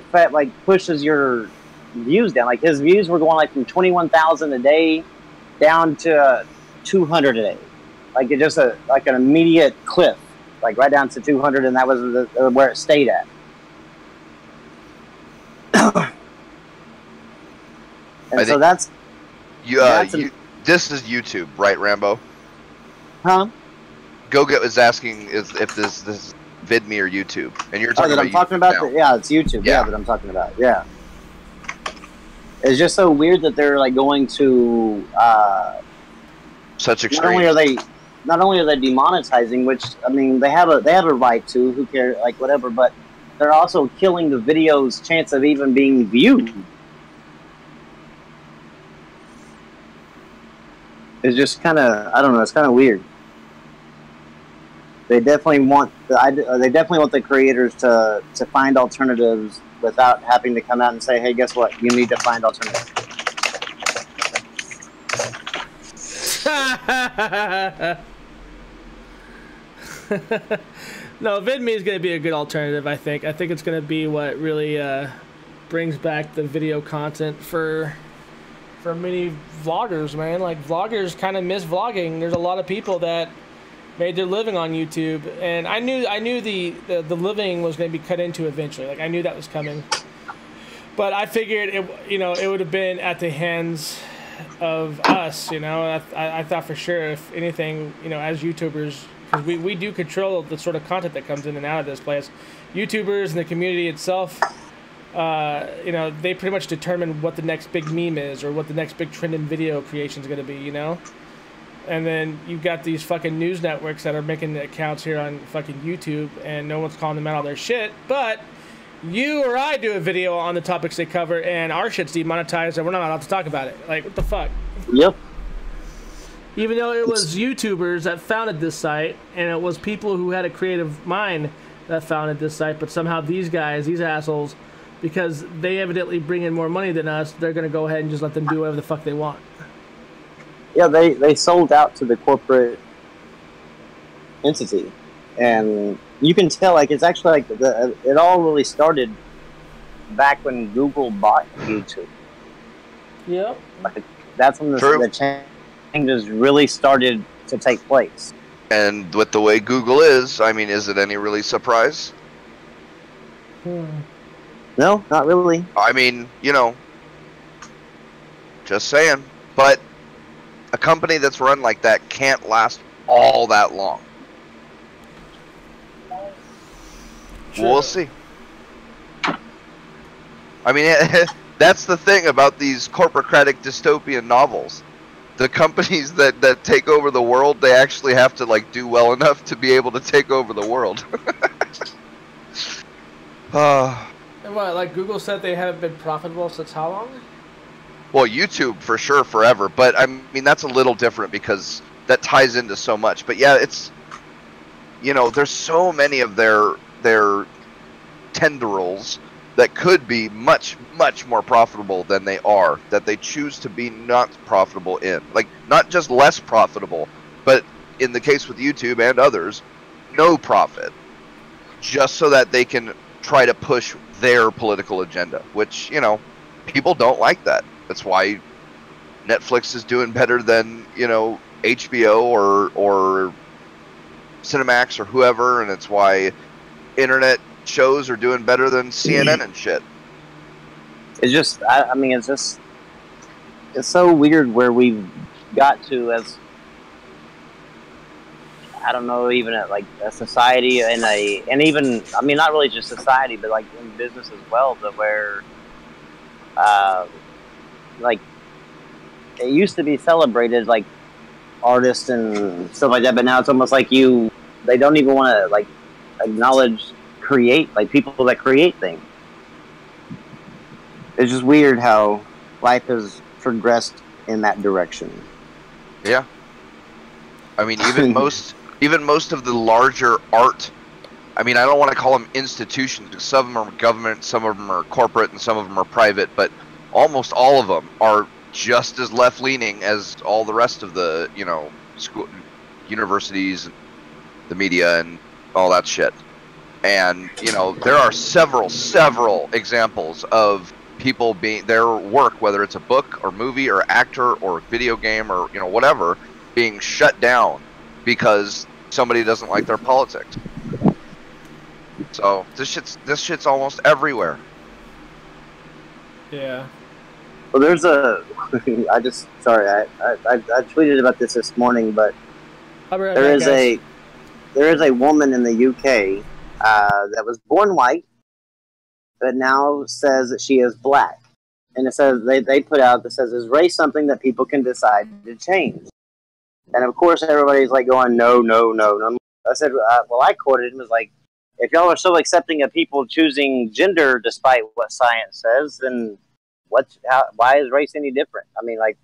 pushes your views down. Like his views were going like from 21,000 a day down to 200 a day. Like it just an immediate cliff, like right down to 200, and that was where it stayed at. And so that's this is YouTube, right, Rambo? Huh? Goga was asking if this is VidMe or YouTube, and you're talking about. I'm talking about it's YouTube. Yeah, that I'm talking about. Yeah, it's just so weird that they're like going to such extreme. Not only are they demonetizing, which they have a right to. Who cares? Like whatever, but they're also killing the video's chance of even being viewed. It's just kind of, I don't know. It's kind of weird. They definitely want the creators to find alternatives without having to come out and say, "Hey, guess what? You need to find alternatives." No, VidMe is going to be a good alternative. I think it's going to be what really brings back the video content for many vloggers, man. Like vloggers kind of miss vlogging. There's a lot of people that made their living on YouTube, and I knew the living was going to be cut into eventually. Like I knew that was coming, but I figured it would have been at the hands of us. I thought for sure, if anything, as YouTubers, because we do control the sort of content that comes in and out of this place. YouTubers and the community itself, they pretty much determine what the next big meme is or what the next big trend in video creation is going to be. And then you've got these fucking news networks that are making accounts here on fucking YouTube, and no one's calling them out on their shit. But you or I do a video on the topics they cover, and our shit's demonetized, and we're not allowed to talk about it. Like, what the fuck? Yep. Even though it was YouTubers that founded this site, and it was people who had a creative mind that founded this site, but somehow these guys, these assholes, because they evidently bring in more money than us, they're going to go ahead and just let them do whatever the fuck they want. Yeah, they sold out to the corporate entity, and you can tell like it's actually like it all really started back when Google bought YouTube. Yep. Like, that's when the changes really started to take place. And with the way Google is it any really surprise? No, not really. Just saying, but a company that's run like that can't last all that long. Sure. We'll see. That's the thing about these corporocratic dystopian novels. The companies that take over the world, they actually have to do well enough to be able to take over the world. And what, like Google said they haven't been profitable since how long? Well, YouTube for sure forever, but that's a little different because that ties into so much. But yeah, it's there's so many of their tendrils that could be much, much more profitable than they are, that they choose to be not profitable in. Like, not just less profitable, but in the case with YouTube and others, no profit. Just so that they can try to push their political agenda, which, you know, people don't like that. That's why Netflix is doing better than, you know, HBO or Cinemax or whoever, and it's why internet shows are doing better than CNN and shit. It's just, I mean, it's so weird where we've got to as, I don't know, even at like a society and even, I mean, not really just society, but like in business as well, but where, like, it used to be celebrated, like, artists and stuff like that, but now it's almost like they don't even want to, like, acknowledge like people that create things. It's just weird how life has progressed in that direction. Yeah. I mean, even most of the larger art, I mean, I don't want to call them institutions, because some of them are government, some of them are corporate, and some of them are private, but almost all of them are just as left-leaning as all the rest of the, you know, school, universities, the media, and all that shit. And, you know, there are several examples of people being, their work, whether it's a book or movie or actor or video game or, you know, whatever, being shut down because somebody doesn't like their politics. So this shit's almost everywhere. Yeah. Well, there's I tweeted about this morning, but there is a woman in the UK that was born white, but now says that she is black. And it says, they put out that says, is race something that people can decide to change? And of course, everybody's like going, no. I said, well, I quoted him as like, if y'all are so accepting of people choosing gender despite what science says, then why is race any different? I mean, like,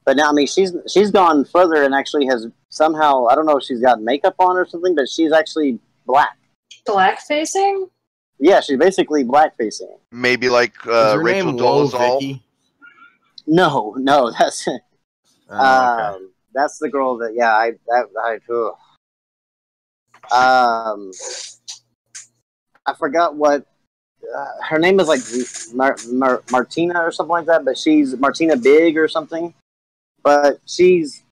but now, I mean, she's gone further and actually has somehow, I don't know if she's got makeup on or something, but she's actually black. Black facing? Yeah, she's basically black facing. Maybe like Rachel Dolezal. No, that's okay. That's the girl that I forgot what her name is, like Martina or something like that, but she's Martina Big or something. But she's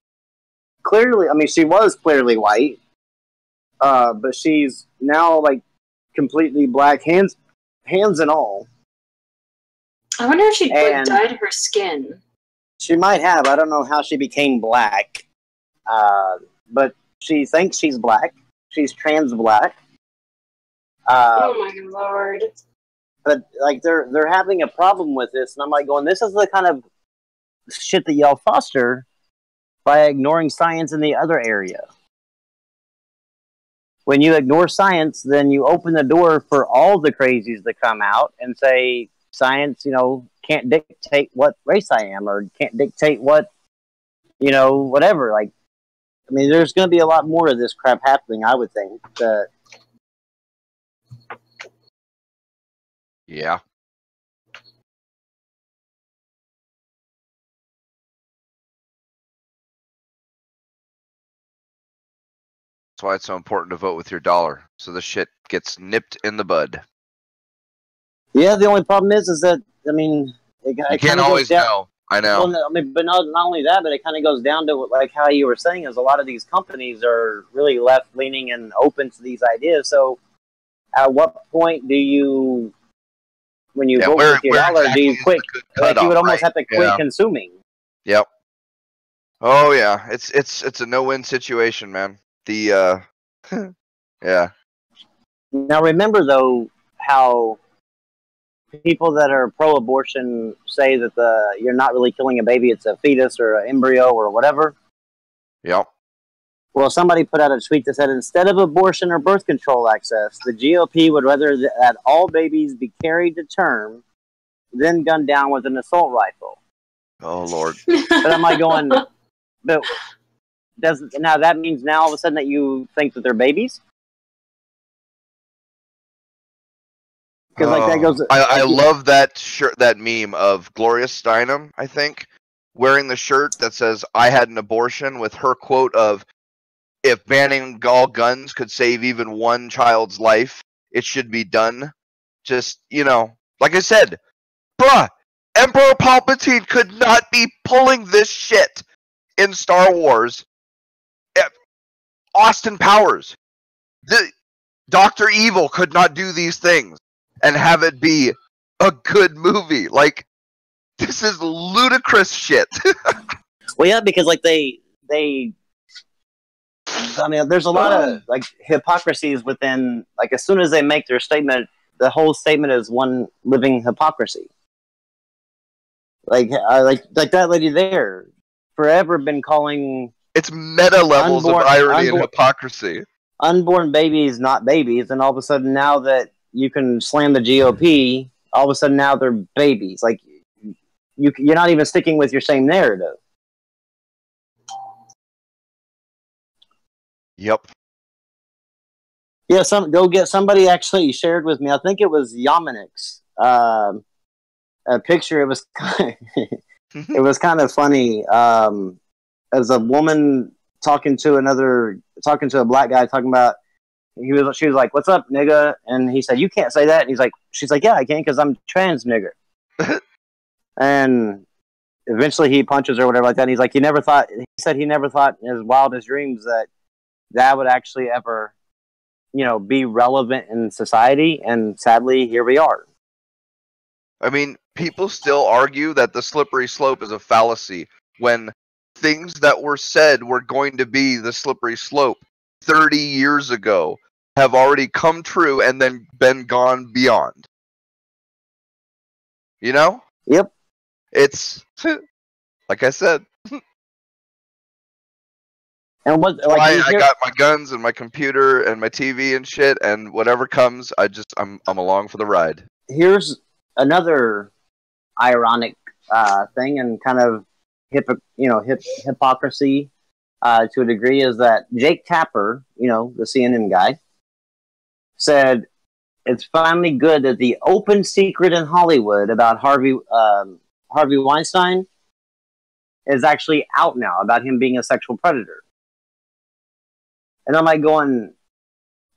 clearly, I mean, she was clearly white, but she's now like completely black, hands and all. I wonder if she dyed her skin. She might have. I don't know how she became black, but she thinks she's black. She's trans black. Oh my lord! But like they're having a problem with this, and I'm like going, this is the kind of shit that y'all foster by ignoring science in the other area. When you ignore science, then you open the door for all the crazies to come out and say science, you know, can't dictate what race I am, or can't dictate what, you know, whatever. Like, I mean, there's going to be a lot more of this crap happening, I would think. Yeah. That's why it's so important to vote with your dollar, so the shit gets nipped in the bud. Yeah, the only problem is that, I mean, you can't always know. I know. Well, I mean, but not only that, but it kind of goes down to like how you were saying, is a lot of these companies are really left leaning and open to these ideas. So, at what point do you, when you vote with your dollar, exactly do you quit? Like you would almost have to quit consuming. Yep. Oh yeah, it's a no-win situation, man. The yeah. Now remember though how people that are pro-abortion say that you're not really killing a baby, it's a fetus or an embryo or whatever. Yep. Well, somebody put out a tweet that said, instead of abortion or birth control access, the GOP would rather that all babies be carried to term than gunned down with an assault rifle. Oh, Lord. But I'm like going, but now that means now all of a sudden that you think that they're babies? Because like that goes. I love that shirt, that meme of Gloria Steinem, I think, wearing the shirt that says "I had an abortion" with her quote of, "If banning all guns could save even one child's life, it should be done." Just, like I said, bruh, Emperor Palpatine could not be pulling this shit in Star Wars. Austin Powers, Dr. Evil could not do these things and have it be a good movie. Like, this is ludicrous shit. Well, yeah, because like I mean, there's a lot of like hypocrisies within. Like, as soon as they make their statement, the whole statement is one living hypocrisy. Like that lady there, forever been calling. It's meta levels of irony and hypocrisy. Unborn babies, not babies, and all of a sudden now that you can slam the GOP, all of a sudden now they're babies. Like, you're not even sticking with your same narrative. Yep. Yeah, somebody actually shared with me. I think it was Yamanix. A picture. It was it was kind of funny. As a woman talking to a black guy, talking about she was like, "What's up, nigga?" And he said, "You can't say that." And she's like, "Yeah, I can because I'm trans, nigger." And eventually he punches her or whatever like that. And he's like, he said he never thought in his wildest dreams that would actually ever, be relevant in society. And sadly, here we are. I mean, people still argue that the slippery slope is a fallacy when things that were said were going to be the slippery slope 30 years ago have already come true and then been gone beyond. Yep. It's like I said. And what? Like, I got my guns and my computer and my TV and shit, and whatever comes, I'm along for the ride. Here's another ironic thing, and kind of hypocrisy to a degree, is that Jake Tapper, the CNN guy, said it's finally good that the open secret in Hollywood about Harvey Weinstein is actually out now, about him being a sexual predator. And I'm like going,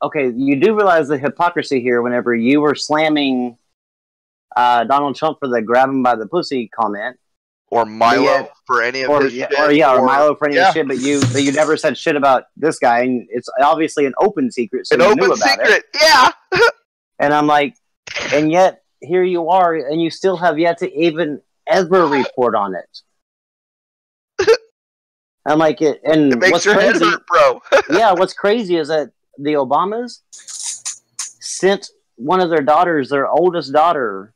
okay, you do realize the hypocrisy here whenever you were slamming Donald Trump for the grab him by the pussy comment. Or Milo for any of his shit. Or Milo for any of his shit, but you never said shit about this guy, and it's obviously an open secret. So an open secret, yeah. And I'm like, and yet here you are, and you still have yet to even ever report on it. I'm like, it makes what's your crazy, head hurt, bro. yeah, what's crazy is that the Obamas sent one of their daughters, their oldest daughter,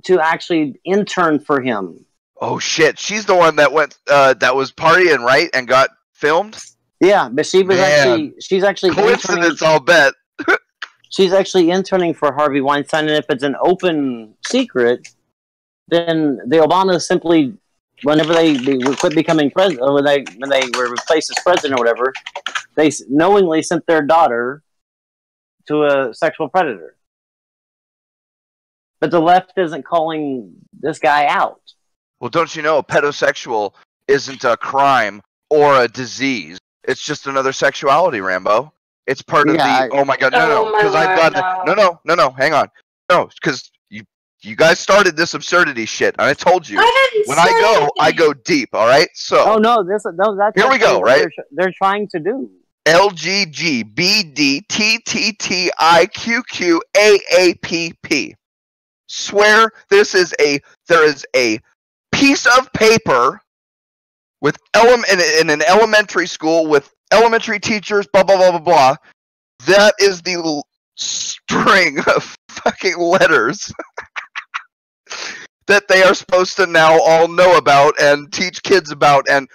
to actually intern for him. Oh shit, she's the one that went that was partying, right, and got filmed? Yeah, but she's actually coincidence, I'll bet. She's actually interning for Harvey Weinstein, and if it's an open secret, then the Obamas simply, whenever they quit becoming president, or when they were replaced as president or whatever, they knowingly sent their daughter to a sexual predator. But the left isn't calling this guy out. Well, don't you know, a pedosexual isn't a crime or a disease. It's just another sexuality, Rambo. It's part of oh my god, no, because I've got no, hang on. No, because you guys started this absurdity shit, and I told you, when I go deep, all right? So oh no, that's here we go, right? They're trying to do LGGBDTTIQQAAPP. Swear there is a piece of paper with in an elementary school with elementary teachers, blah blah blah blah blah. That is the string of fucking letters that they are supposed to now all know about and teach kids about. And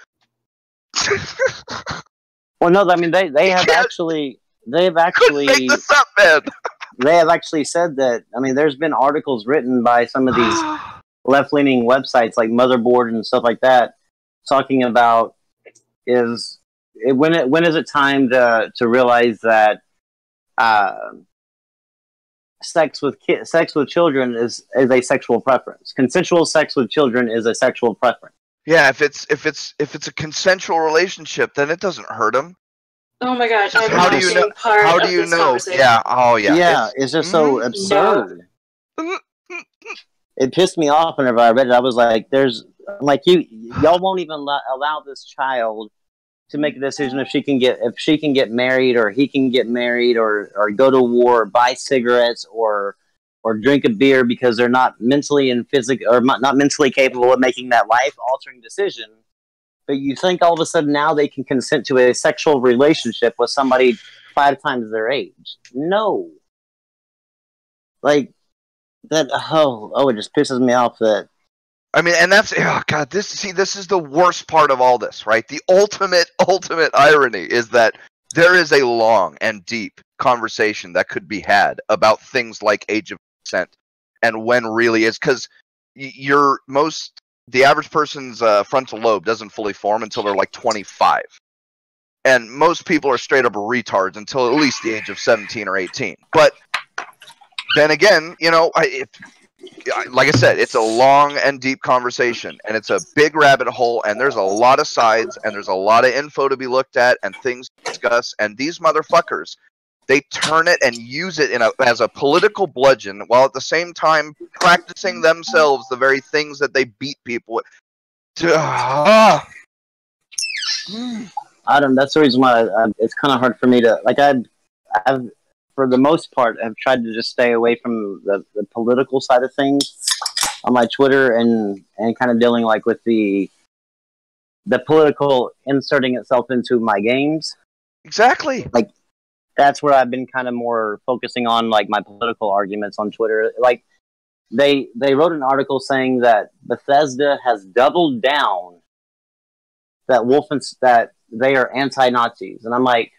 well, no, I mean they have actually make this up, man. They have actually said that. I mean, there's been articles written by some of these left-leaning websites like Motherboard and stuff like that, talking about when is it time to realize that sex with children is a sexual preference. Consensual sex with children is a sexual preference. Yeah, if it's a consensual relationship, then it doesn't hurt them. Oh my gosh! I'm How do not you being know? part How of do you this know? conversation. Yeah. Oh yeah. Yeah, it's just so absurd. It pissed me off whenever I read it. I was like, y'all won't even allow this child to make a decision if she can get married, or he can get married, or go to war, or buy cigarettes, or drink a beer, because they're not mentally and not mentally capable of making that life altering decision. But you think all of a sudden now they can consent to a sexual relationship with somebody 5 times their age? No. Like that. Oh, it just pisses me off that. I mean, and that's God. This is the worst part of all this, right? The ultimate irony is that there is a long and deep conversation that could be had about things like age of consent and when really is, because the average person's frontal lobe doesn't fully form until they're like 25, and most people are straight up retards until at least the age of 17 or 18. But then again, like I said, it's a long and deep conversation, and it's a big rabbit hole, and there's a lot of sides, and there's a lot of info to be looked at, and things to discuss, and these motherfuckers, they turn it and use it as a political bludgeon, while at the same time practicing themselves the very things that they beat people with. That's the reason why it's kind of hard for me to, like, I've for the most part, have tried to just stay away from the political side of things on my Twitter, and kind of dealing like with the political inserting itself into my games. Exactly. Like, that's where I've been kind of more focusing on, like, my political arguments on Twitter. Like, they wrote an article saying that Bethesda has doubled down that they are anti-Nazis, and I'm like,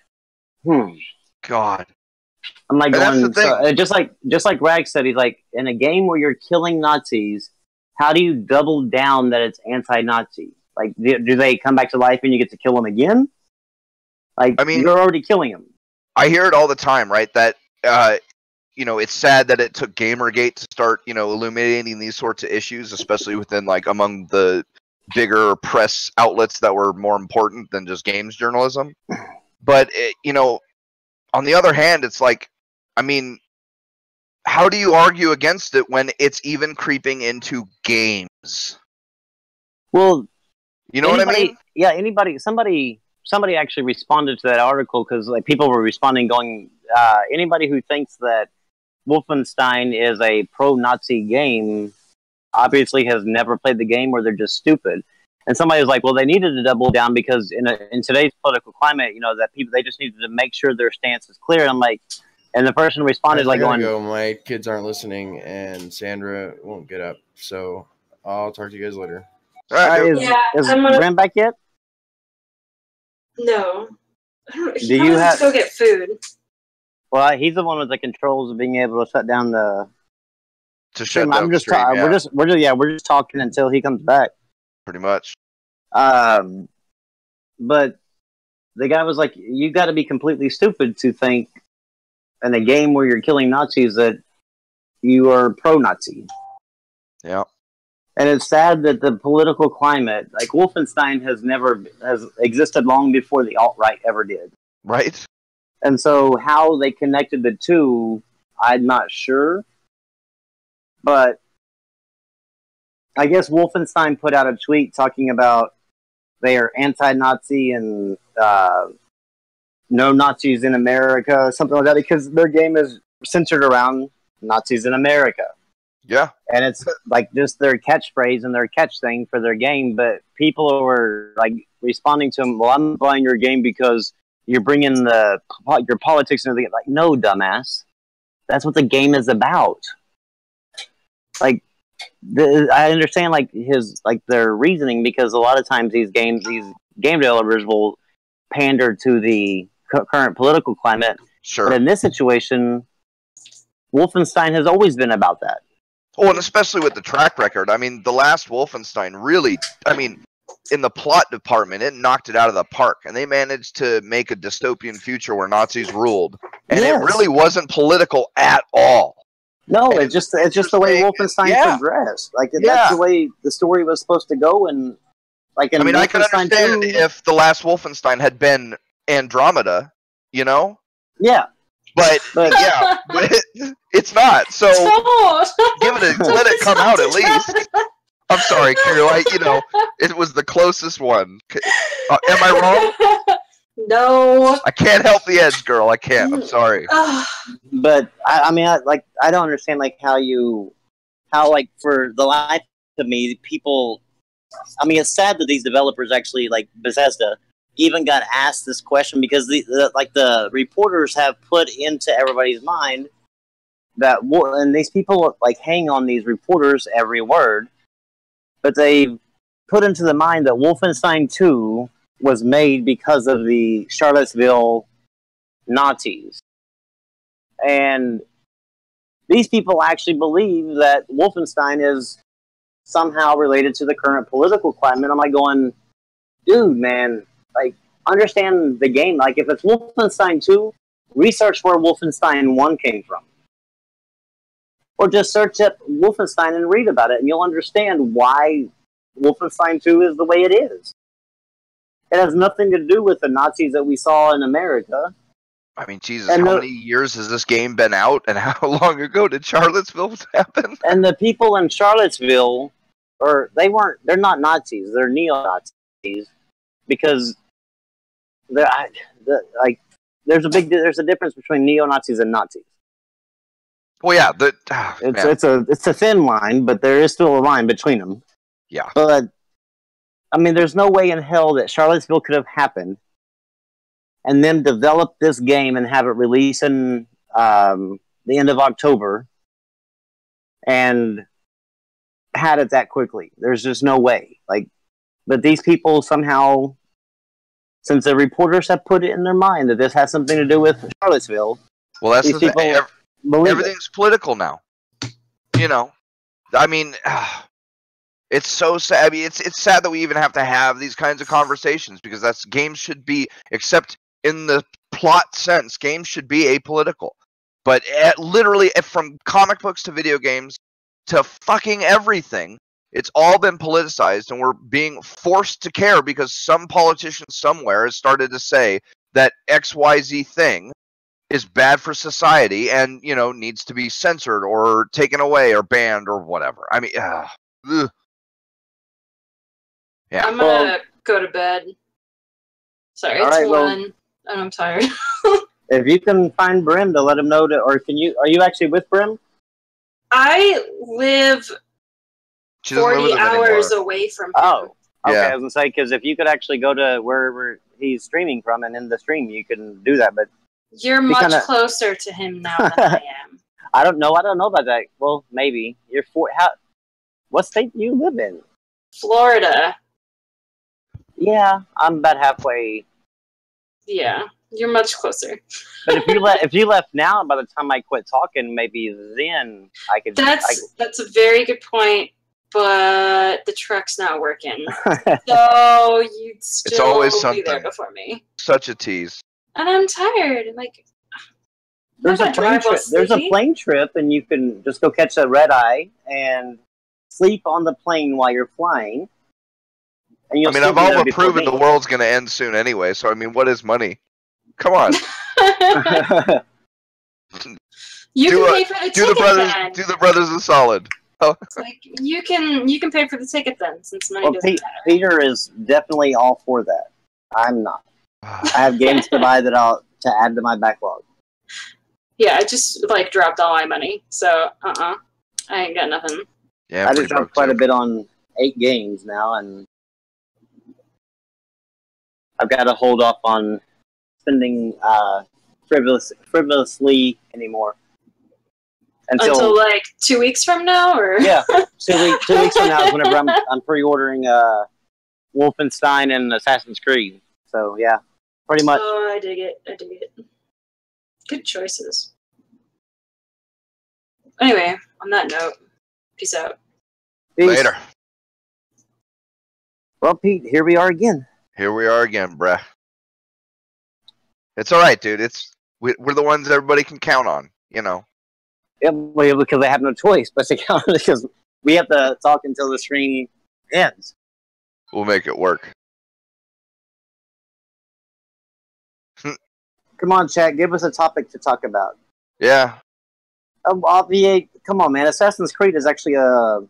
God. I'm like, going, so, just like Rag said, he's like, in a game where you're killing Nazis, how do you double down that it's anti-Nazi? Like, do they come back to life and you get to kill them again? Like, I mean, you're already killing them. I hear it all the time, right? That it's sad that it took Gamergate to start, illuminating these sorts of issues, especially within, like, among the bigger press outlets that were more important than just games journalism. But on the other hand, it's like, I mean, how do you argue against it when it's even creeping into games? Well, you know what I mean? Yeah, somebody actually responded to that article, because, like, people were responding going, anybody who thinks that Wolfenstein is a pro-Nazi game obviously has never played the game, or they're just stupid. And somebody was like, well, they needed to double down because in today's political climate, that they just needed to make sure their stance is clear. And I'm like, and the person responded like, my kids aren't listening, and Sandra won't get up, so I'll talk to you guys later. Is Graham back yet? No. Do you have to go get food? Well, he's the one with the controls of being able to shut down the. To shut down the stream, yeah. We're just talking until he comes back. Pretty much. But the guy was like, you got to be completely stupid to think in a game where you're killing Nazis that you are pro-Nazi. Yeah. And it's sad that the political climate, like, Wolfenstein has existed long before the alt-right ever did. Right. And so how they connected the two, I'm not sure. But I guess Wolfenstein put out a tweet talking about they are anti-Nazi and no Nazis in America, something like that, because their game is centered around Nazis in America. Yeah. And it's like just their catchphrase and their catch thing for their game, but people were like responding to them, well, I'm buying your game because you're bringing your politics into the game. Like, no, dumbass. That's what the game is about. Like, I understand their reasoning, because a lot of times these game developers will pander to the current political climate. Sure. But in this situation, Wolfenstein has always been about that. Oh, and especially with the track record. I mean, the last Wolfenstein really, in the plot department, it knocked it out of the park, and they managed to make a dystopian future where Nazis ruled, and It really wasn't political at all. No, it's just the way Wolfenstein progressed. Like that's the way the story was supposed to go, and like in I can understand if the last Wolfenstein had been Andromeda, you know. Yeah. But yeah, it's not. So let it come out at least. I'm sorry, Carol. It was the closest one. Am I wrong? No. I can't help the edge, girl. I can't. I'm sorry. But I don't understand how for the life of me, people. I mean, it's sad that these developers actually, like Bethesda, even got asked this question because the reporters have put into everybody's mind that, and these people like hang on these reporters every word, but they put into the mind that Wolfenstein 2 was made because of the Charlottesville Nazis. And these people actually believe that Wolfenstein is somehow related to the current political climate. I'm like going, dude, man, like, understand the game. Like, if it's Wolfenstein 2, research where Wolfenstein 1 came from. Or just search up Wolfenstein and read about it, and you'll understand why Wolfenstein 2 is the way it is. It has nothing to do with the Nazis that we saw in America. I mean, Jesus, how many years has this game been out, and how long ago did Charlottesville happen? And the people in Charlottesville, they're not Nazis, they're neo-Nazis, because there's a difference between neo-Nazis and Nazis. Well, yeah, it's a thin line, but there is still a line between them. Yeah. But I mean, there's no way in hell that Charlottesville could have happened, and then develop this game and have it release in the end of October, and had it that quickly. There's just no way. But these people somehow, since the reporters have put it in their mind that this has something to do with Charlottesville, well, that's the thing. Everything's political now. I mean, it's so sad. I mean, it's sad that we even have to have these kinds of conversations, because games should be, except in the plot sense, games should be apolitical. But literally, from comic books to video games to fucking everything, it's all been politicized, and we're being forced to care because some politician somewhere has started to say that XYZ thing is bad for society and, needs to be censored or taken away or banned or whatever. I mean, yeah. I'm gonna go to bed. Sorry, it's 1, and I'm tired. If you can find Brim to let him know or are you actually with Brim? I live 40 hours away from him. Oh, okay. Yeah. I was gonna say, because if you could actually go to wherever he's streaming from and in the stream, you can do that. But you're much closer to him now than I am. I don't know about that. Well, maybe you're what state do you live in? Florida. Yeah, I'm about halfway. Yeah, you're much closer. But if you left now, by the time I quit talking, maybe then I could. That's a very good point, but the truck's not working, so you'd still be there before me. Such a tease. And I'm tired. There's a plane trip, and you can just go catch a red eye and sleep on the plane while you're flying. And I've all proven the world's going to end soon anyway, so what is money? Come on. You can pay for the ticket then. Do the brothers a solid. Oh. You can pay for the ticket then, since money doesn't matter. Peter is definitely all for that. I'm not. I have games to buy to add to my backlog. Yeah, I just dropped all my money, so I ain't got nothing. Yeah, I just dropped quite a bit on 8 games now, and I've got to hold off on spending frivolously anymore. Until 2 weeks from now, or yeah, 2 weeks from now is whenever I'm pre-ordering Wolfenstein and Assassin's Creed. So yeah, pretty much. Oh, I dig it. Good choices. Anyway, on that note, peace out. Peace. Later. Well, Pete, here we are again. Here we are again, bruh. It's all right, dude. We're the ones that everybody can count on, Yeah, well, because they have no choice but to count because we have to talk until the stream ends. We'll make it work. Come on, chat. Give us a topic to talk about. Yeah. Obviate. Come on, man. Assassin's Creed is actually a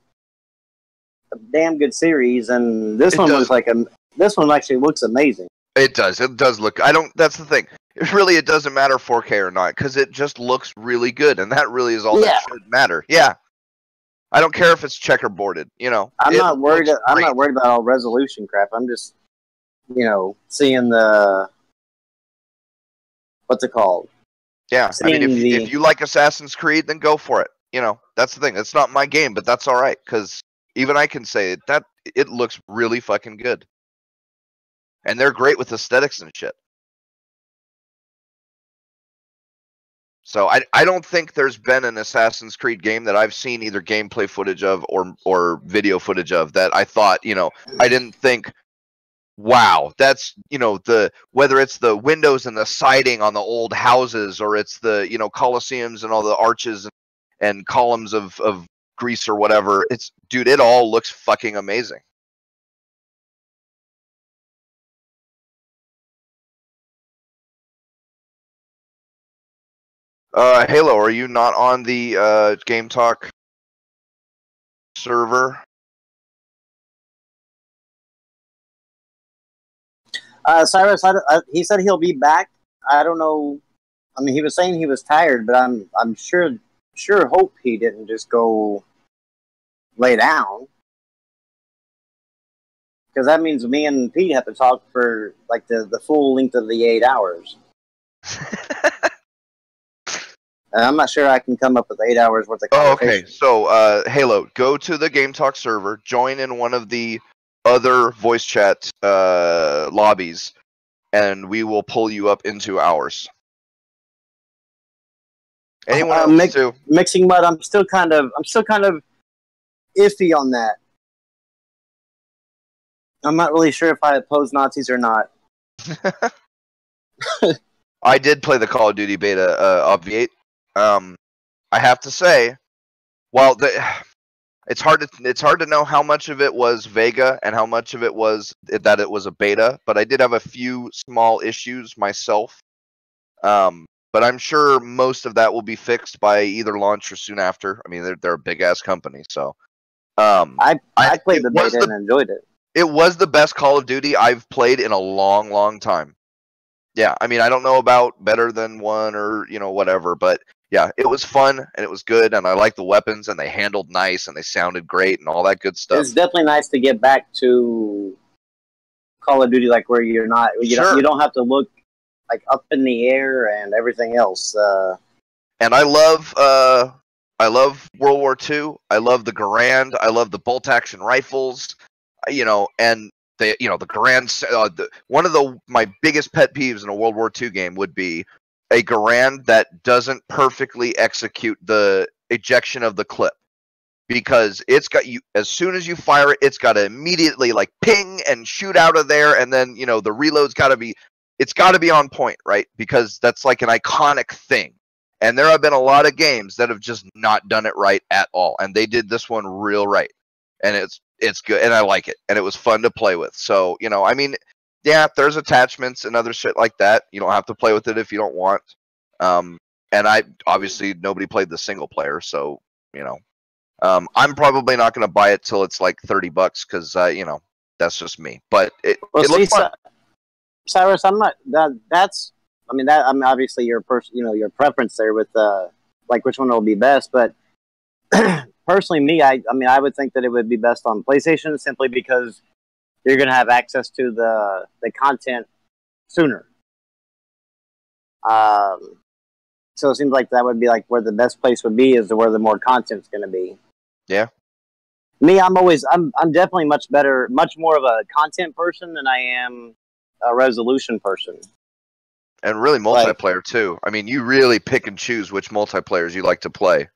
damn good series, and this one looks like this one actually looks amazing. It does. It does look. That's the thing. It doesn't matter 4K or not because it just looks really good, and that really is all that should matter. Yeah. I don't care if it's checkerboarded. You know. I'm not worried. I'm not worried about all resolution crap. I'm just, seeing the what's it called? Yeah. I mean, if you like Assassin's Creed, then go for it. You know, that's the thing. It's not my game, but that's all right because even I can say that it looks really fucking good. And they're great with aesthetics and shit. So I don't think there's been an Assassin's Creed game that I've seen either gameplay footage of or video footage of that I thought, I didn't think, wow, that's, whether it's the windows and the siding on the old houses or it's the, Colosseums and all the arches and columns of Greece or whatever. Dude, it all looks fucking amazing. Halo, are you not on the Game Talk server? Cyrus, he said he'll be back. I don't know. I mean, he was saying he was tired, but I'm sure hope he didn't just go lay down. Because that means me and Pete have to talk for like the full length of the 8 hours. And I'm not sure I can come up with 8 hours worth of conversation. Oh, okay. So, Halo, go to the Game Talk server, join in one of the other voice chat lobbies, and we will pull you up into ours. Anyone else too? Mixing Mud, I'm still kind of iffy on that. I'm not really sure if I oppose Nazis or not. I did play the Call of Duty beta, Obviate. I have to say, while it's hard to know how much of it was Vega and how much of it was that it was a beta, but I did have a few small issues myself. But I'm sure most of that will be fixed by either launch or soon after. I mean, they're a big ass company, so. I played the beta and enjoyed it. It was the best Call of Duty I've played in a long, long time. Yeah, I mean, I don't know about better than one or whatever, but yeah, it was fun and it was good, and I liked the weapons, and they handled nice, and they sounded great, and all that good stuff. It's definitely nice to get back to Call of Duty, like where you don't have to look like up in the air and everything else. And I love World War II. I love the Garand. I love the bolt action rifles. And the Garand. One of my biggest pet peeves in a World War II game would be a Garand that doesn't perfectly execute the ejection of the clip, because it's got you as soon as you fire it, it's got to immediately like ping and shoot out of there, and then the reload's got to be on point, right? Because that's like an iconic thing. And there have been a lot of games that have just not done it right at all, and they did this one real right, and it's good, and I like it, and it was fun to play with. So I mean. Yeah, there's attachments and other shit like that. You don't have to play with it if you don't want. And obviously nobody played the single player, so I'm probably not going to buy it till it's like $30 because that's just me. But it looks fun. Cyrus, I'm not that's. I mean obviously your your preference there with like which one will be best, but personally, me, I mean I would think that it would be best on PlayStation simply because you're going to have access to the content sooner. So it seems like that would be like where the best place would be is where the more content's going to be. Yeah. Me, I'm definitely much more of a content person than I am a resolution person. And really multiplayer too. I mean, you really pick and choose which multiplayers you like to play.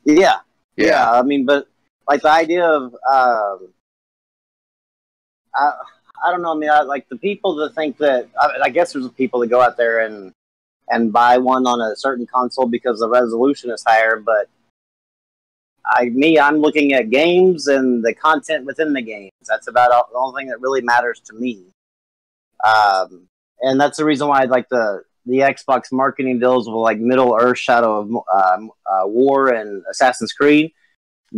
Yeah. I mean, but like the idea of I don't know. I mean, like the people that think that I guess there's people that go out there and buy one on a certain console because the resolution is higher. But I'm looking at games and the content within the games. That's about the only thing that really matters to me. And that's the reason why I like the Xbox marketing deals with like Middle Earth, Shadow of War, and Assassin's Creed.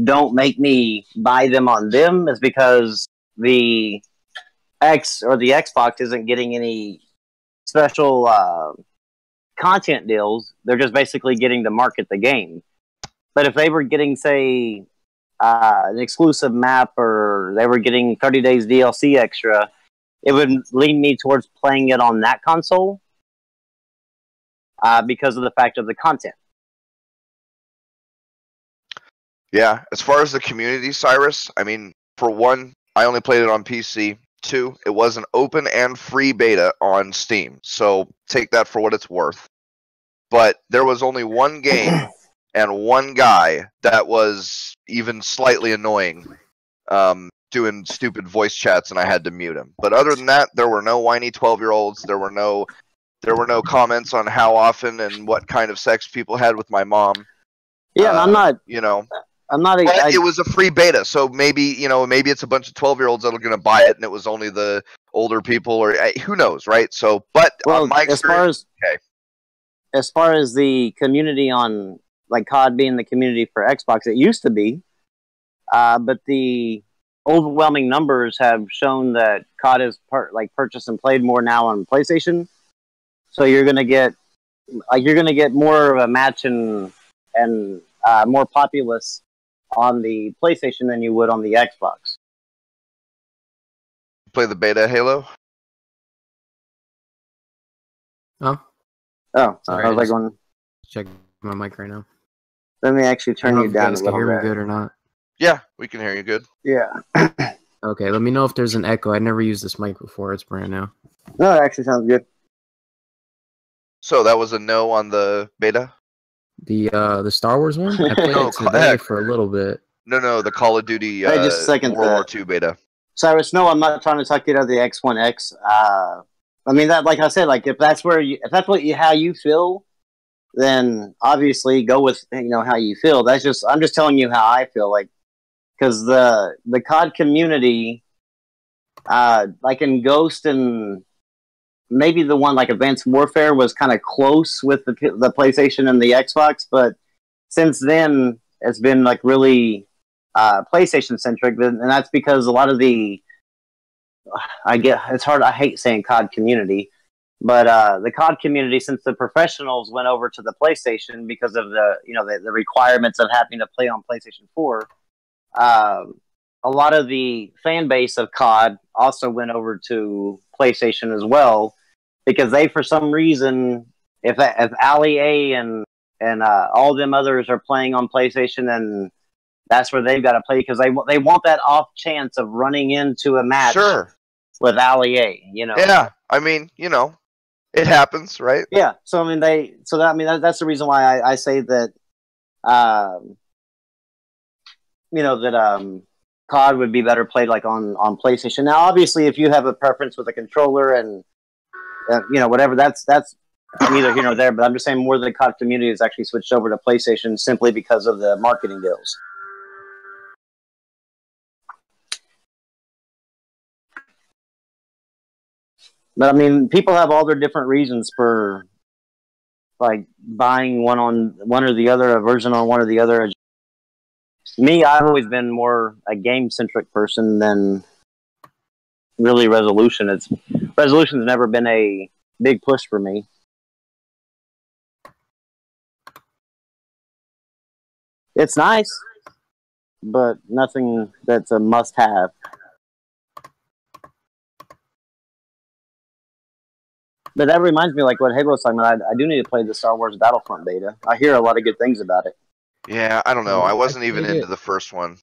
Don't make me buy them on them, is because the Xbox isn't getting any special content deals. They're just basically getting to market the game. But if they were getting, say, an exclusive map, or they were getting 30 days DLC extra, it would lean me towards playing it on that console because of the fact of the content. Yeah, as far as the community, Cyrus, I mean, for one, I only played it on PC. Two, it was an open and free beta on Steam, so take that for what it's worth. But there was only one game and one guy that was even slightly annoying, doing stupid voice chats, and I had to mute him. But other than that, there were no whiny 12-year-olds. There were no comments on how often and what kind of sex people had with my mom. Yeah, I'm not. You know. I'm not. But it was a free beta, so maybe it's a bunch of 12-year-olds that are going to buy it, and it was only the older people, or who knows, right? So, but my experience, as far as the community on like COD being the community for Xbox, it used to be, but the overwhelming numbers have shown that COD is purchased and played more now on PlayStation. So you're going to get more of a match and more populace on the PlayStation than you would on the Xbox. Play the beta Halo? Oh, sorry, I was like going. Check my mic right now. Let me actually turn you down a little bit. Can you hear me good or not? Yeah, we can hear you good. Yeah. Okay, let me know if there's an echo. I never used this mic before. It's brand new. No, it actually sounds good. So that was a no on the beta? The Star Wars one? I played it today for a little bit. No, the Call of Duty just a second, World War II beta. Cyrus, no, I'm not trying to talk you out of the X1X. I mean, that, like I said, like if that's how you feel, then obviously go with how you feel. I'm just telling you how I feel, like, because the COD community, like in Ghost and maybe the one like Advanced Warfare was kind of close with the PlayStation and the Xbox, but since then it's been like really PlayStation centric, and that's because a lot of the I hate saying COD community, but the COD community, since the professionals went over to the PlayStation because of the requirements of having to play on PlayStation 4, a lot of the fan base of COD also went over to PlayStation as well, because they, for some reason, if Ali A and all them others are playing on PlayStation, and that's where they've got to play, because they want that off chance of running into a match with Ali A. Yeah, I mean, it happens, right? Yeah. So I mean, that's the reason why I say that, COD would be better played like on PlayStation. Now, obviously, if you have a preference with a controller and whatever, that's neither here nor there. But I'm just saying, more of the COD community has actually switched over to PlayStation simply because of the marketing deals. But I mean, people have all their different reasons for like buying one or the other, a version on one or the other. Me, I've always been more a game-centric person than really Resolution. Resolution's never been a big push for me. It's nice, but nothing that's a must-have. But that reminds me, like what Halo was talking about, I do need to play the Star Wars Battlefront beta. I hear a lot of good things about it. Yeah, I don't know. I wasn't even into the first one.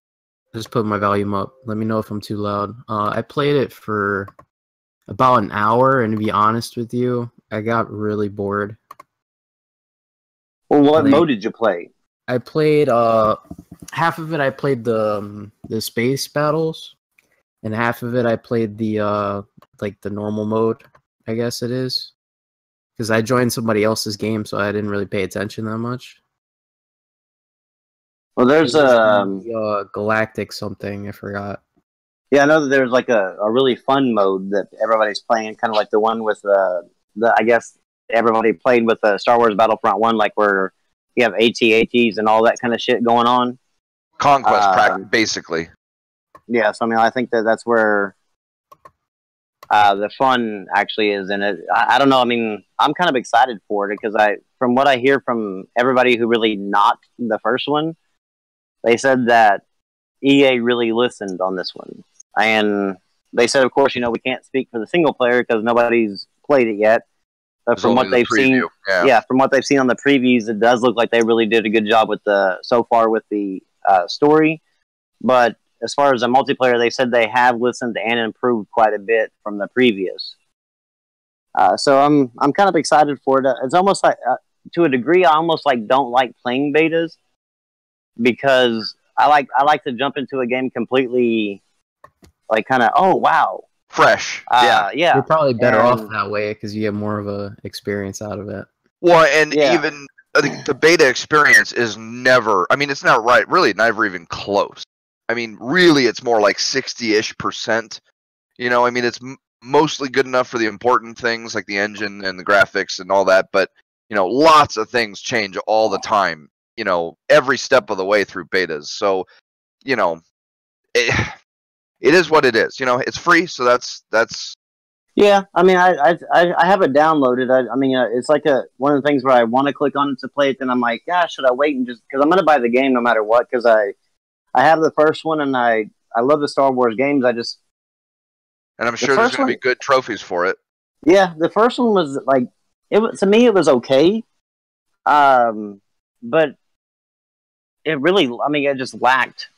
Just put my volume up. Let me know if I'm too loud. I played it for about an hour, and to be honest with you, I got really bored. Well, what mode did you play? I played half of it. I played the space battles, and half of it I played the normal mode, I guess it is, because I joined somebody else's game, so I didn't really pay attention that much. Well, there's Galactic something, I forgot. yeah, I know that there's like a really fun mode that everybody's playing, kind of like the one with the I guess everybody played with the Star Wars Battlefront 1, like where you have AT-ATs and all that kind of shit going on. Conquest, basically. Yeah, so I mean, I think that's where the fun actually is in it. I don't know. I mean, I'm kind of excited for it because from what I hear from everybody who really knocked the first one, they said that EA really listened on this one. And they said, of course, we can't speak for the single player because nobody's played it yet. But from what they've seen, from what they've seen on the previews, it does look like they really did a good job with the story. But as far as the multiplayer, they said they have listened and improved quite a bit from the previous. So I'm kind of excited for it. It's almost like, to a degree, I almost don't like playing betas because I like to jump into a game completely. Oh wow, fresh. Yeah. You're probably better off that way because you get more of a experience out of it. Well, and even I think the beta experience is never. I mean, it's not really never even close. I mean, really, it's more like 60-ish%. I mean, it's mostly good enough for the important things like the engine and the graphics and all that. But lots of things change all the time. Every step of the way through betas. So, it is what it is. It's free, so that's. Yeah, I mean, I have it downloaded. I mean, it's like one of the things where I want to click on it to play it, then I'm like, gosh, should I wait and just because I'm going to buy the game no matter what because I have the first one and I love the Star Wars games. And I'm sure there's going to be good trophies for it. Yeah, the first one was to me it was okay, but it really, I mean, it just lacked.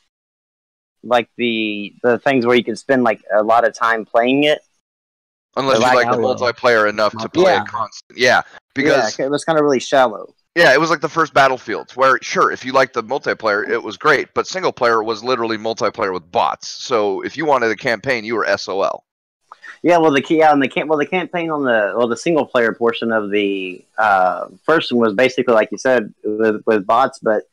The things where you can spend a lot of time playing it. Unless you like the multiplayer enough to play it constant. Yeah, because it was kind of really shallow. Yeah, it was like the first Battlefields where, sure, if you liked the multiplayer, it was great, but single player was literally multiplayer with bots. So if you wanted a campaign, you were SOL. Yeah, well, the campaign on the single player portion of the first one was basically like you said with bots, but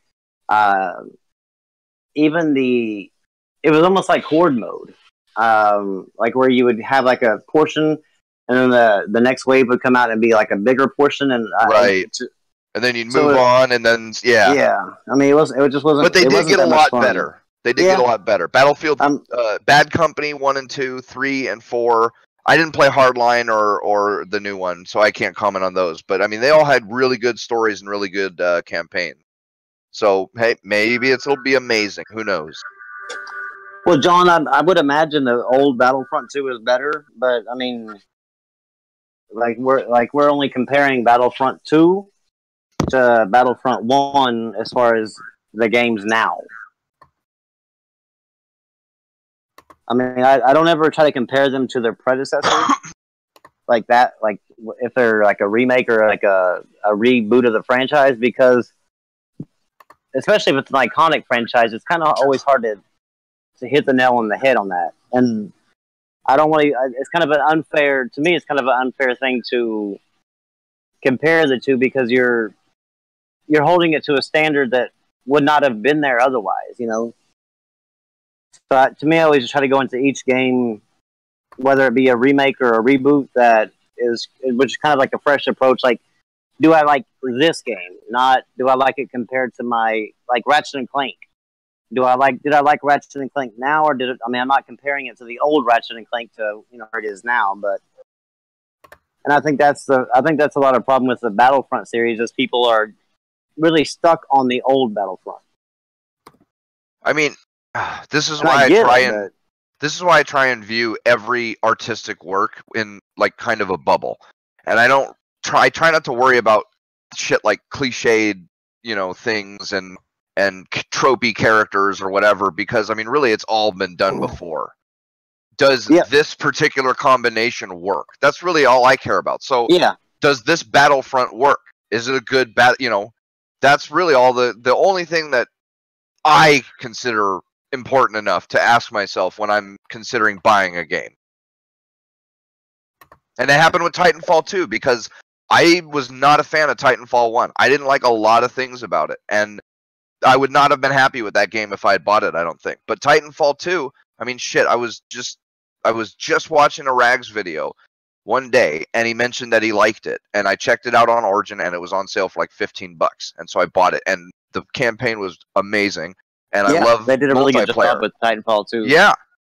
it was almost like horde mode, where you would have a portion, and then the next wave would come out and be a bigger portion, and and then you'd move on, and then yeah. I mean, it just wasn't. But they did get a lot better. They did get a lot better. Battlefield, Bad Company 1 and 2, 3 and 4. I didn't play Hardline or the new one, so I can't comment on those. But I mean, they all had really good stories and really good campaigns. So hey, maybe it'll be amazing. Who knows? Well, John, I would imagine the old Battlefront 2 is better, but I mean, we're only comparing Battlefront 2 to Battlefront 1 as far as the games now. I mean, I don't ever try to compare them to their predecessors like that, if they're a remake or a reboot of the franchise, because especially if it's an iconic franchise, it's kind of always hard to hit the nail on the head on that. And I don't want to, it's kind of an unfair, to me, it's kind of an unfair thing to compare the two because you're holding it to a standard that would not have been there otherwise, But to me, I always try to go into each game, whether it be a remake or a reboot, which is kind of like a fresh approach. Do I like this game? Not do I like it compared to my Ratchet and Clank? Did I like Ratchet and Clank now, or did it? I mean, I'm not comparing it to the old Ratchet and Clank to where it is now, and I think that's a lot of problem with the Battlefront series is people are really stuck on the old Battlefront. I mean, this is why I try and view every artistic work in kind of a bubble, and I try not to worry about shit like cliched, things and tropey characters or whatever, because I mean, really, it's all been done before. Does this particular combination work? That's really all I care about. So, does this Battlefront work? Is it a good that's really all the only thing that I consider important enough to ask myself when I'm considering buying a game. And it happened with Titanfall 2 because I was not a fan of Titanfall 1. I didn't like a lot of things about it, and I would not have been happy with that game if I had bought it, I don't think. But Titanfall 2, I mean, shit, I was just watching a Rags video one day, and he mentioned that he liked it, and I checked it out on Origin, and it was on sale for like $15, and so I bought it, and the campaign was amazing, and I love they did a really good job multiplayer. with Titanfall 2. Yeah,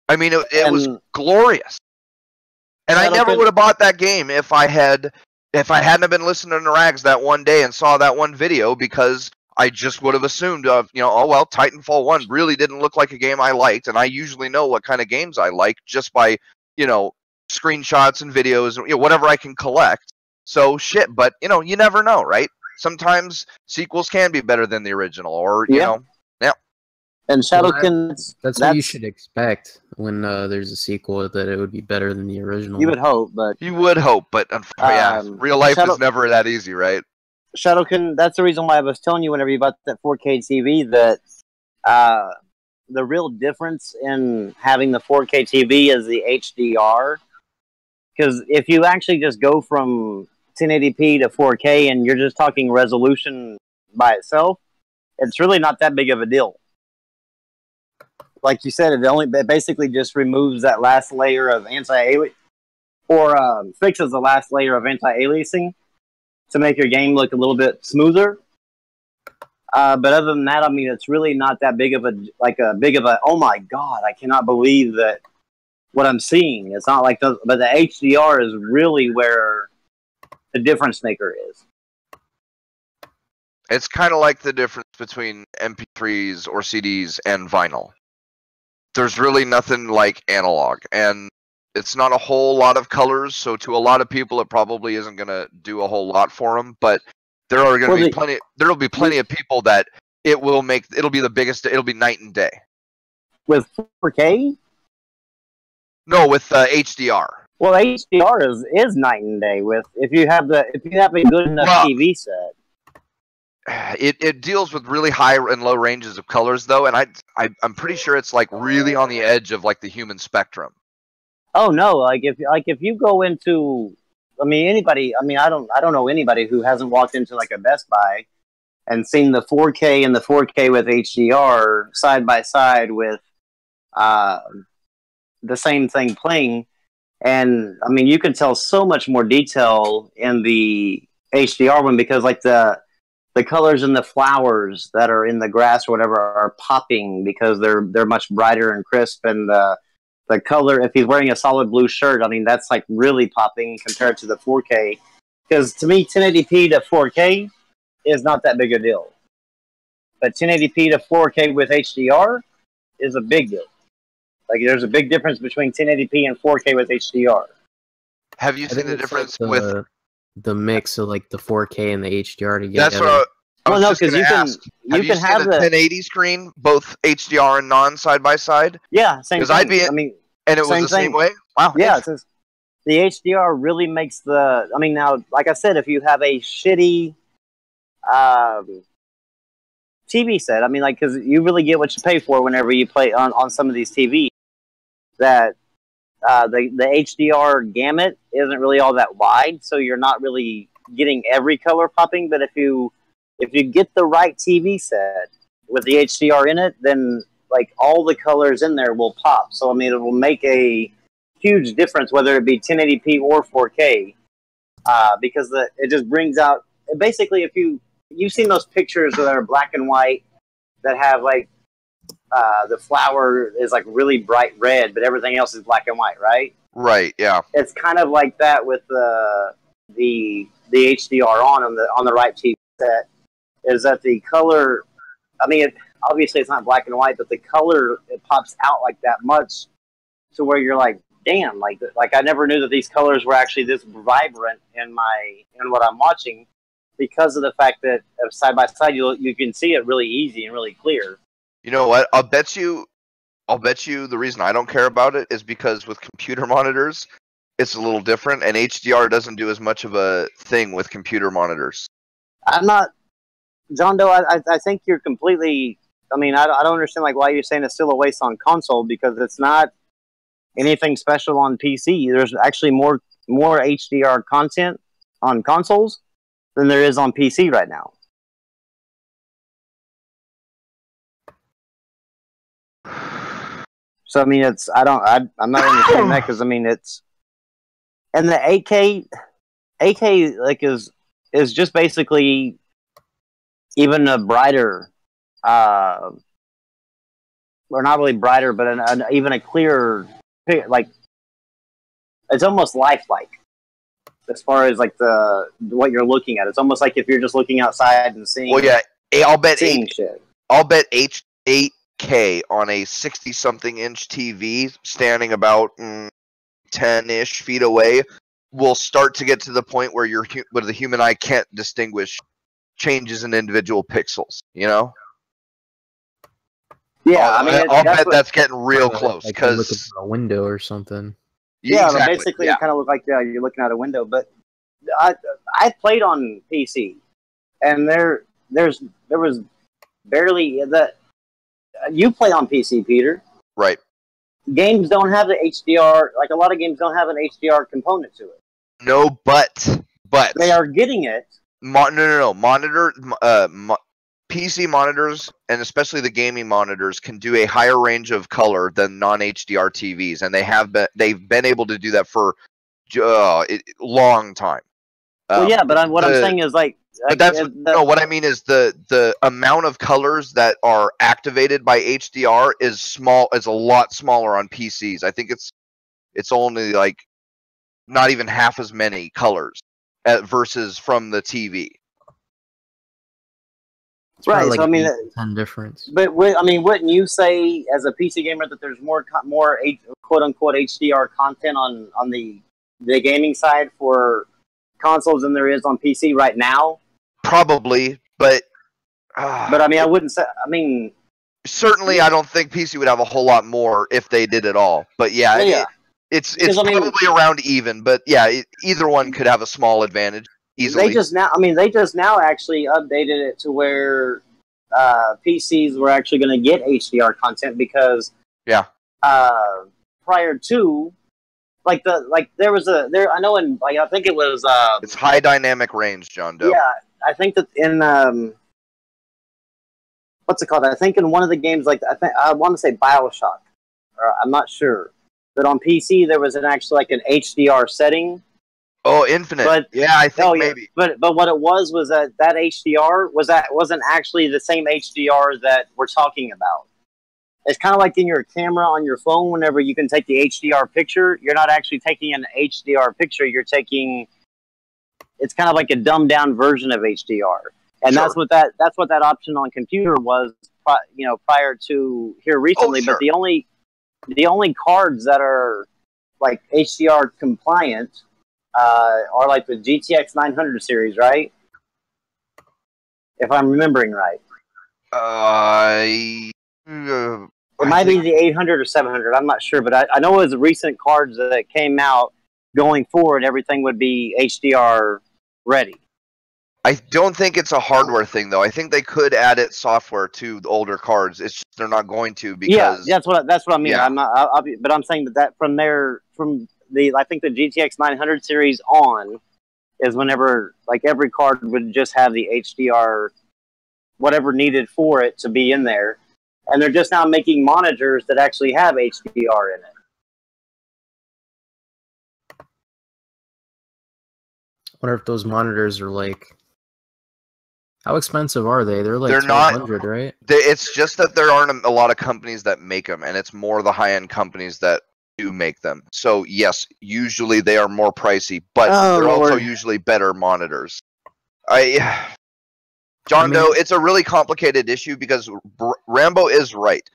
I mean, it was glorious, and I never would have bought that game if I hadn't have been listening to Rags that one day and saw that one video, because I just would have assumed, oh well, Titanfall 1 really didn't look like a game I liked, and I usually know what kind of games I like just by, screenshots and videos and whatever I can collect. So shit, but you never know, right? Sometimes sequels can be better than the original, or you know. And Shadowkin, that's what you should expect when there's a sequel, that it would be better than the original. You would hope, but real life is never that easy, right? Shadowkin, that's the reason why I was telling you whenever you bought that 4K TV that the real difference in having the 4K TV is the HDR. Because if you actually just go from 1080p to 4K and you're just talking resolution by itself, it's really not that big of a deal. Like you said, it basically just removes that last layer of anti-aliasing, or fixes the last layer of anti-aliasing to make your game look a little bit smoother. But other than that, I mean, it's really not that big of a oh my god, I cannot believe that what I'm seeing. It's not like but the HDR is really where the difference maker is. It's kind of like the difference between MP3s or CDs and vinyl. There's really nothing like analog, and it's not a whole lot of colors, so to a lot of people it probably isn't going to do a whole lot for them, but there are going to be plenty. There'll be plenty of people that it'll be the biggest. It'll be night and day. With 4K? No, with HDR. Well, HDR is night and day with if you have a good enough TV set. It deals with really high and low ranges of colors though, and I'm pretty sure it's like really on the edge of like the human spectrum. Oh no! Like if you go into, I don't know anybody who hasn't walked into like a Best Buy and seen the 4K and the 4K with HDR side by side with the same thing playing, and I mean you can tell so much more detail in the HDR one because like the colors in the flowers that are in the grass or whatever are popping because they're much brighter and crisp, and the color, if he's wearing a solid blue shirt, I mean, that's like really popping compared to the 4K. Because to me, 1080p to 4K is not that big a deal. But 1080p to 4K with HDR is a big deal. Like, there's a big difference between 1080p and 4K with HDR. Have you seen the difference with the mix of like the 4K and the HDR together? That's what I was just going to ask. You can have the 1080 screen, both HDR and non side by side? Yeah, same thing. And it was the same way? Wow. Yeah, the HDR really makes now, like I said, if you have a shitty TV set, I mean, like, because you really get what you pay for whenever you play on some of these TVs, that the HDR gamut isn't really all that wide, so you're not really getting every color popping, but if you get the right TV set with the HDR in it, then like all the colors in there will pop. So I mean, it will make a huge difference whether it be 1080p or 4K, because it just brings out basically if you've seen those pictures that are black and white that have like the flower is like really bright red, but everything else is black and white, right? Right. Yeah. It's kind of like that with the HDR on the right TV set. Is that the color? I mean, obviously it's not black and white, but the color, it pops out like that much to where you're like, damn, like I never knew that these colors were actually this vibrant in what I'm watching, because of the fact that side by side you can see it really easy and really clear. You know what? I'll bet you the reason I don't care about it is because with computer monitors, it's a little different, and HDR doesn't do as much of a thing with computer monitors. I'm not, John Doe, I think you're completely, I mean, I don't understand like why you're saying it's still a waste on console, because it's not anything special on PC. There's actually more HDR content on consoles than there is on PC right now. So I mean, I'm not understanding that because I mean it's, and the 8K like is just basically even a brighter, or not really brighter, but even a clearer, like it's almost lifelike as far as like what you're looking at. It's almost like if you're just looking outside and seeing. Well, yeah, I'll bet shit. I'll bet 8K on a 60-something inch TV standing about 10-ish feet away will start to get to the point where where the human eye can't distinguish changes in individual pixels. You know? Yeah, I mean, I'll bet that's getting real close Like because looking through a window or something. Yeah, exactly, basically yeah. it kind of looked like you're looking out a window. But I played on PC, and there was barely that. You play on PC, Peter. Right. Games don't have the HDR. Like a lot of games don't have an HDR component to it. No, but They are getting it. No. PC monitors, and especially the gaming monitors, can do a higher range of color than non-HDR TVs, and they've been able to do that for a long time. Well, yeah, but I'm saying is like. But what I mean is the amount of colors that are activated by HDR is a lot smaller on PCs. I think it's only like not even half as many colors versus from the TV. Right, Like so I mean, 10 difference. But wouldn't you say as a PC gamer that there's more quote unquote HDR content on the gaming side for consoles than there is on PC right now? Probably, but I mean, I wouldn't say. I mean, certainly, I don't think PC would have a whole lot more if they did it all. But yeah, it's probably around even. But yeah, either one could have a small advantage easily. They just now actually updated it to where PCs were actually going to get HDR content because prior to there was I know in I think it was it's high dynamic range, John Doe. Yeah, I think that in what's it called? I think in one of the games, I want to say BioShock, or I'm not sure, but on PC there was actually an HDR setting. Oh, Infinite. But, yeah, I think maybe. But what it was that HDR wasn't actually the same HDR that we're talking about. It's kind of like in your camera on your phone. Whenever you can take the HDR picture, you're not actually taking an HDR picture. You're taking. It's kind of like a dumbed down version of HDR, and Sure. that's what that option on computer was. Prior to here recently, sure. But the only cards that are like HDR compliant are like the GTX 900 series, right? If I'm remembering right. It might be the 800 or 700. I'm not sure, but I know it was recent cards that came out. Going forward, everything would be HDR ready. I don't think it's a hardware thing, though. I think they could add it software to the older cards. It's just they're not going to because that's what I mean. Yeah. But I'm saying that from the I think the GTX 900 series on is whenever every card would just have the HDR, whatever needed for it to be in there. And they're just now making monitors that actually have HDR in it. I wonder if those monitors are how expensive are they? They're They're not- 1,200, right? it's just that there aren't a lot of companies that make them, and it's more the high-end companies that do make them. So yes, usually they are more pricey, but they're also usually better monitors. John Doe, it's a really complicated issue because Rambo is right.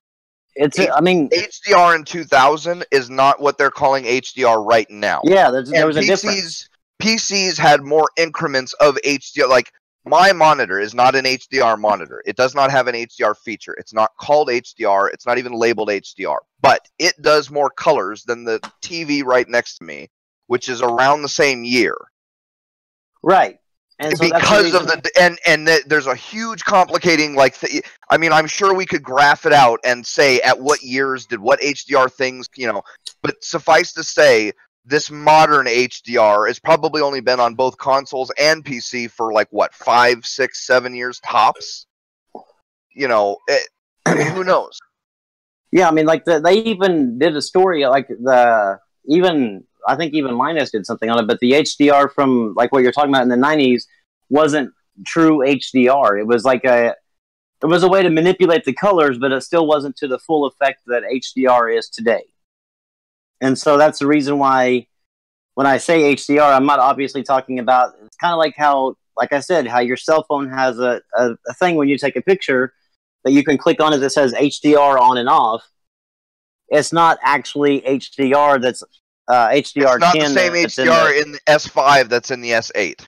HDR in 2000 is not what they're calling HDR right now. Yeah, there was a difference. PCs had more increments of HDR. Like, my monitor is not an HDR monitor. It does not have an HDR feature. It's not called HDR. It's not even labeled HDR. But it does more colors than the TV right next to me, which is around the same year. Right. And so because of there's a huge complicating I'm sure we could graph it out and say at what years did what HDR things, but suffice to say this modern HDR has probably only been on both consoles and PC for 5, 6, 7 years tops. Who knows? Yeah, I mean, like they even did a story like I think even Linus did something on it, but the HDR from like what you're talking about in the 90s wasn't true HDR. It was like it was a way to manipulate the colors, but it still wasn't to the full effect that HDR is today. And so that's the reason why when I say HDR, I'm not obviously talking about, it's kind of like how, like I said, how your cell phone has a thing when you take a picture that you can click on it that says HDR on and off. It's not actually HDR that's HDR10. It's not the same HDR in the S5 that's in the S8.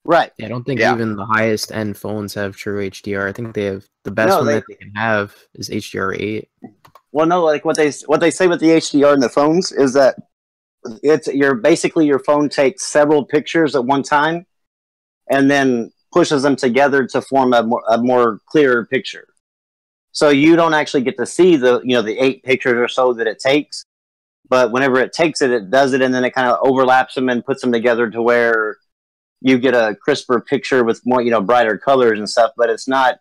Right. Yeah, I don't think even the highest end phones have true HDR. I think they have the best one that they can have is HDR8. Well, no, like what they say with the HDR in the phones is that basically your phone takes several pictures at one time and then pushes them together to form a more clearer picture. So you don't actually get to see the 8 pictures or so that it takes, but whenever it takes it, it does it, and then it kind of overlaps them and puts them together to where you get a crisper picture with more brighter colors and stuff. But it's not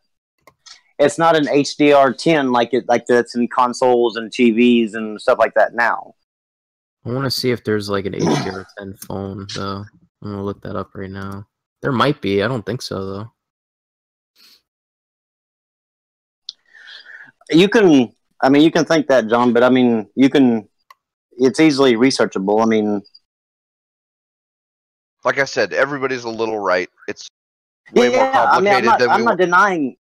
an HDR10 like that's in consoles and TVs and stuff like that now. I want to see if there's like an HDR10 phone though. I'm gonna look that up right now. There might be. I don't think so though. You can think that, John, but I mean, it's easily researchable. I mean, like I said, everybody's a little right. It's way more complicated I'm not denying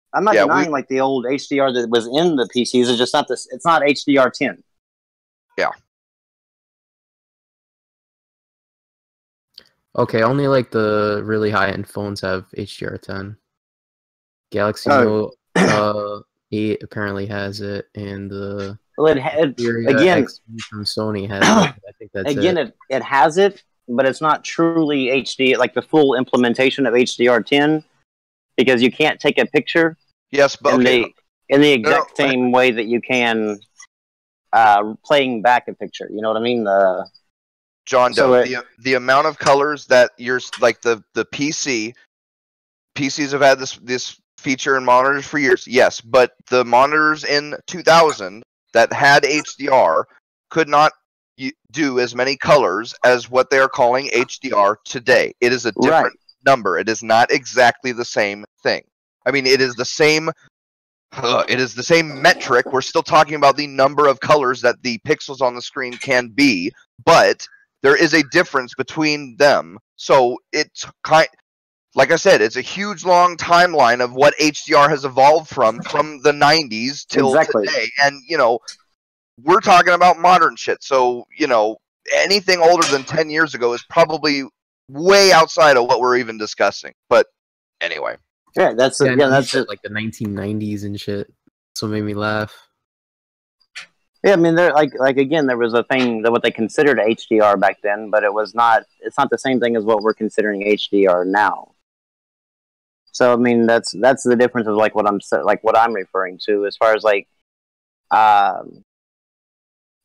like the old HDR that was in the PCs. It's just not this. It's not HDR10. Yeah. Okay, only like the really high-end phones have HDR10. Galaxy Note 8 apparently has it, and the again X from Sony has it. I think that's it has it, but it's not truly HD, like the full implementation of HDR10, because you can't take a picture. Yes, but in the exact same way that you can playing back a picture. You know what I mean? John Doe, the amount of colors that you're like the PCs have had this feature in monitors for years. Yes, but the monitors in 2000 that had HDR could not do as many colors as what they are calling HDR today. It is a different number. It is not exactly the same thing. I mean, it is the same. It is the same metric. We're still talking about the number of colors that the pixels on the screen can be, but there is a difference between them. So it's like I said, it's a huge long timeline of what HDR has evolved from the 90s till today. And, we're talking about modern shit. So, anything older than 10 years ago is probably way outside of what we're even discussing. But anyway. Yeah, that's like the 1990s and shit. So it made me laugh. Yeah, I mean, there again, there was a thing that what they considered HDR back then, but it's not the same thing as what we're considering HDR now. So I mean, that's the difference of what I'm referring to as far as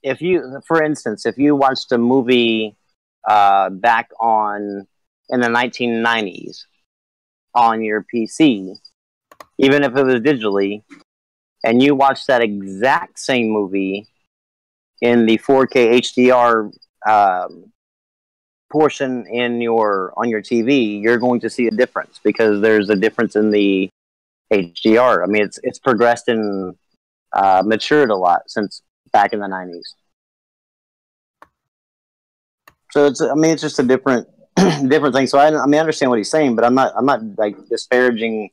if you, for instance, if you watched a movie back in the 1990s on your PC, even if it was digitally, and you watch that exact same movie in the 4K HDR portion on your TV, you're going to see a difference because there's a difference in the HDR. I mean, it's progressed and matured a lot since back in the 90s. So it's just a different thing. So I understand what he's saying, but I'm not like disparaging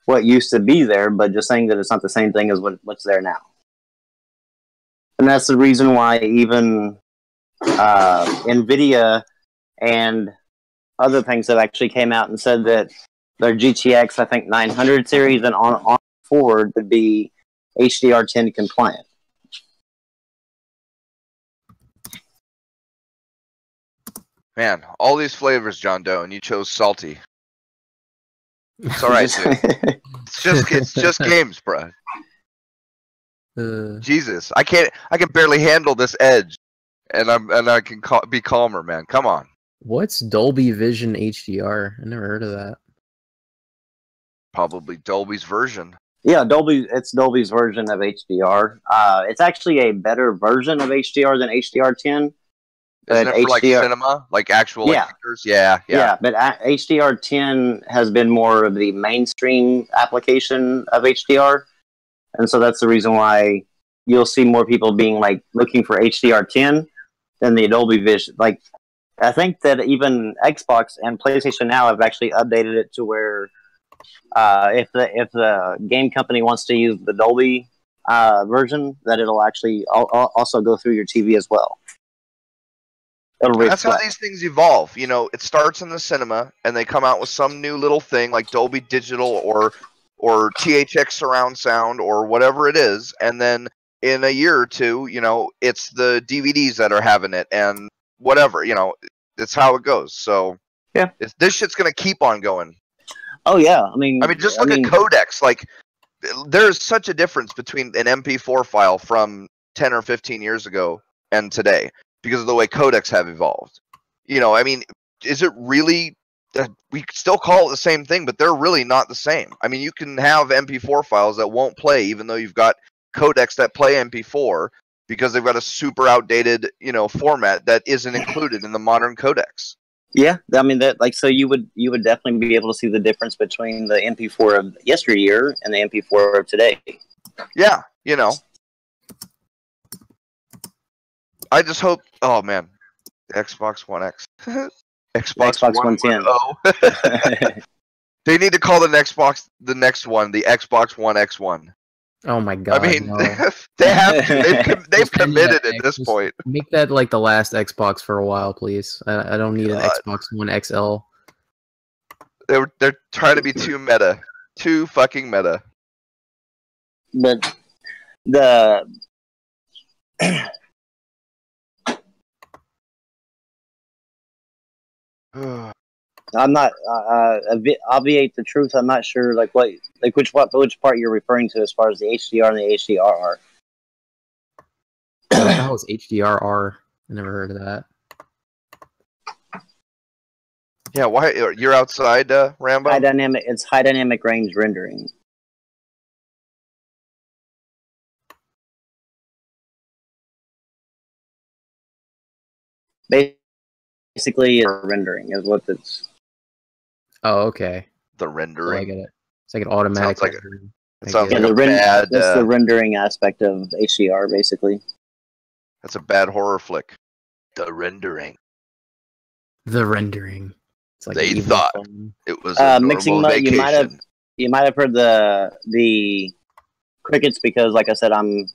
what used to be there, but just saying that it's not the same thing as what's there now. And that's the reason why even NVIDIA and other things have actually came out and said that their GTX, I think 900 series and on forward would be HDR10 compliant. Man, all these flavors, John Doe, and you chose salty. It's all right, dude. It's just games, bro. Jesus, I can barely handle this edge, and I can be calmer, man. Come on. What's Dolby Vision HDR? I never heard of that. Probably Dolby's version. Yeah, Dolby. It's Dolby's version of HDR. It's actually a better version of HDR than HDR10. Isn't But it for like HDR, cinema, like actual like, Yeah. pictures? Yeah. yeah, but HDR10 has been more of the mainstream application of HDR, and so that's the reason why you'll see more people being like looking for HDR10 than the Dolby Vision. Like, I think that even Xbox and PlayStation Now have actually updated it to where if the game company wants to use the Dolby version, that it'll actually also go through your TV as well. That's how these things evolve. You know, it starts in the cinema, and they come out with some new little thing like Dolby Digital or THX surround sound or whatever it is, and then in a year or two, you know, it's the DVDs that are having it and whatever. You know, it's how it goes. So yeah, this shit's gonna keep on going. Oh yeah, I mean, just look at codecs. Like, there's such a difference between an MP4 file from 10 or 15 years ago and today, because of the way codecs have evolved. You know, I mean, is it really... we still call it the same thing, but they're really not the same. I mean, you can have MP4 files that won't play, even though you've got codecs that play MP4, because they've got a super outdated, you know, format that isn't included in the modern codecs. Yeah, I mean that. Like, so you would definitely be able to see the difference between the MP4 of yesteryear and the MP4 of today. Yeah, you know. I just hope. Oh man, Xbox One X, Xbox 110. They need to call the next one the Xbox One X1. Oh my god! I mean, no. they have to. They've committed at this point. Make that like the last Xbox for a while, please. I don't need an Xbox One XL. They're trying to be too meta, too fucking meta. But the I'm not obviate the truth. I'm not sure like which part you're referring to as far as the HDR and the HDRR. That was HDRR. I never heard of that. Yeah, why you're outside, Rambo? It's high dynamic range rendering. Basically, rendering is what it's. Oh, okay. The So I rendering. get it. It's like an automatic. Sounds like rendering. it sounds I get like it. That's the rendering aspect of HDR, basically. That's a bad horror flick. The rendering. The rendering. It's like They an evil thought phone. it was a mixing normal mode. vacation. You might have heard the crickets because, like I said, I'm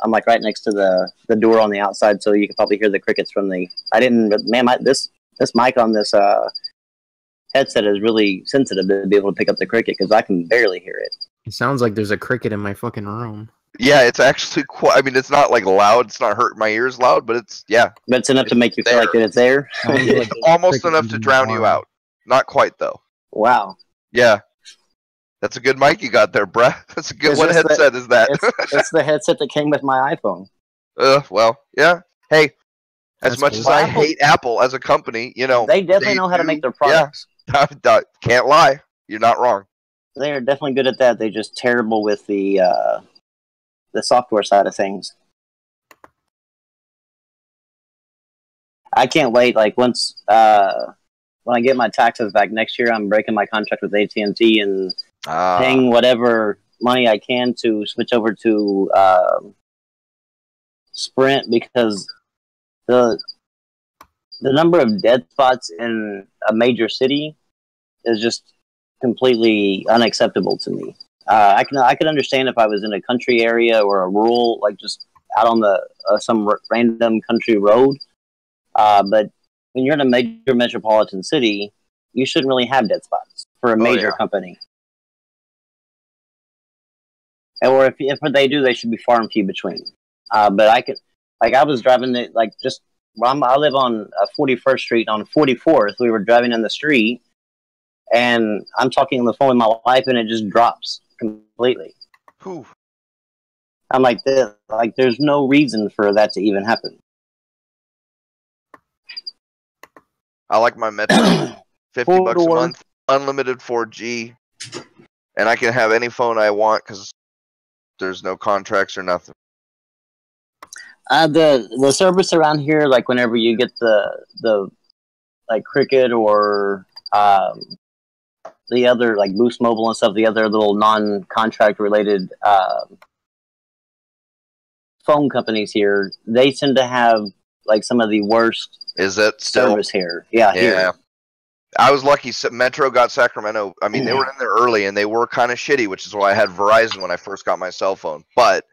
like right next to the door on the outside, so you can probably hear the crickets from the. I didn't. Man, this mic on this headset is really sensitive to be able to pick up the cricket because I can barely hear it. It sounds like there's a cricket in my fucking room. Yeah, it's actually quite. I mean, it's not like loud. It's not hurting my ears loud, but it's But it's enough to make you feel like that it's there. It's almost enough to drown you out. Not quite though. Wow. Yeah, that's a good mic you got there, bruh. That's a good. What headset is that? It's the headset that came with my iPhone. Well, yeah. Hey, as That's much cool. as I hate Apple as a company, you know, They definitely know how to make their products. Yeah, can't lie. You're not wrong. They are definitely good at that. They're just terrible with the software side of things. I can't wait. Like once when I get my taxes back next year, I'm breaking my contract with AT&T and paying whatever money I can to switch over to Sprint because the number of dead spots in a major city is just completely unacceptable to me. I can understand if I was in a country area or a rural, like just out on the some random country road. But when you're in a major metropolitan city, you shouldn't really have dead spots for a major company. Or if they do, they should be far and few between. But I was driving I live on 41st Street on 44th. We were driving in the street, and I'm talking on the phone with my wife, and it just drops completely. Whew. I'm like, there's no reason for that to even happen. I like my Metro. $50 a month, unlimited 4G, and I can have any phone I want because there's no contracts or nothing. The service around here, like whenever you get the like Cricket or the other like Boost Mobile and stuff, the other little non-contract related phone companies here, they tend to have like some of the worst Is it still service here. Yeah, here. I was lucky. Metro got Sacramento. I mean, they were in there early, and they were kind of shitty, which is why I had Verizon when I first got my cell phone. But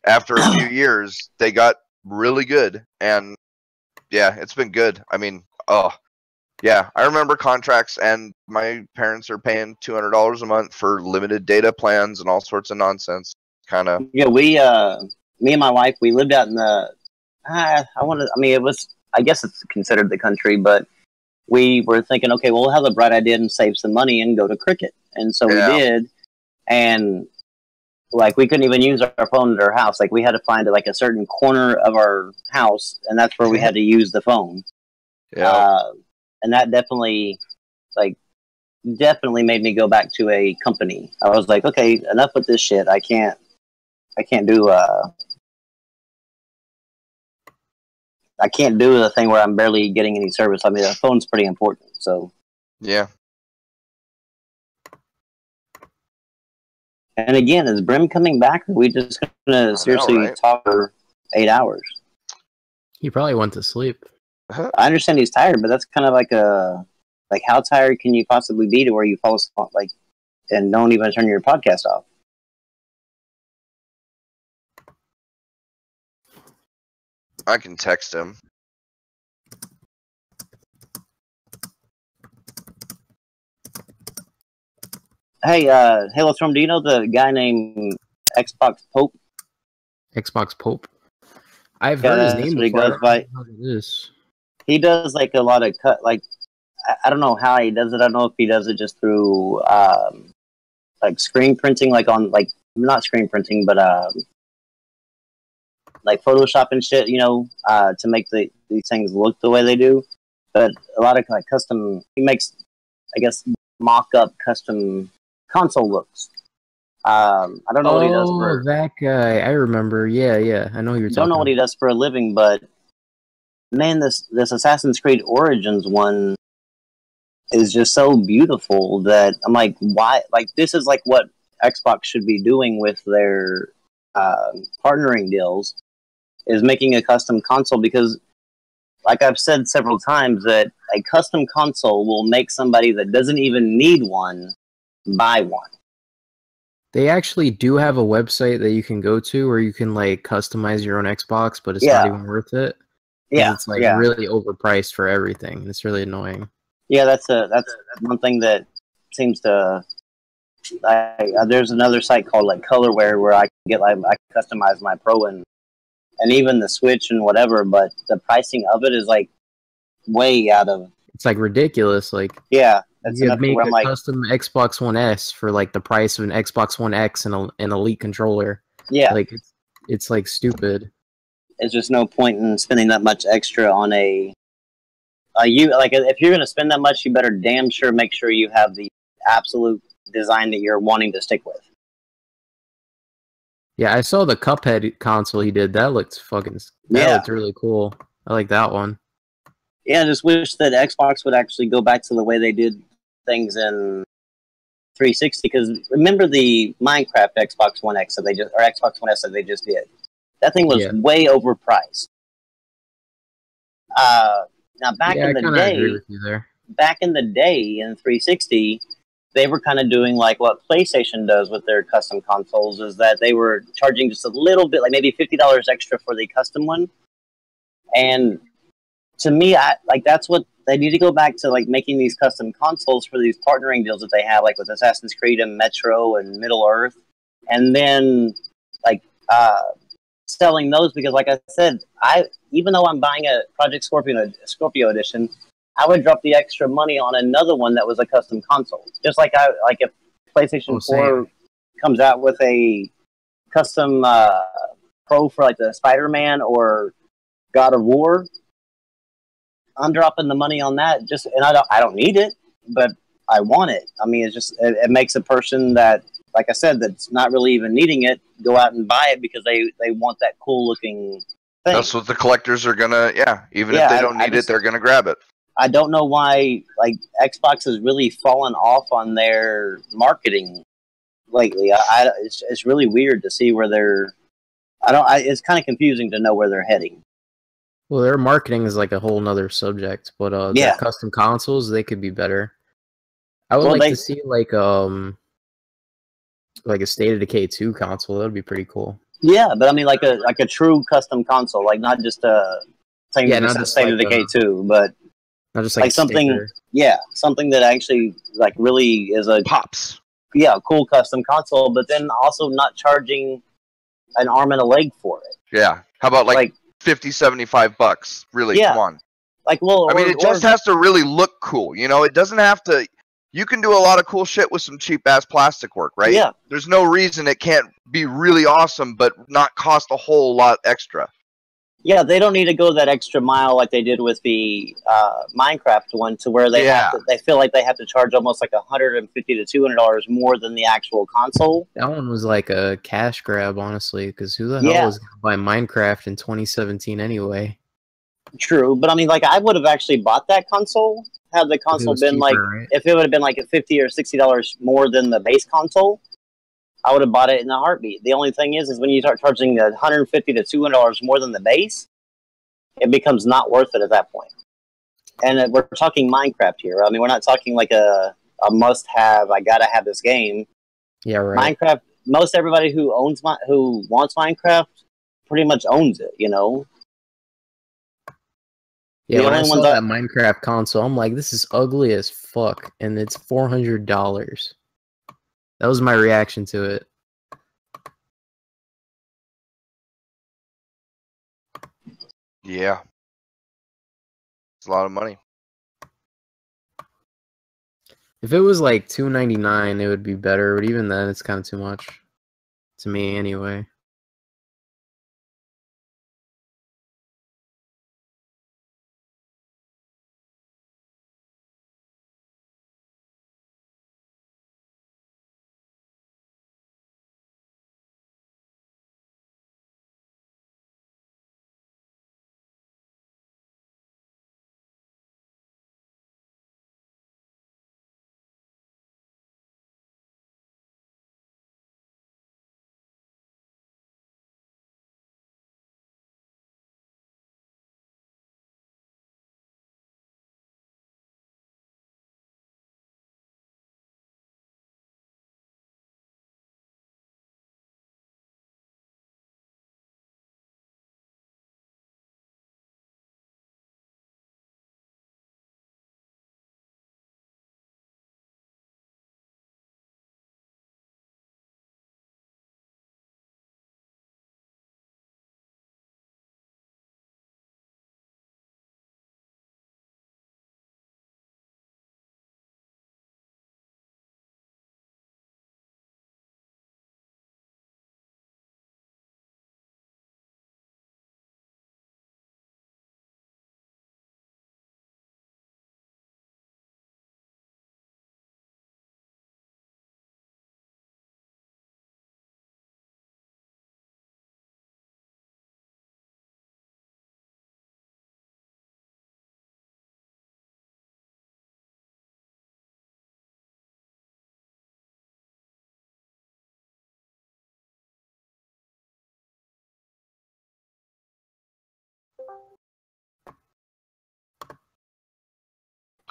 after a few years, they got really good, and yeah, it's been good. I mean, yeah, I remember contracts, and my parents are paying $200 a month for limited data plans and all sorts of nonsense. Kind of. Yeah, we, me and my wife, we lived out in the. It was. I guess it's considered the country, but we were thinking, okay, well, we'll have a bright idea and save some money and go to Cricket, and so we did, and like we couldn't even use our phone at our house. Like we had to find like a certain corner of our house, and that's where we had to use the phone. Yeah. And that definitely made me go back to a company. I was like, okay, enough with this shit. I can't do the thing where I'm barely getting any service. I mean, the phone's pretty important. So yeah. And again, is Brim coming back? Or are we just gonna seriously talk for 8 hours? He probably went to sleep. I understand he's tired, but that's kind of like how tired can you possibly be to where you fall asleep and don't even turn your podcast off? I can text him. Hey, Halo Storm, do you know the guy named Xbox Pope? Xbox Pope? I've heard his name before. He goes by. He does like a lot of I don't know how he does it. I don't know if he does it just through like screen printing, like on like not screen printing, but like Photoshop and shit, to make these things look the way they do. But a lot of like custom, he makes, I guess, mock-up custom console looks. I don't know what he does for... that guy. I remember. Yeah. I know who you're talking about. Don't know what he does for a living, but man, this Assassin's Creed Origins one is just so beautiful that I'm like, why? Like, this is like what Xbox should be doing with their partnering deals, is making a custom console, because like I've said several times, that a custom console will make somebody that doesn't even need one buy one. They actually do have a website that you can go to where you can like customize your own Xbox, but it's not even worth it. Yeah, it's like really overpriced for everything. It's really annoying. Yeah, that's one thing that seems to. There's another site called like Colorware where I can get I can customize my Pro and even the Switch and whatever, but the pricing of it is like way out of. It's like ridiculous. Like that's you make a custom Xbox One S for like the price of an Xbox One X and an Elite controller. Yeah, like it's like stupid. There's just no point in spending that much extra on a. If you're gonna spend that much, you better damn sure make sure you have the absolute design that you're wanting to stick with. Yeah, I saw the Cuphead console he did. That looked looked really cool. I like that one. Yeah, I just wish that Xbox would actually go back to the way they did things in 360. Because remember the Minecraft Xbox One X Xbox One S that they just did. That thing was way overpriced. Now back in the day in 360. They were kind of doing like what PlayStation does with their custom consoles, is that they were charging just a little bit, like maybe $50 extra for the custom one. And to me, that's what they need to go back to, like making these custom consoles for these partnering deals that they have, like with Assassin's Creed and Metro and Middle Earth, and then like selling those, because like I said, even though I'm buying a Project Scorpio edition, I would drop the extra money on another one that was a custom console. Just like if PlayStation 4 comes out with a custom Pro for like the Spider-Man or God of War, I'm dropping the money on that. And I don't need it, but I want it. I mean, it makes a person that, like I said, that's not really even needing it go out and buy it because they want that cool looking thing. That's what the collectors are gonna, even if they don't need it, they're gonna grab it. I don't know why, like, Xbox has really fallen off on their marketing lately. It's really weird to see where they're. It's kind of confusing to know where they're heading. Well, their marketing is like a whole nother subject, but their custom consoles, they could be better. I would to see like a State of Decay 2 console. That would be pretty cool. Yeah, but I mean like a true custom console, like not just a State of Decay 2, but not just like something sticker. Something that actually like really is a pops. Yeah, a cool custom console, but then also not charging an arm and a leg for it. Yeah. How about like 50, 75 bucks? Really? Yeah. Come on. Like, well, I mean, it just has to really look cool. You know, it doesn't have to. You can do a lot of cool shit with some cheap ass plastic work, right? Yeah. There's no reason it can't be really awesome, but not cost a whole lot extra. Yeah, they don't need to go that extra mile like they did with the Minecraft one, to where they they feel like they have to charge almost like $150 to $200 more than the actual console. That one was like a cash grab, honestly, because who the hell was going to buy Minecraft in 2017 anyway? True, but I mean, like, I would have actually bought that console had the console been cheaper, if it would have been like $50 or $60 more than the base console. I would have bought it in a heartbeat. The only thing is when you start charging $150 to $200 more than the base, it becomes not worth it at that point. And we're talking Minecraft here. I mean, we're not talking like a must-have. I gotta have this game. Yeah, right. Minecraft. Most everybody who wants Minecraft pretty much owns it. You know. Yeah, when I saw that Minecraft console, I'm like, this is ugly as fuck, and it's $400. That was my reaction to it. Yeah. It's a lot of money. If it was like $299, it would be better, but even then, it's kind of too much. To me, anyway.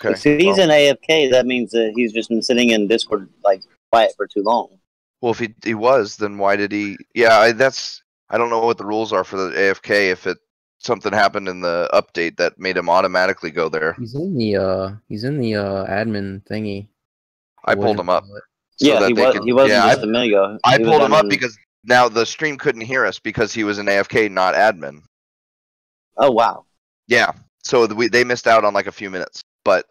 Okay. If he's in AFK, that means that he's just been sitting in Discord like quiet for too long. Well, if he was, then why did he? Yeah, I don't know what the rules are for the AFK. If something happened in the update that made him automatically go there. He's in the admin thingy. I pulled him up. Yeah, he wasn't just a minute ago. I pulled him up because now the stream couldn't hear us because he was an AFK, not admin. Oh wow. Yeah, so they missed out on like a few minutes. But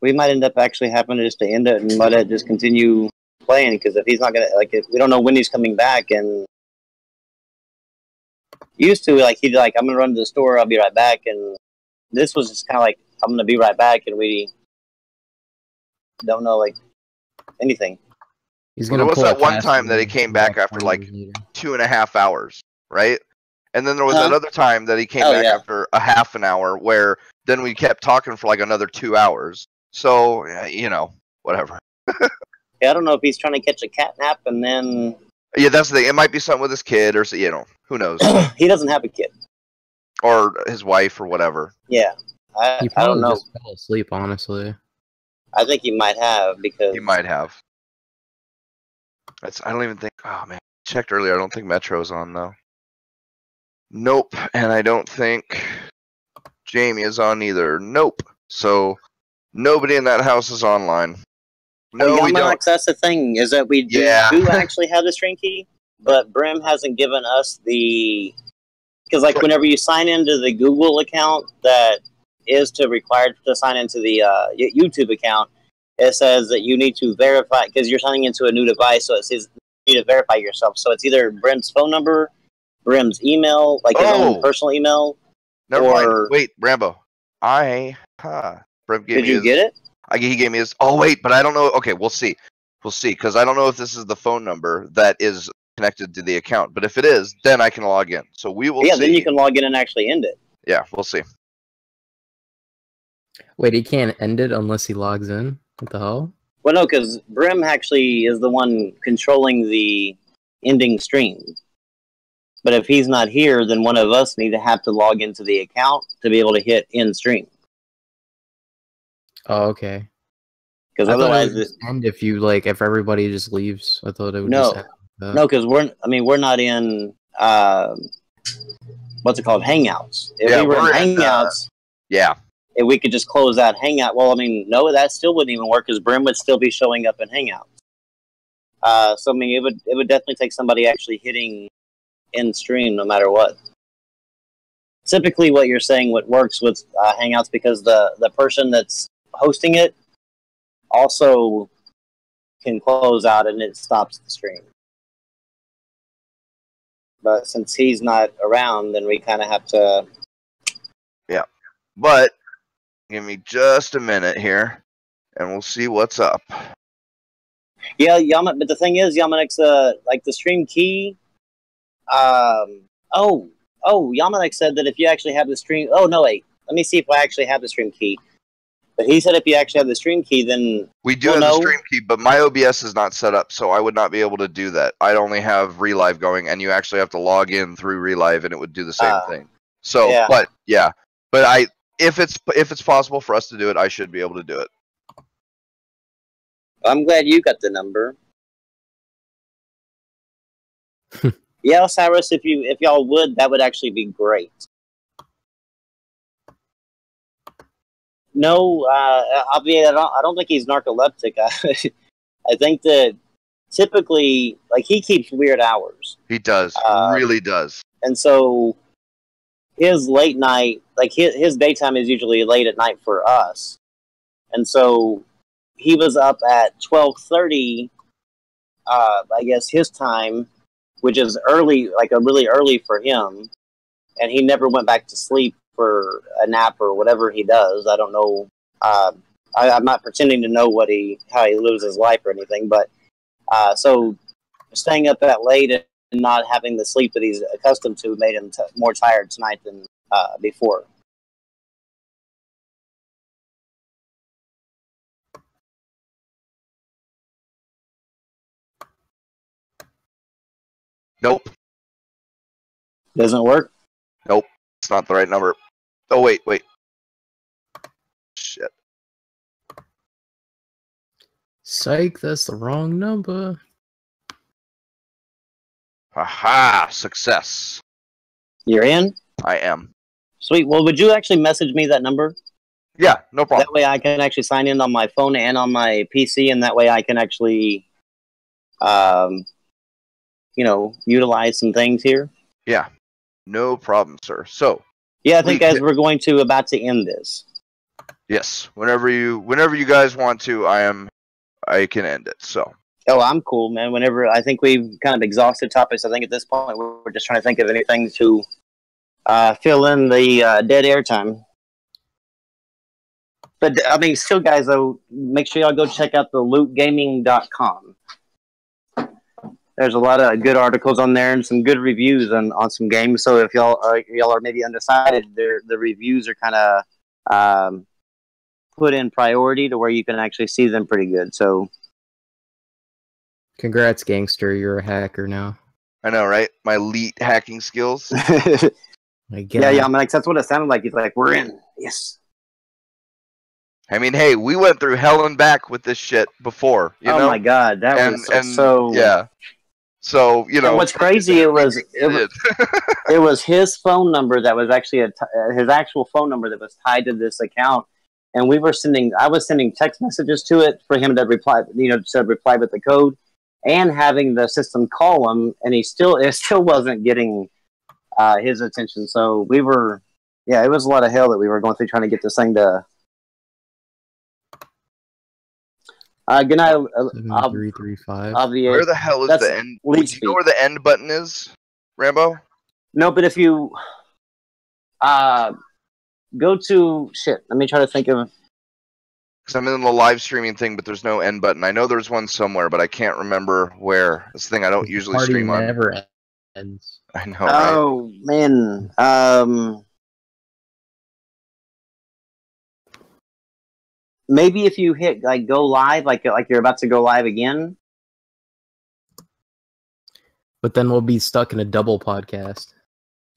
we might end up actually having just to end it and let it just continue playing, because if he's not gonna we don't know when he's coming back. And used to he'd I'm gonna run to the store, I'll be right back, and this was just kind of like I'm gonna be right back, and we don't know like anything. He's Well, gonna there was pull that it one fast time that he and came come back after 20 like years later. 2.5 hours, right? And then there was Huh? that other time that he came Oh, back yeah. after a half an hour, where then we kept talking for like another 2 hours. So you know, whatever. Yeah, I don't know if he's trying to catch a cat nap and then Yeah, that's the thing. It might be something with his kid, or you know, who knows, he doesn't have a kid. or his wife, or whatever. Yeah, I He don't probably know. just fell asleep, honestly. I think he might have because He might have. I don't even think. Oh man, checked earlier. I don't think Metro's on though. Nope, and I don't think Jamie is on either. Nope. So nobody in that house is online. No, we don't. That's the thing is that we do, Yeah. do actually have the stream key, but Brim hasn't given us the because like whenever you sign into the Google account that is required to sign into the YouTube account, it says that you need to verify because you're signing into a new device, so it says you need to verify yourself. So it's either Brim's phone number, Brim's email, like his own personal email. Never mind. or Wait, Rambo. Brim gave did me you his, get it? he gave me his. Oh wait, but I don't know. Okay, we'll see. We'll see, because I don't know if this is the phone number that is connected to the account. But if it is, then I can log in. So we will. Yeah, see. then you can log in and actually end it. Yeah, we'll see. Wait, he can't end it unless he logs in? What the hell? Well, no, because Brim actually is the one controlling the ending stream. But if he's not here, then one of us need to have to log into the account to be able to hit end stream. Oh, okay. Because I thought it otherwise, would just end if you if everybody just leaves. I thought it would No. just end. no, because we're not in what's it called, Hangouts. If Yeah, we were we're in in, Hangouts, Yeah. if we could just close that Hangout. Well, I mean, no, that still wouldn't even work because Brim would still be showing up in Hangouts. So I mean, it would definitely take somebody actually hitting end stream no matter what. Typically, what you're saying, what works with Hangouts, because the person that's hosting it also can close out and it stops the stream. But since he's not around, then we kind of have to. But give me just a minute here, and we'll see what's up. Yeah, but the thing is, Yamanex, like the stream key. Yamanex said that if you actually have the stream. Oh no, wait. Let me see if I actually have the stream key. But he said if you actually have the stream key, then We do have the stream key, but my OBS is not set up, so I would not be able to do that. I'd only have Relive going, and you actually have to log in through Relive, and it would do the same thing. So, yeah. but if it's possible for us to do it, I should be able to do it. I'm glad you got the number. Yeah, Osiris, if y'all would, that would actually be great. No, I don't think he's narcoleptic. I think that typically, like, he keeps weird hours. He does, really does. And so his late night, like his daytime is usually late at night for us. And so he was up at 12:30, I guess his time, which is early, like a really early for him. And he never went back to sleep for a nap or whatever he does. I don't know. I'm not pretending to know how he lives his life or anything, but so staying up that late and not having the sleep that he's accustomed to made him more tired tonight than before. Nope. Doesn't work? Nope. It's not the right number. Oh, wait. Shit. Psych, that's the wrong number. Aha! Success. You're in? I am. Sweet. Well, would you actually message me that number? Yeah, no problem. That way I can actually sign in on my phone and on my PC, and that way I can actually, utilize some things here. Yeah, no problem, sir. So. Yeah, I think as we're going to about to end this. Yes, whenever you guys want to, I can end it. So. Oh, I'm cool, man. Whenever I think we've kind of exhausted topics, I think at this point we're just trying to think of anything to fill in the dead air time. But I mean, still, guys, though, make sure y'all go check out the lootgaming.com. There's a lot of good articles on there and some good reviews on some games. So if y'all are maybe undecided, the reviews are kind of put in priority to where you can actually see them pretty good. So, Congrats, gangster! You're a hacker now. I know, right? My elite hacking skills. My God. yeah, I'm like, that's what it sounded like. He's like, we're in. Yes. I mean, hey, we went through hell and back with this shit before, you know? Oh my God, that was so. Yeah. So, you know. And what's crazy, it was his phone number that was actually his actual phone number that was tied to this account, and I was sending text messages to it for him to reply, to reply with the code, and having the system call him, and it still wasn't getting his attention. So it was a lot of hell that we were going through trying to get this thing to. Good night. 7335. Where the hell is the end? Do you know where the end button is, Rambo? No, but if you go to shit, let me try to think of. Because I'm in the live streaming thing, but there's no end button. I know there's one somewhere, but I can't remember where. This thing I don't usually stream on. Never ends. I know. Oh right? Man. Maybe if you hit like go live, like you're about to go live again. But then we'll be stuck in a double podcast.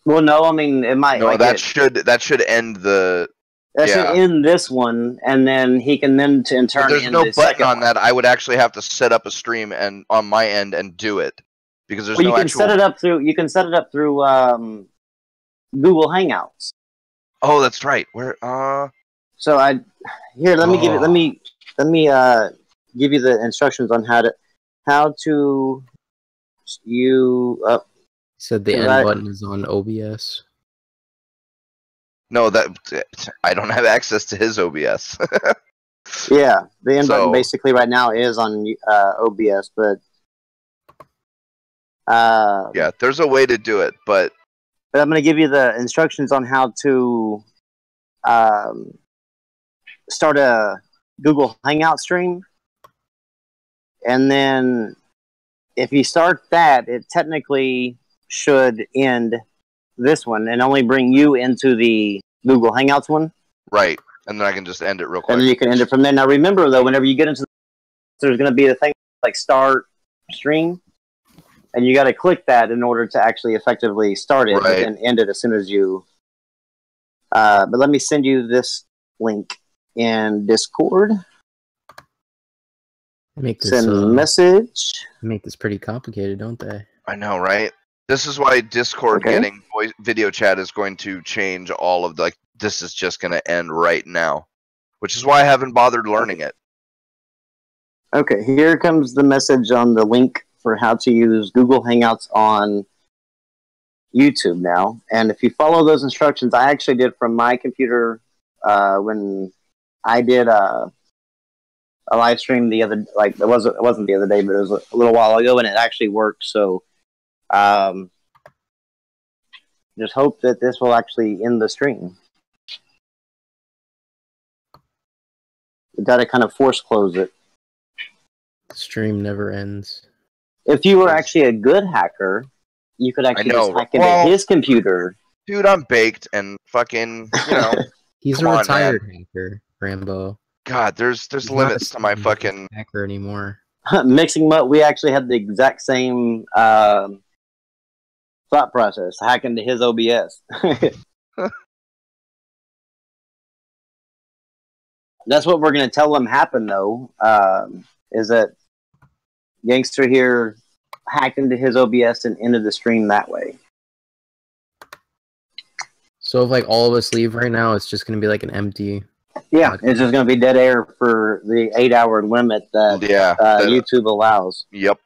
Well, no, I mean it might. No, like that should end the. That should end this one, and then he can then in turn. But there's no button on that. I would actually have to set up a stream and on my end and do it because there's no. You can set it up through. You can set it up through Google Hangouts. Oh, that's right. Where? So let me give it. Let me give you the instructions on how to you. Said the end button is on OBS. No, I don't have access to his OBS. Yeah, the end button basically right now is on OBS, but yeah, there's a way to do it, but I'm going to give you the instructions on how to start a Google Hangout stream, and then if you start that, it technically should end this one and only bring you into the Google Hangouts one. Right, and then I can just end it real quick. And then you can end it from there. Now remember though, whenever you get into there's going to be the thing like start stream, and you got to click that in order to actually effectively start it and end it as soon as you. But let me send you link in Discord. Send message. Make this pretty complicated, don't they? I know, right? This is why Discord getting video chat is going to change all of this is just going to end right now, which is why I haven't bothered learning it. Okay, here comes the message on the link for how to use Google Hangouts on YouTube now. And if you follow those instructions, I actually did from my computer when I did a live stream the other, it wasn't the other day, but it was a little while ago, and it actually worked. So just hope that this will actually end the stream. We got to kind of force close it. The stream never ends. If you were actually a good hacker, you could actually just hack into his computer. Dude, I'm baked and fucking, He's a retired hacker, Rambo. God, there's limits to my fucking hacker anymore. Mixing Mutt, we actually had the exact same thought process, hacking to his OBS. That's what we're going to tell them happened, though, is that Gangster here hacked into his OBS and ended the stream that way. So if all of us leave right now, it's just going to be an empty... Yeah, it's just going to be dead air for the 8-hour limit that YouTube allows. Yep.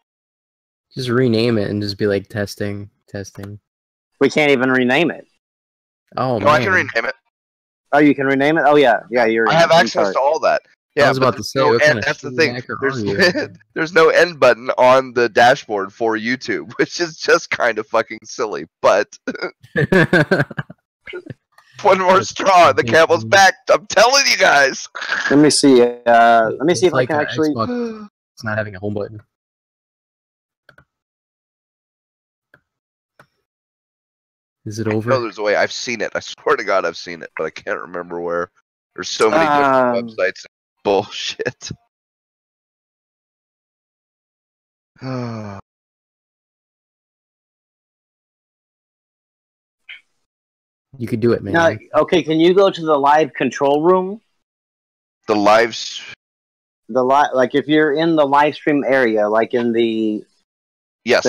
Just rename it and just be testing. We can't even rename it. Oh, no, man. I can rename it. Oh, you can rename it? Oh, yeah. Yeah, I have access to all that. Yeah, I was about to say, that's the thing. There's no end button on the dashboard for YouTube, which is just kind of fucking silly. But One more straw. The camel's back. I'm telling you guys. Let me see. Let me see if I can actually. Xbox, it's not having a home button. Is it over? No, there's a way. I've seen it. I swear to God, I've seen it, but I can't remember where. There's so many different websites. Bullshit. You could do it, man. Now, okay, can you go to the live control room? The lives. Like if you're in the live stream area, like in the. Yes.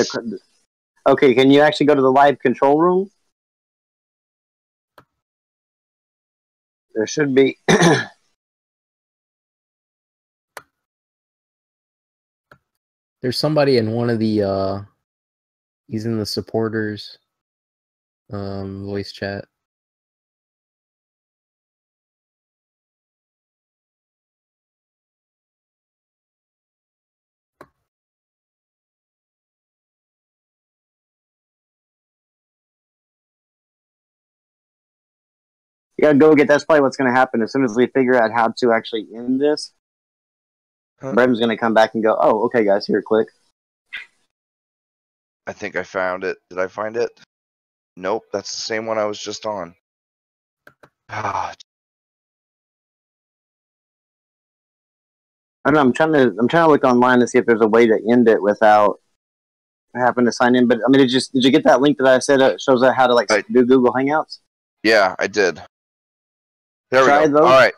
Okay, can you actually go to the live control room? There should be. There's somebody in one of the. He's in the supporters. Voice chat. You gotta go get. That's probably what's gonna happen as soon as we figure out how to actually end this. Brendan's gonna come back and go, "Oh, okay, guys, here, click." I think I found it. Did I find it? Nope, that's the same one I was just on. Ah. I don't know. I'm trying to look online to see if there's a way to end it without having to sign in. But I mean, did you get that link that I said shows out how to do Google Hangouts? Yeah, I did. There Try we go. those? All right,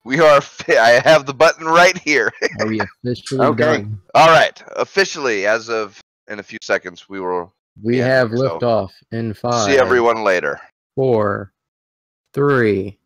we are. I have the button right here. Are we officially Okay. done? All right, officially, as of in a few seconds, we will. We Yeah, have so liftoff in 5. See everyone later. 4, 3,